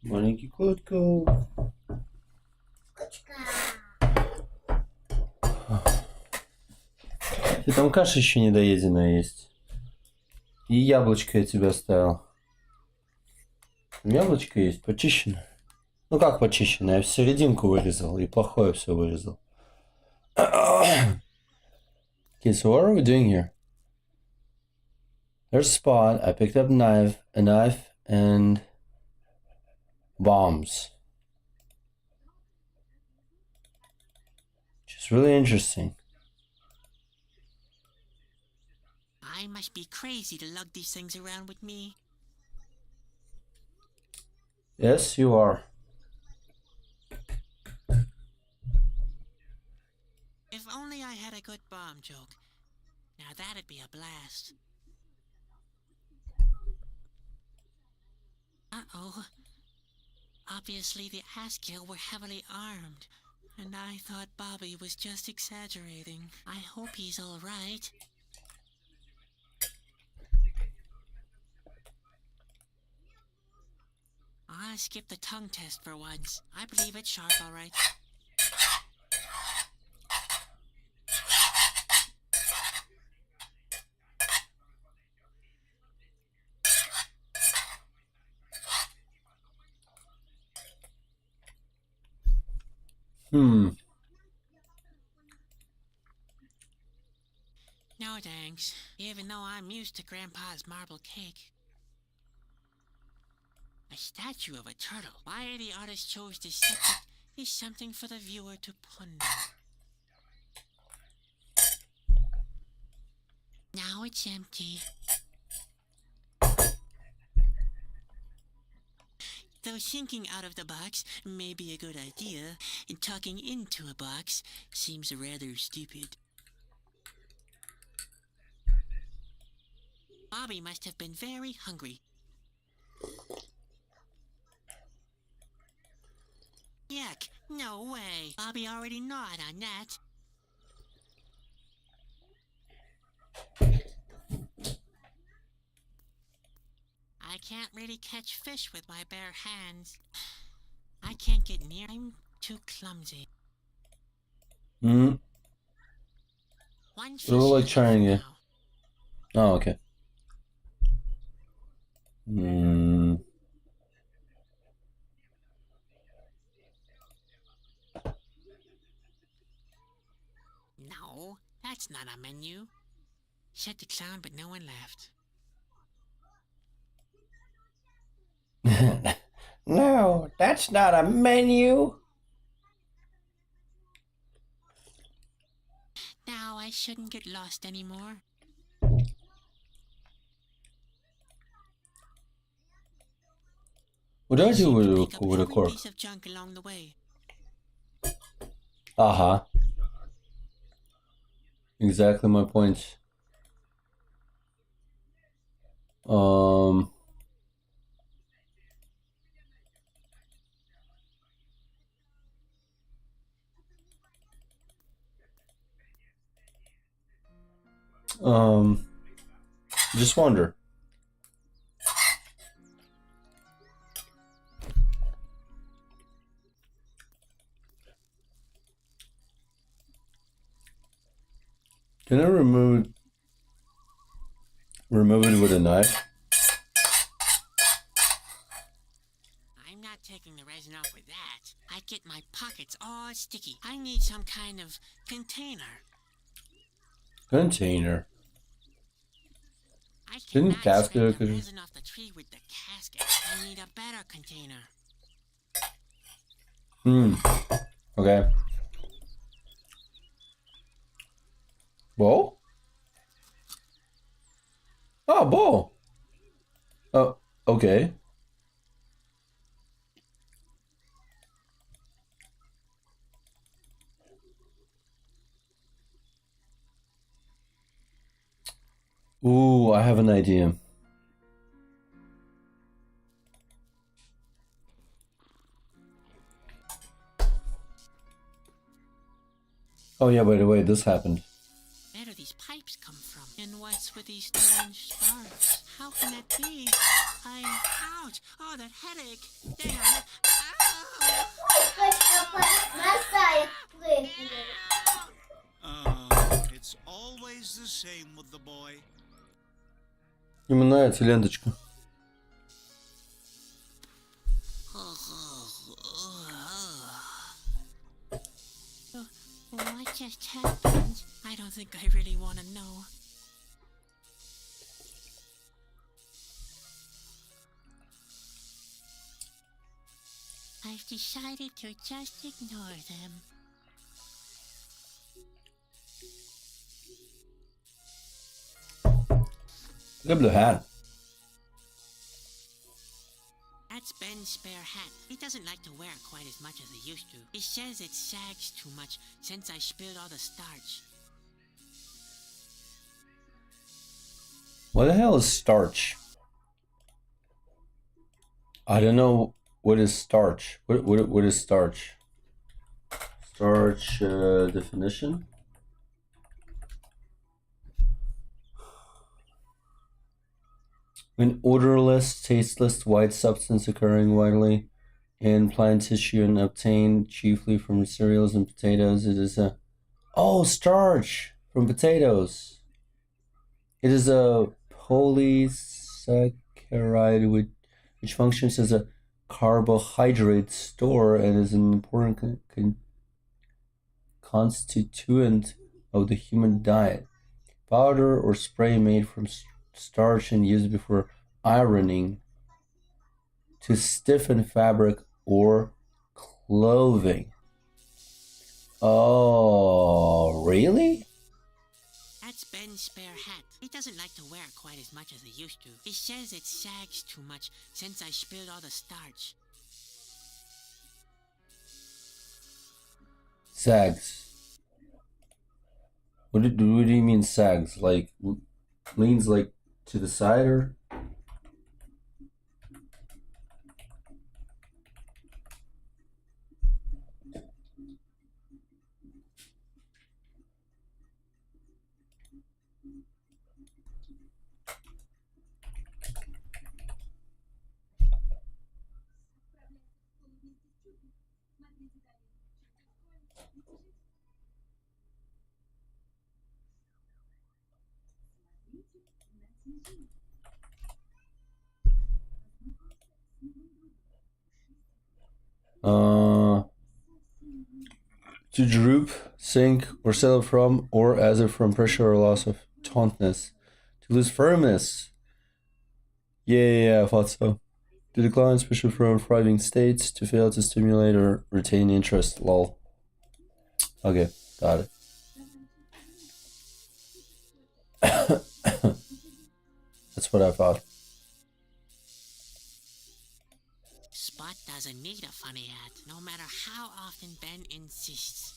Маленький котка. Кучка. И там каша еще недоеденная есть. И яблочко я тебе оставил. Там яблочко есть, почищено. Ну как почищено? Я серединку вырезал и плохое все вырезал. Okay, so what are we doing here? There's a spot. I picked up a knife and bombs. Which is really interesting. I must be crazy to lug these things around with me. Yes, you are. If only I had a good bomb joke. Now that'd be a blast. Uh-oh. Obviously the Askill were heavily armed, and I thought Bobby was just exaggerating. I hope he's all right. I'll skip the tongue test for once. I believe it's sharp, all right. Hmm. No thanks, even though I'm used to Grandpa's marble cake. A statue of a turtle. Why the artist chose this subject is something for the viewer to ponder. Now it's empty. Though thinking out of the box may be a good idea, talking into a box seems rather stupid. Bobby must have been very hungry. Yuck, no way. Bobby already gnawed on that. I can't really catch fish with my bare hands. I can't get near. I'm too clumsy. Hmm. One fish We're like is trying enough it. now. Oh, okay. Hmm. No, that's not a menu. Said the clown, but no one laughed. No, that's not a menu. Now I shouldn't get lost anymore. What do I do Seem to with pick up with a every cork? piece of junk along the way. Uh-huh. Exactly my point. Um... Um... Just wonder. Can I remove it with a knife? I'm not taking the resin off with that. I get my pockets all sticky. I need some kind of container. Container. I Didn't cannot casket scrape the resin off the tree with the casket. I need a better container. Okay. Bowl? Oh, bowl. Oh, okay. Ooh, I have an idea. Oh yeah, by the way, this happened. Where do these pipes come from? And what's with these strange sparks? How can that be? Ouch! Oh, that headache! Damn! It's always the same with the boy. Ему нравится ленточка. What just happened? I don't think I really want to know. I've decided to just ignore them. Look at the hat. That's Ben's spare hat. He doesn't like to wear it quite as much as he used to. He says it sags too much since I spilled all the starch. What the hell is starch? I don't know what is starch. What is starch? Starch definition? An odorless, tasteless white substance occurring widely in plant tissue and obtained chiefly from cereals and potatoes. It is a starch from potatoes. It is a polysaccharide which functions as a carbohydrate store and is an important constituent of the human diet. Powder or spray made from starch and used before ironing to stiffen fabric or clothing. Oh, really? That's Ben's spare hat. He doesn't like to wear it quite as much as he used to. He says it sags too much since I spilled all the starch. Sags. What do you mean sags? Like leans like to the side or? To droop, sink, or settle from, or as if from pressure or loss of tautness. To lose firmness. Yeah, I thought so. To decline, especially from thriving states. To fail to stimulate or retain interest. Lol. Okay, got it. That's what I thought. Spot doesn't need a funny hat, no matter how often Ben insists.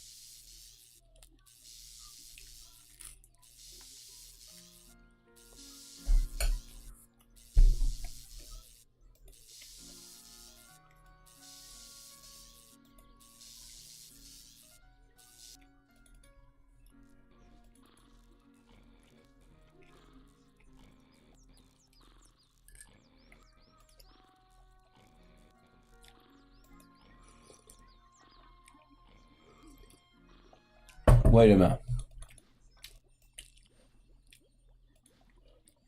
Wait a minute.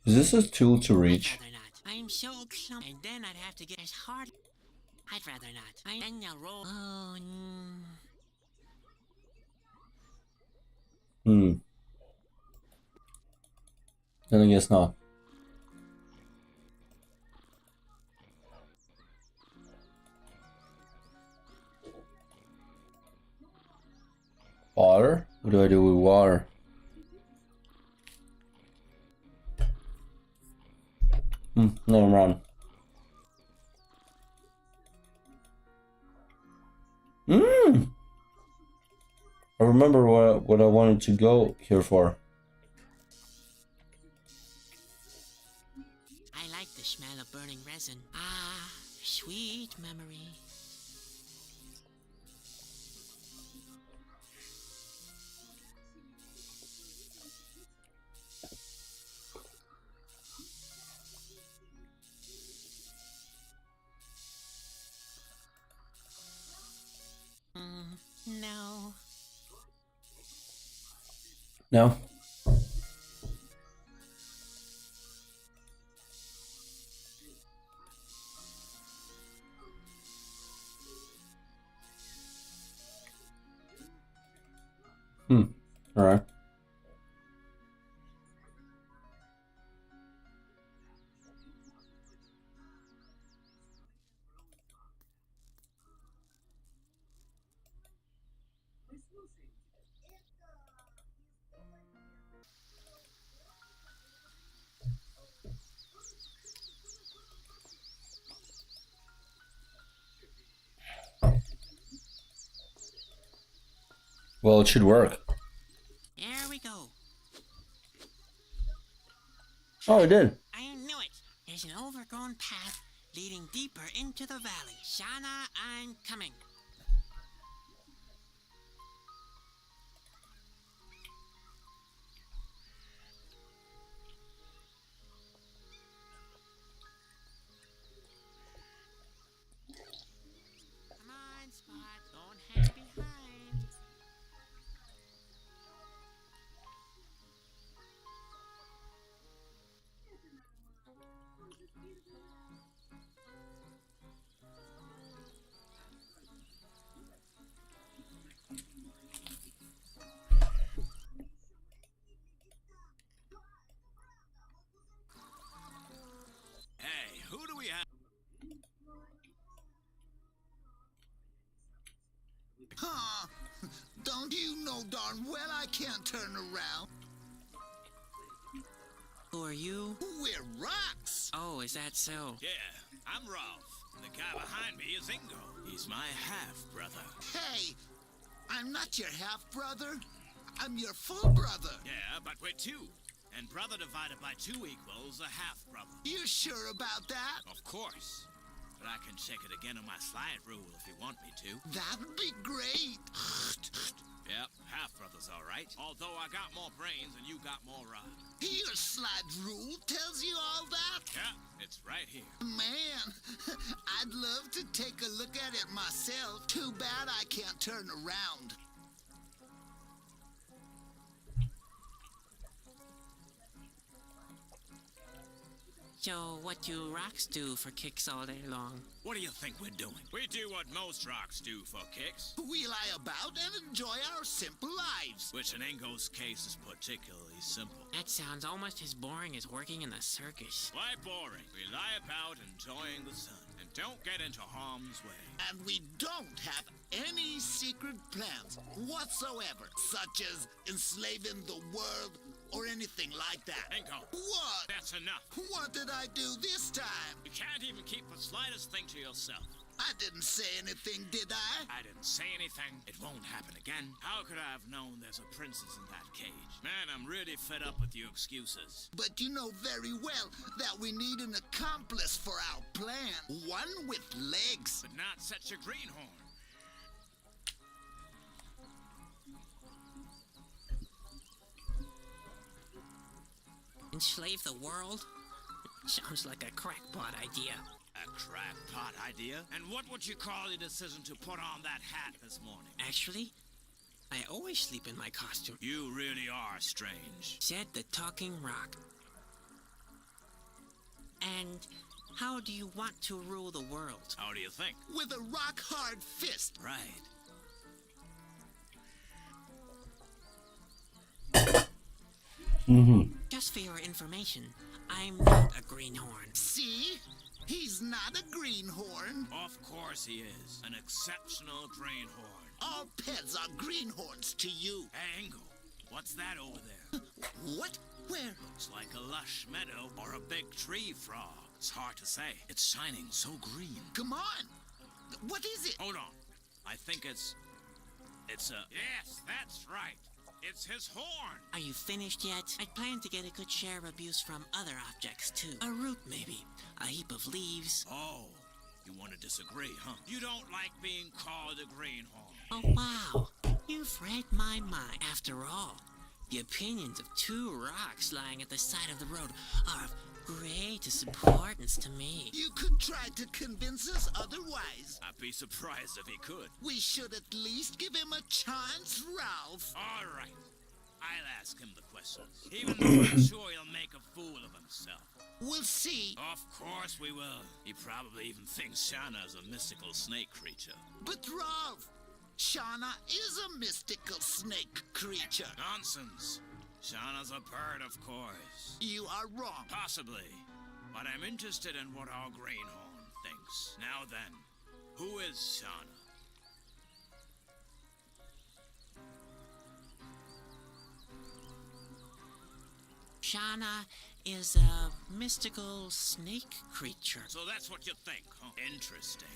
Is this a tool to reach? I'd rather not. I'm so clumsy, and then I'd have to get as hard. I'd rather not. Then they'll roll. Oh, Then I guess not. Water? What do I do with water? Never mind. I remember what I wanted to go here for. I like the smell of burning resin. Ah, sweet memory. No. No? Alright. Well, it should work. There we go. Oh, it did. I knew it. There's an overgrown path leading deeper into the valley. Shauna, I'm coming. Come on, Spot. Don't hang behind. Hey, who do we have? Huh? Don't you know darn well I can't turn around? Who are you? We're rocks. Oh, is that so? Yeah, I'm Rolf. The guy behind me is Ingo. He's my half-brother. Hey, I'm not your half-brother. I'm your full brother. Yeah, but we're two. And brother divided by 2 equals a half-brother. You sure about that? Of course. But I can check it again on my slide rule if you want me to. That'd be great. Yep, half-brother's all right. Although I got more brains and you got more rod. Your slide rule tells you all that? Yeah, it's right here. Man, I'd love to take a look at it myself. Too bad I can't turn around. So, what do rocks do for kicks all day long? What do you think we're doing? We do what most rocks do for kicks. We lie about and enjoy our simple lives. Which in Ingo's case is particularly simple. That sounds almost as boring as working in the circus. Why boring? We lie about enjoying the sun and don't get into harm's way. And we don't have any secret plans whatsoever, such as enslaving the world or anything like that. Ingo. What? That's enough. What did I do this time? You can't even keep the slightest thing to yourself. I didn't say anything, did I? I didn't say anything. It won't happen again. How could I have known there's a princess in that cage? Man, I'm really fed up with your excuses. But you know very well that we need an accomplice for our plan. One with legs. But not such a greenhorn. Enslave the world? Sounds like a crackpot idea. A crackpot idea? And what would you call your decision to put on that hat this morning? Actually, I always sleep in my costume. You really are strange. Said the talking rock. And how do you want to rule the world? How do you think? With a rock-hard fist. Right. Just for your information, I'm not a greenhorn. See? He's not a greenhorn. Of course he is. An exceptional greenhorn. All pets are greenhorns to you. Hey, Ingo, what's that over there? What? Where? Looks like a lush meadow or a big tree frog. It's hard to say. It's shining so green. Come on. What is it? Hold on. I think it's a... Yes, that's right. It's his horn. Are you finished yet? I'd planned to get a good share of abuse from other objects, too. A root, maybe. A heap of leaves. Oh, you want to disagree, huh? You don't like being called a greenhorn. Oh, wow. You've read my mind. After all, the opinions of two rocks lying at the side of the road are of greatest importance to me. You could try to convince us otherwise. I'd be surprised if he could. We should at least give him a chance, Ralph. All right. I'll ask him the questions. Even though I'm sure he'll make a fool of himself. We'll see. Of course we will. He probably even thinks Shauna's a mystical snake creature. But Ralph, Shauna is a mystical snake creature. Nonsense. Shauna's a bird, of course. You are wrong. Possibly. But I'm interested in what our greenhorn thinks. Now then, who is Shauna? Shauna is a mystical snake creature. So that's what you think, huh? Interesting.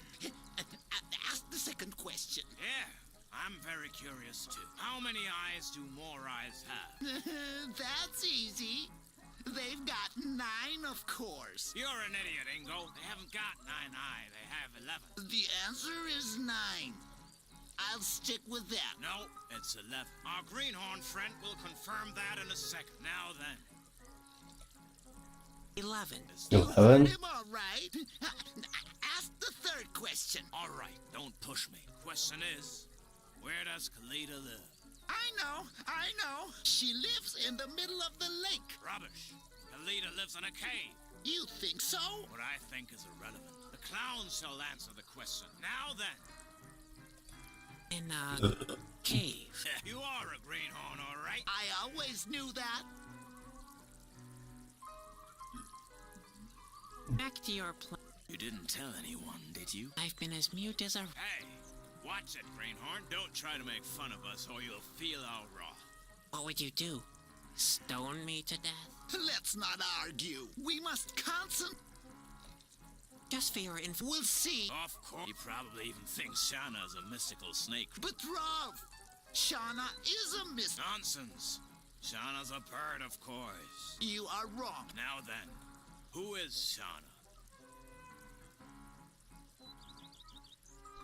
Ask the second question. Yeah, I'm very curious too. How many eyes do more eyes have? That's easy. They've got 9, of course. You're an idiot, Ingo. They haven't got 9 eyes. They have 11. The answer is 9. I'll stick with that. No, it's 11. Our greenhorn friend will confirm that in a second. Now then. 11. You 11? heard him all right. Ask the third question. All right, don't push me. Question is, where does Kalita live? I know. She lives in the middle of the lake. Rubbish. Kalita lives in a cave. You think so? What I think is irrelevant. The clown shall answer the question. Now then. In a cave. You are a greenhorn, all right? I always knew that. Back to your plan. You didn't tell anyone, did you? I've been as mute as a... Hey, watch it, greenhorn. Don't try to make fun of us or you'll feel our wrath. What would you do? Stone me to death? Let's not argue. We must concentrate. Just for your info. We'll see. Of course. He probably even thinks Shauna's a mystical snake. But Ralph, Shauna is a mystery. Nonsense. Shauna's a bird, of course. You are wrong. Now then, who is Shauna?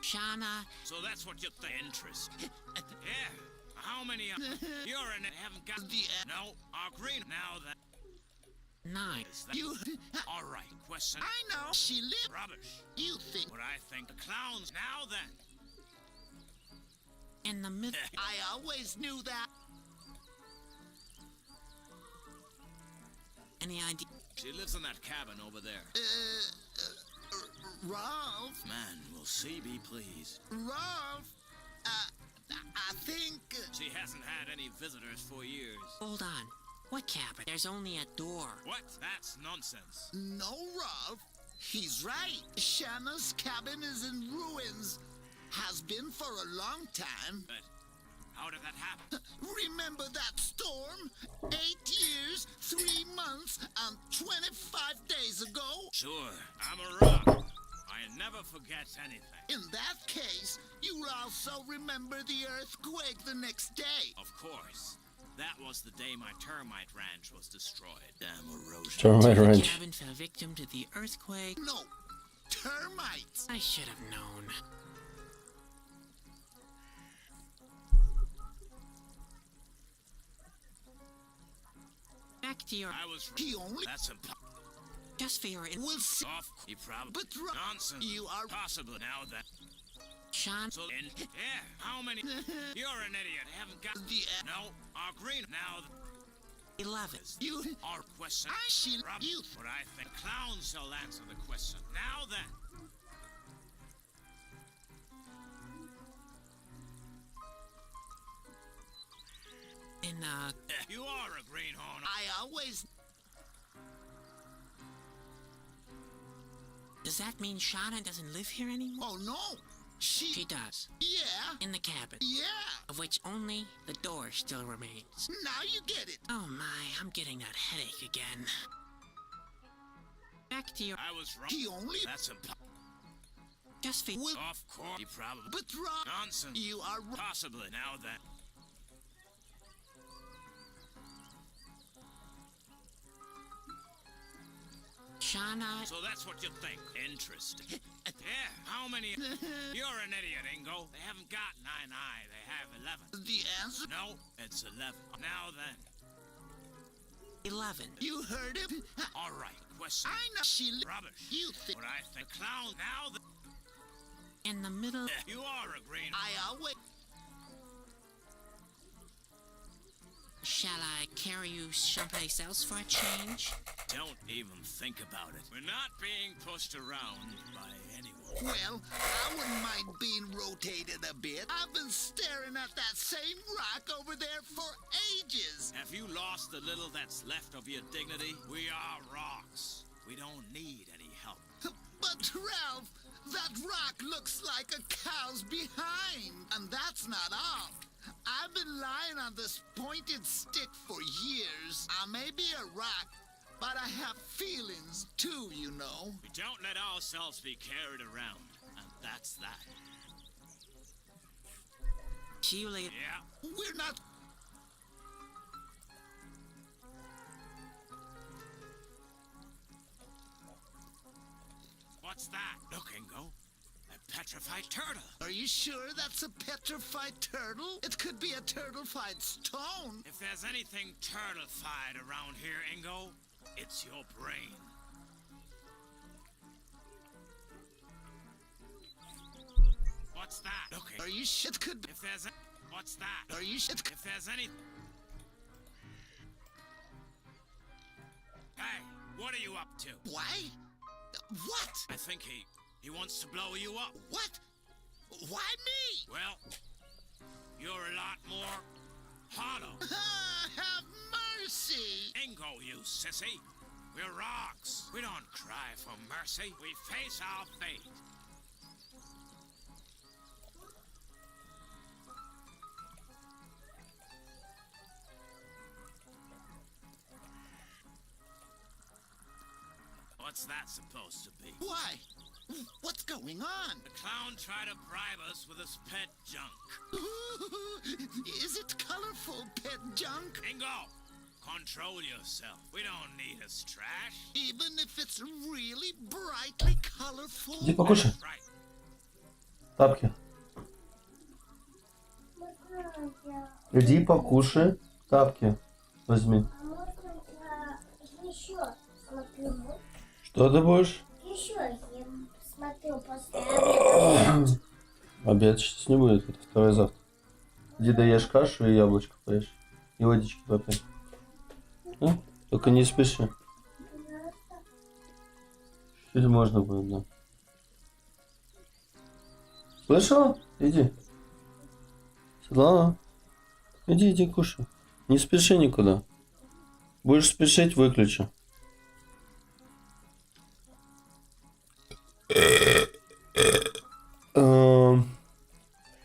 Shauna. So that's what you think. Interest. Yeah. How many? You're in it. Haven't got The No. Our green. Now then. 9. Is that... You. All right. Question. I know. She lives. Rubbish. You think. What I think. The clowns. Now then. In the middle. I always knew that. Any idea? She lives in that cabin over there. Ralph. Man, will she be pleased? Ralph. I think. She hasn't had any visitors for years. Hold on. What cabin? There's only a door. What? That's nonsense. No, Ralph. He's right. Shanna's cabin is in ruins. Has been for a long time. But how did that happen? Remember that storm? 8 years, 3 months, and 25 days ago? Sure, I'm a rock. I I never forget anything. In that case, you will also remember the earthquake the next day. Of course. That was the day my termite ranch was destroyed. Damn erosion. Termite The ranch. cabin fell victim to the earthquake. No, termites. I should have known. Back to your... I was... He only That's Just for your... will see. off. You probably... But Nonsense. you are Possible now that... Sean... So, yeah, how many... You're an idiot. I haven't got... the No, our green... Now... 11. you. Our question... I she Rob, you. what I think. Clowns shall answer the question. Now then. And, You are a greenhorn. I always. does that mean Shauna doesn't live here anymore? Oh no, She does. Yeah. In the cabin. Yeah. Of which only the door still remains. Now you get it. Oh my, I'm getting that headache again. Back to your... I was wrong. He only. That's a... Just for... Will. Of course. You probably... But Rob, Nonsense. you are wrong. Possibly. Now then. Shauna... So that's what you think. Interesting. Yeah, how many... You're an idiot, Ingo. They haven't got 9i. They have 11. The answer. No, it's 11. Now then. 11. You heard him. All right, question. I know she. Rubbish. You think What I think. Clown. Now then. In the middle... You are a green... I always. Shall I carry you someplace else for a change? Don't even think about it. We're not being pushed around by anyone. Well, I wouldn't mind being rotated a bit. I've been staring at that same rock over there for ages. Have you lost the little that's left of your dignity? We are rocks. We don't need any help. But Ralph, that rock looks like a cow's behind. And that's not all. I've been lying on this pointed stick for years. I may be a rock, but I have feelings too, you know. We don't let ourselves be carried around, and that's that. See you later. Yeah. We're not. What's that? Look, Ingo. A petrified turtle. Are you sure that's a petrified turtle? It could be a turtle-fied stone. If there's anything turtle-fied around here, Ingo, it's your brain. What's that? Look, Are you sure? It could be. if there's a... What's that? Are you sure? If there's any... Hey, what are you up to? Why? What? I think he wants to blow you up. What? Why me? Well, you're a lot more hollow. Have mercy. Ingo, you sissy. We're rocks. We don't cry for mercy. We face our fate. What's that supposed to be? Why? What's going on? The clown tried to bribe us with his pet junk. Is it colorful, pet junk? Ingo, control yourself. We don't need his trash. Even if it's really brightly colorful? Иди покушай. That's right. Тапки. Иди покушай. Тапки. Возьми. А можно я еще смотрю? Что ты будешь? Еще я смотрю после. Обед сейчас не будет, это второй завтрак. Иди доешь кашу и яблочко поешь. И водички попей. А? Только не спеши. Чуть можно будет, да. Слышала? Иди. Светлана. Иди, кушай. Не спеши никуда. Будешь спешить, выключу.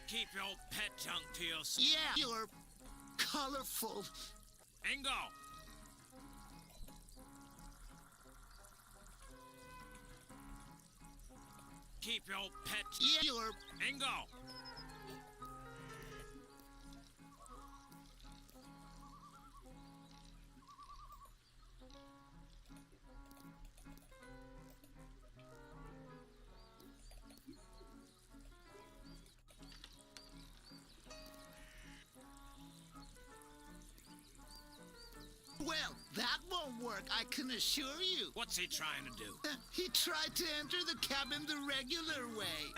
Keep your pet junk to yourself. Yeah, you're colorful. Ingo! keep your pet. You're Bingo! well. That won't work, I can assure you. What's he trying to do? He tried to enter the cabin the regular way.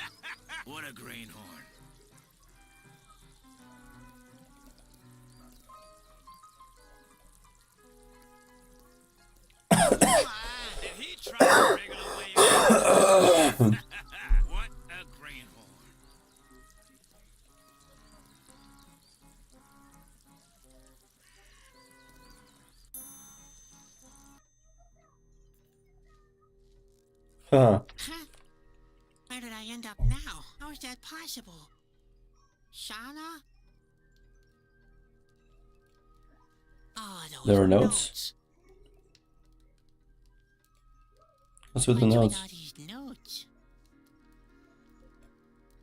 What a greenhorn. Did he try the regular way? What a greenhorn. Huh. Huh? Where did I end up now? How is that possible? Shauna? Oh, those There are notes? What's with the What's notes? with all these notes?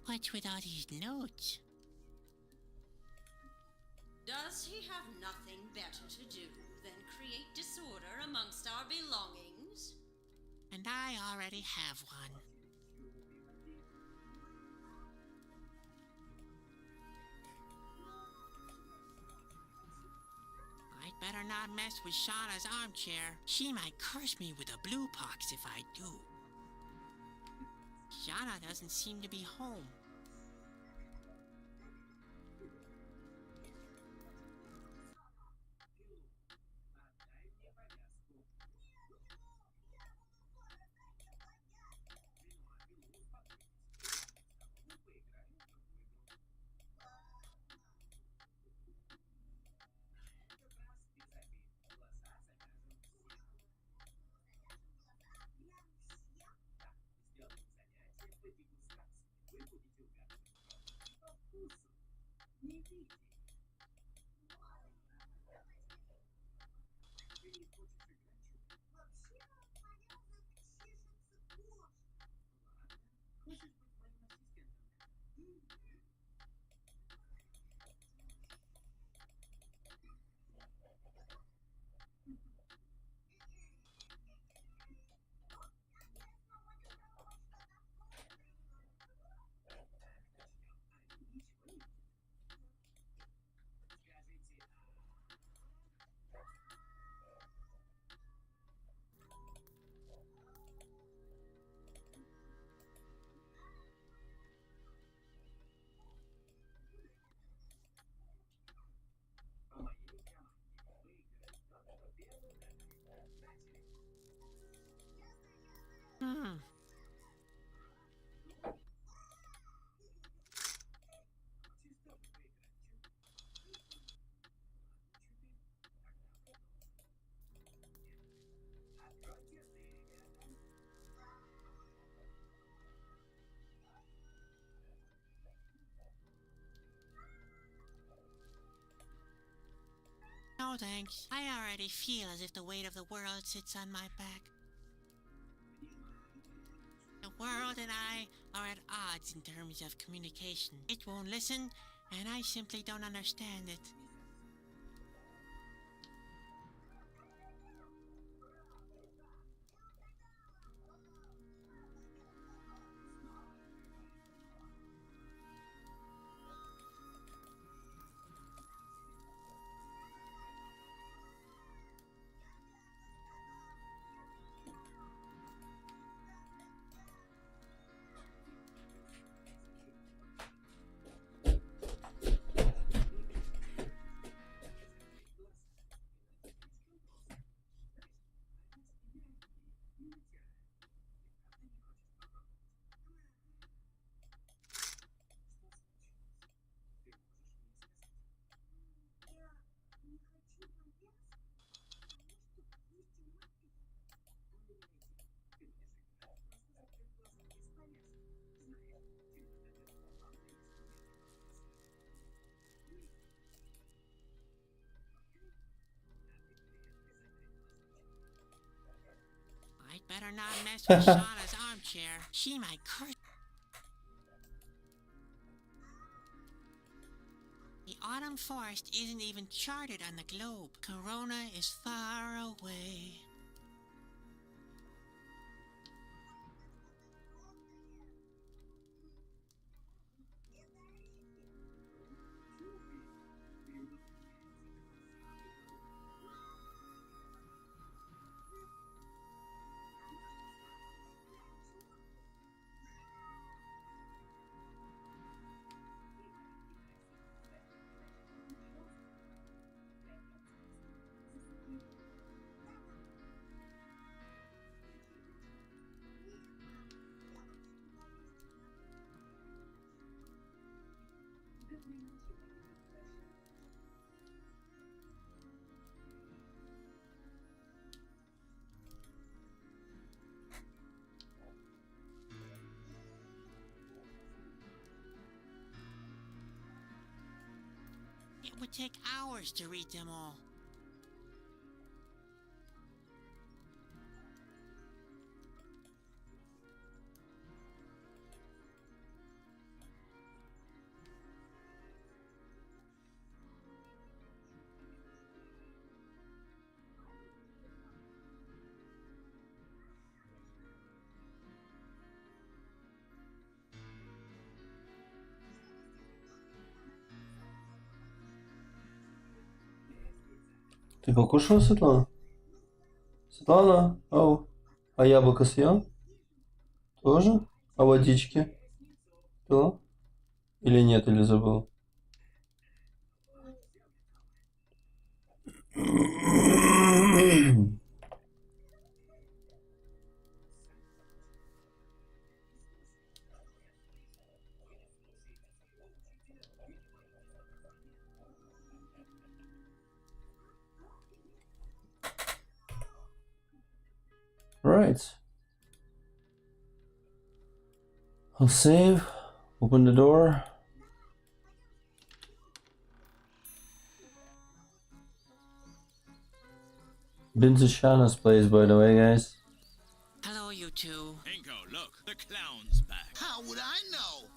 What's with all these notes? Does he have nothing better to do than create disorder amongst our belongings? And I already have one. I'd better not mess with Shauna's armchair. She might curse me with a blue pox if I do. Shauna doesn't seem to be home. Hmm. No thanks. I already feel as if the weight of the world sits on my back. The world and I are at odds in terms of communication. It won't listen, and I simply don't understand it. I'd better not mess with Shauna's armchair. She might curse. autumn forest isn't even charted on the globe. Corona is far away. It would take hours to read them all. Ты покушала, Светлана? Светлана? Ау. А яблоко съел? Тоже? А водички? Пила? Или нет, или забыл? Right. I'll save. Open the door. Been to Shana's place, by the way, guys. Hello, you two. Inko, look, the clown's back. How would I know?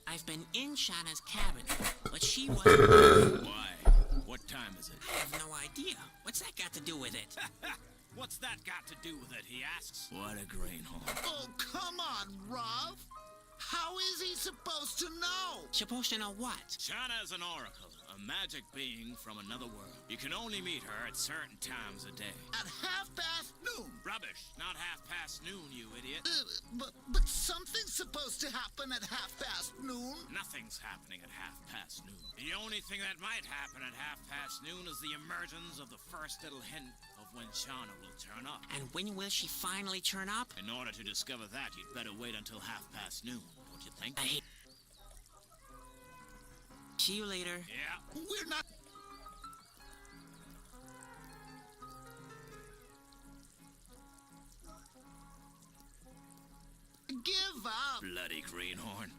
I've been in Shauna's cabin, but she wasn't. Why? What time is it? I have no idea. What's that got to do with it? What's that got to do with it, he asks? What a greenhorn. Oh, come on, Rav. How is he supposed to know? Supposed to know what? Shana's an oracle, a magic being from another world. You can only meet her at certain times a day. At noon. Rubbish, not noon, you idiot. But something's supposed to happen at noon. Nothing's happening at noon. The only thing that might happen at noon is the emergence of the first little hint of when Shauna will turn up. And when will she finally turn up? In order to discover that, you'd better wait until noon, don't you think? I hate... See you later. Yeah. We're not... Give up. Bloody greenhorn.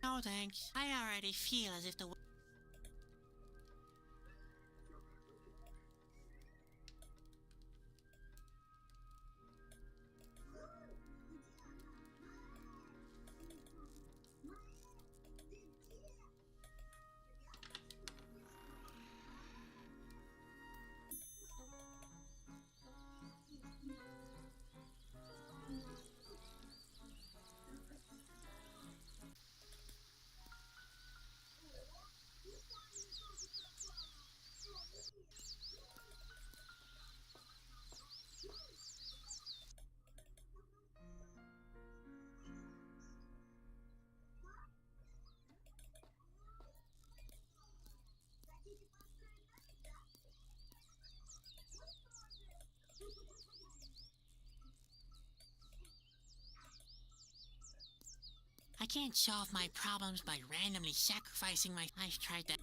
No thanks. I already feel as if the... I can't solve my problems by randomly sacrificing my... I've tried that.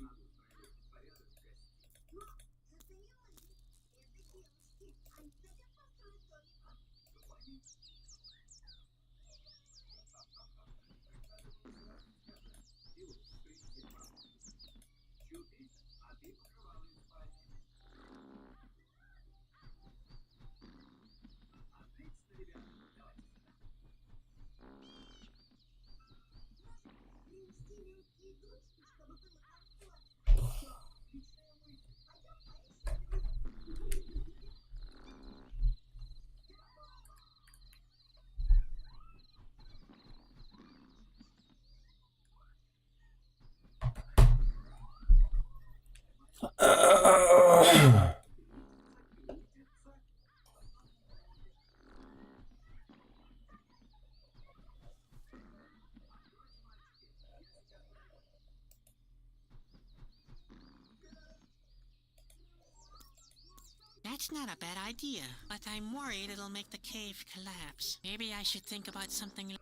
That's not a bad idea, but I'm worried it'll make the cave collapse. Maybe I should think about something.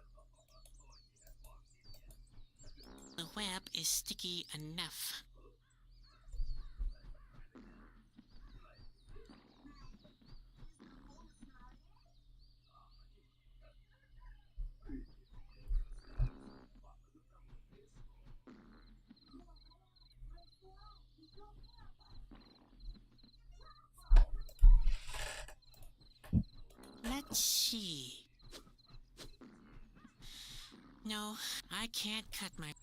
The web is sticky enough. Let's see. No, I can't cut my...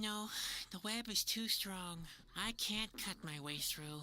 No, the web is too strong. I can't cut my way through.